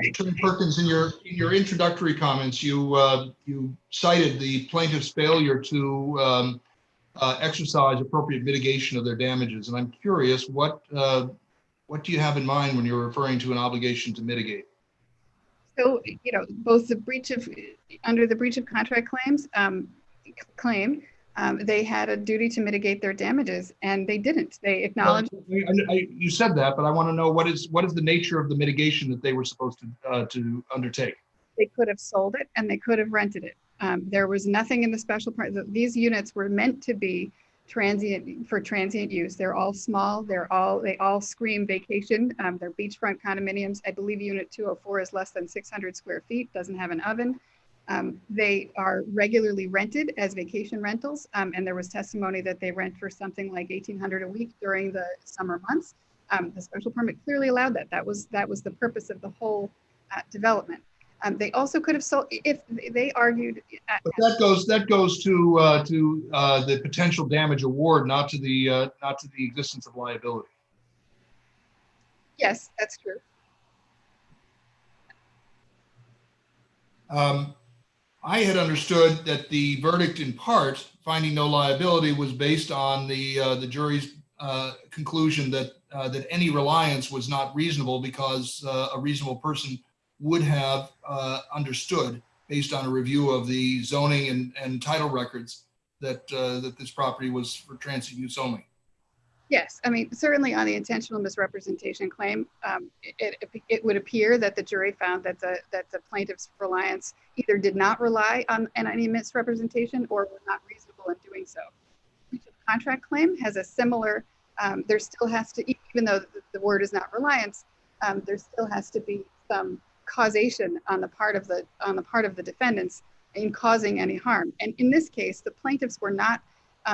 S2: Attorney Perkins, in your introductory comments, you cited the plaintiff's failure to exercise appropriate mitigation of their damages, and I'm curious, what do you have in mind when you're referring to an obligation to mitigate?
S16: So, both under the breach of contract claim, they had a duty to mitigate their damages, and they didn't. They acknowledged.
S2: You said that, but I want to know what is the nature of the mitigation that they were supposed to undertake?
S16: They could have sold it, and they could have rented it. There was nothing in the special part. These units were meant to be transient use. They're all small. They all scream vacation. They're beachfront condominiums. I believe unit 204 is less than 600 square feet, doesn't have an oven. They are regularly rented as vacation rentals, and there was testimony that they rent for something like $1,800 a week during the summer months. The special permit clearly allowed that. That was the purpose of the whole development. They also could have sold if they argued.
S2: But that goes to the potential damage award, not to the existence of liability.
S16: Yes, that's true.
S2: I had understood that the verdict, in part, finding no liability, was based on the jury's conclusion that any reliance was not reasonable because a reasonable person would have understood, based on a review of the zoning and title records, that this property was for transit use only.
S16: Yes, I mean, certainly on the intentional misrepresentation claim, it would appear that the jury found that the plaintiff's reliance either did not rely on any misrepresentation or was not reasonable in doing so. The contract claim has a similar, there still has to, even though the word is not reliance, there still has to be some causation on the part of the defendants in causing any harm. And in this case, the plaintiffs were not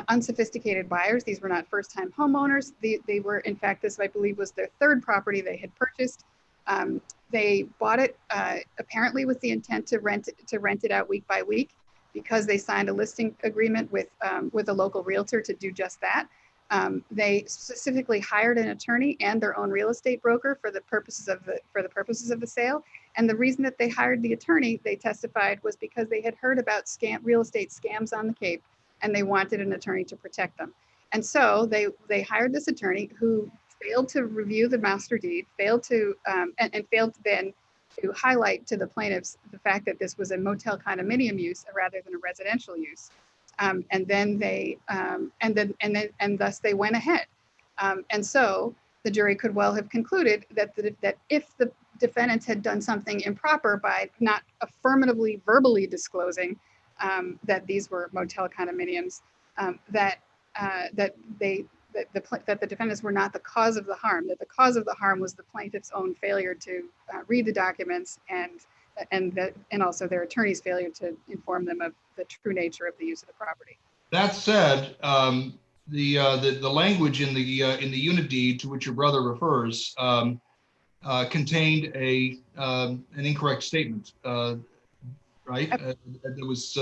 S16: unsophisticated buyers. These were not first-time homeowners. They were, in fact, this I believe was their third property they had purchased. They bought it apparently with the intent to rent it out week by week, because they signed a listing agreement with a local realtor to do just that. They specifically hired an attorney and their own real estate broker for the purposes of the sale. And the reason that they hired the attorney, they testified, was because they had heard about real estate scams on the Cape, and they wanted an attorney to protect them. And so they hired this attorney who failed to review the master deed, failed to and failed then to highlight to the plaintiffs the fact that this was a motel condominium use rather than a residential use. And thus they went ahead. And so the jury could well have concluded that if the defendants had done something improper by not affirmatively verbally disclosing that these were motel condominiums, that the defendants were not the cause of the harm, that the cause of the harm was the plaintiff's own failure to read the documents and also their attorney's failure to inform them of the true nature of the use of the property.
S2: That said, the language in the unit deed to which your brother refers contained an incorrect statement, right? That was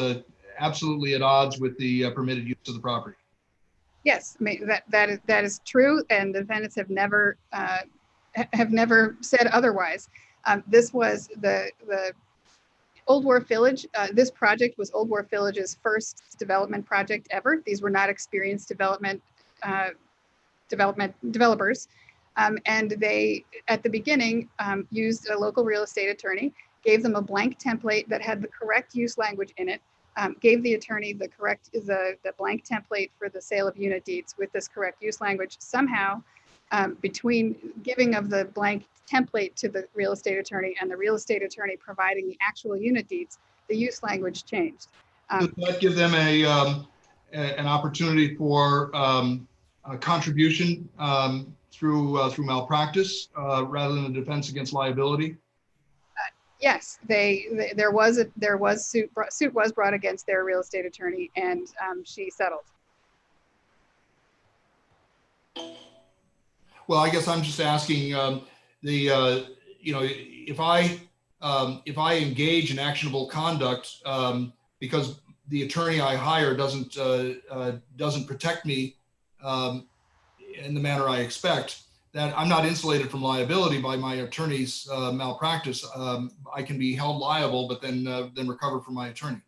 S2: absolutely at odds with the permitted use of the property.
S16: Yes, I mean, that is true, and the defendants have never said otherwise. This was the Old Wharf Village. This project was Old Wharf Village's first development project ever. These were not experienced developers. And they, at the beginning, used a local real estate attorney, gave them a blank template that had the correct use language in it, gave the attorney the blank template for the sale of unit deeds with this correct use language. Somehow, between giving of the blank template to the real estate attorney and the real estate attorney providing the actual unit deeds, the use language changed.
S2: Does that give them an opportunity for a contribution through malpractice rather than a defense against liability?
S16: Yes, suit was brought against their real estate attorney, and she settled.
S2: Well, I guess I'm just asking if I engage in actionable conduct because the attorney I hire doesn't protect me in the manner I expect, that I'm not insulated from liability by my attorney's malpractice. I can be held liable, but then recover from my attorney.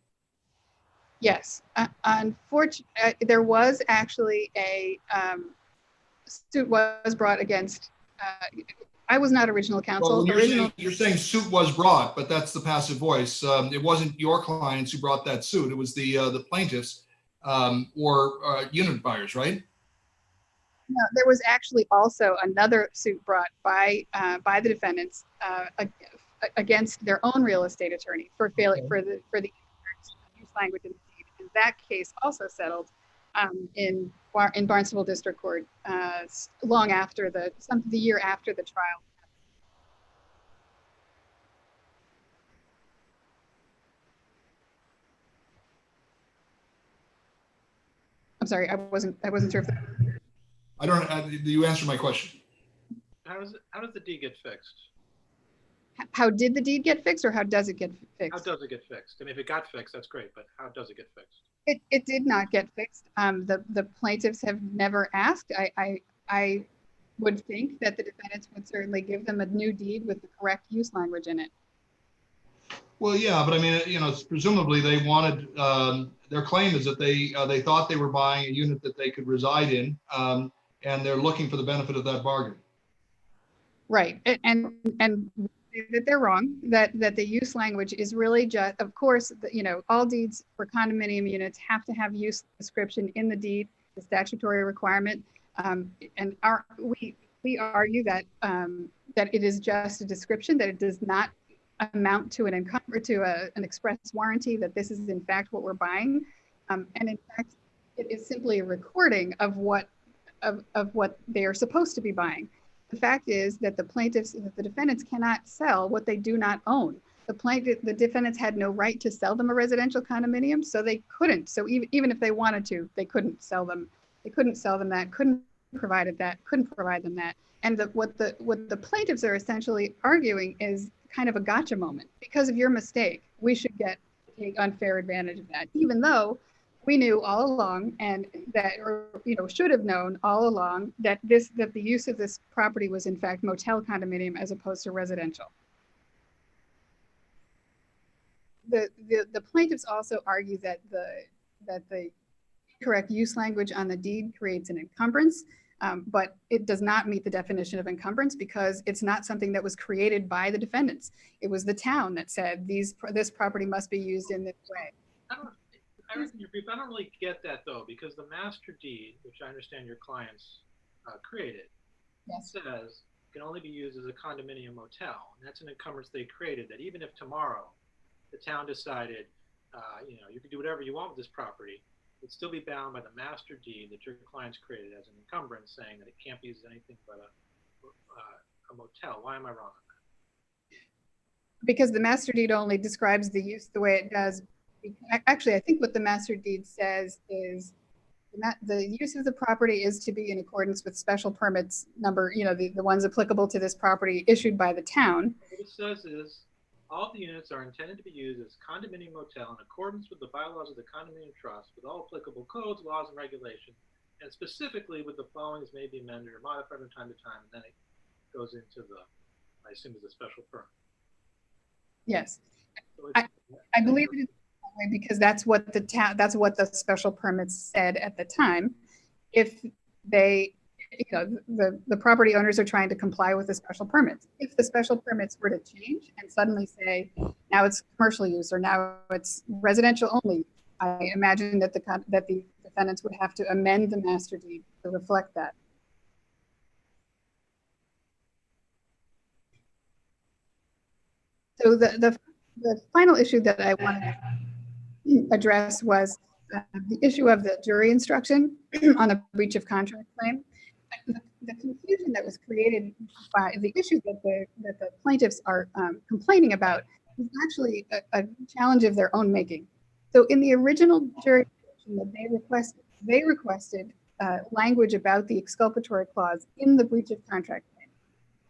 S16: Yes, unfortunately, there was actually a suit was brought against. I was not original counsel.
S2: Well, you're saying suit was brought, but that's the passive voice. It wasn't your clients who brought that suit. It was the plaintiffs or unit buyers, right?
S16: No, there was actually also another suit brought by the defendants against their own real estate attorney for failure for the use language in the deed. And that case also settled in Barnstable District Court long after the year after the trial. sorry, I wasn't sure if
S2: I don't, you answered my question.
S4: How does the deed get fixed?
S16: how did the deed get fixed, or how does it get fixed?
S4: How does it get fixed? I mean, if it got fixed, that's great, but how does it get fixed?
S16: It did not get fixed. The plaintiffs have never asked. I would think that the defendants would certainly give them a new deed with the correct use language in it.
S2: Well, yeah, but I mean, you know, presumably they wanted, their claim is that they thought they were buying a unit that they could reside in, and they're looking for the benefit of that bargain.
S16: Right, and that they're wrong, that the use language is really just, of course, you know, all deeds for condominium units have to have use description in the deed, the statutory requirement. And we argue that that it is just a description, that it does not amount to an express warranty, that this is in fact what we're buying. And in fact, it is simply a recording of what they are supposed to be buying. The fact is that the defendants cannot sell what they do not own. The defendants had no right to sell them a residential condominium, so they couldn't. So even if they wanted to, they couldn't sell them. They couldn't sell them that, couldn't provide them that. And what the plaintiffs are essentially arguing is kind of a gotcha moment. Because of your mistake, we should take unfair advantage of that, even though we knew all along, and that, or you know, should have known all along, that the use of this property was in fact motel condominium as opposed to residential. The plaintiffs also argue that the correct use language on the deed creates an encumbrance, but it does not meet the definition of encumbrance because it's not something that was created by the defendants. It was the town that said this property must be used in this way.
S4: I don't really get that though, because the master deed, which I understand your clients created,
S16: yes,
S4: says can only be used as a condominium motel. And that's an encumbrance they created, that even if tomorrow the town decided, you know, you can do whatever you want with this property, it'd still be bound by the master deed that your clients created as an encumbrance, saying that it can't be used as anything but a motel. Why am I wrong on that?
S16: Because the master deed only describes the use the way it does. Actually, I think what the master deed says is the use of the property is to be in accordance with special permits number, you know, the ones applicable to this property issued by the town.
S4: What it says is all the units are intended to be used as condominium motel in accordance with the bylaws of the condominium trust with all applicable codes, laws, and regulations, and specifically with the following as may be amended or modified from time to time. And then it goes into the, I assume, is a special permit.
S16: Yes, so I believe it is that way because that's what the special permits said at the time. If they, you know, the property owners are trying to comply with the special permits. If the special permits were to change and suddenly say now it's commercial use or now it's residential only, I imagine that the defendants would have to amend the master deed to reflect that. So the final issue that I wanted to address was the issue of the jury instruction on a breach of contract claim. The confusion that was created by the issue that the plaintiffs are complaining about is actually a challenge of their own making. So in the original jury instruction that they requested language about the exculpatory clause in the breach of contract claim.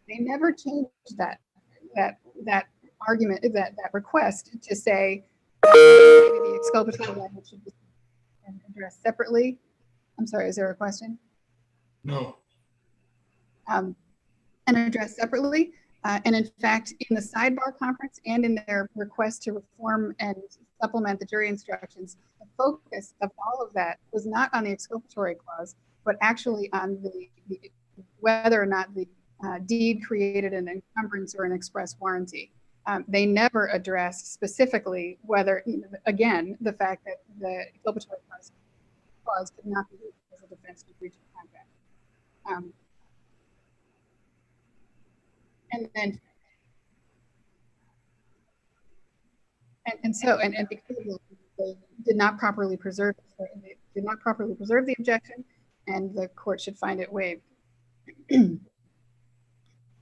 S16: They never changed that argument, that request to say the exculpatory language should be addressed separately. I'm sorry, is there a question?
S2: No.
S16: And addressed separately. And in fact, in the sidebar conference and in their request to reform and supplement the jury instructions, the focus of all of that was not on the exculpatory clause, but actually on whether or not the deed created an encumbrance or an express warranty. They never addressed specifically whether, again, the fact that the exculpatory clause could not be used as a defense to breach of contract. And because they did not properly preserve the objection, and the court should find it waived.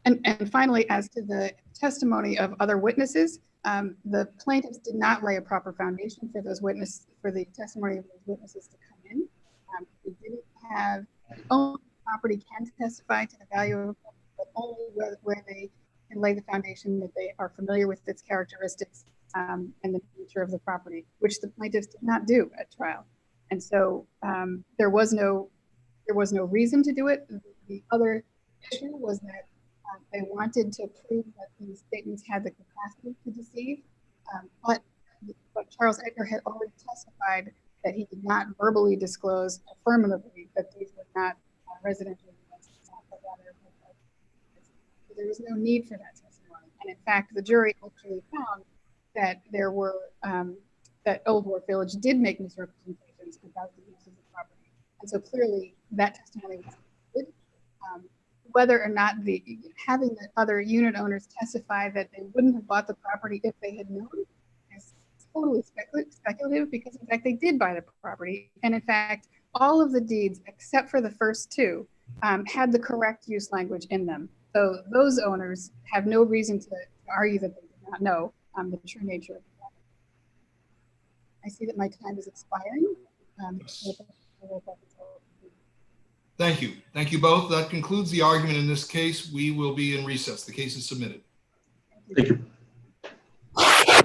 S16: And finally, as to the testimony of other witnesses, the plaintiffs did not lay a proper foundation for the testimony of those witnesses to come in. They didn't have own property can testify to the value of a property, but only where they can lay the foundation that they are familiar with its characteristics and the nature of the property, which the plaintiffs did not do at trial. And so there was no reason to do it. The other issue was that they wanted to prove that these statements had the capacity to deceive, but Charles Edgar had already testified that he did not verbally disclose affirmatively that these were not residential units. So there was no need for that testimony. And in fact, the jury actually found that there were, that Old WHARF Village did make misrepresentations about the use of the property. And so clearly that testimony was good. Whether or not having the other unit owners testify that they wouldn't have bought the property if they had known is totally speculative, because in fact they did buy the property. And in fact, all of the deeds except for the first two had the correct use language in them. So those owners have no reason to argue that they did not know the true nature of the property. I see that my time is expiring.
S2: Thank you. Thank you both. That concludes the argument in this case. We will be in recess. The case is submitted.
S15: Thank you.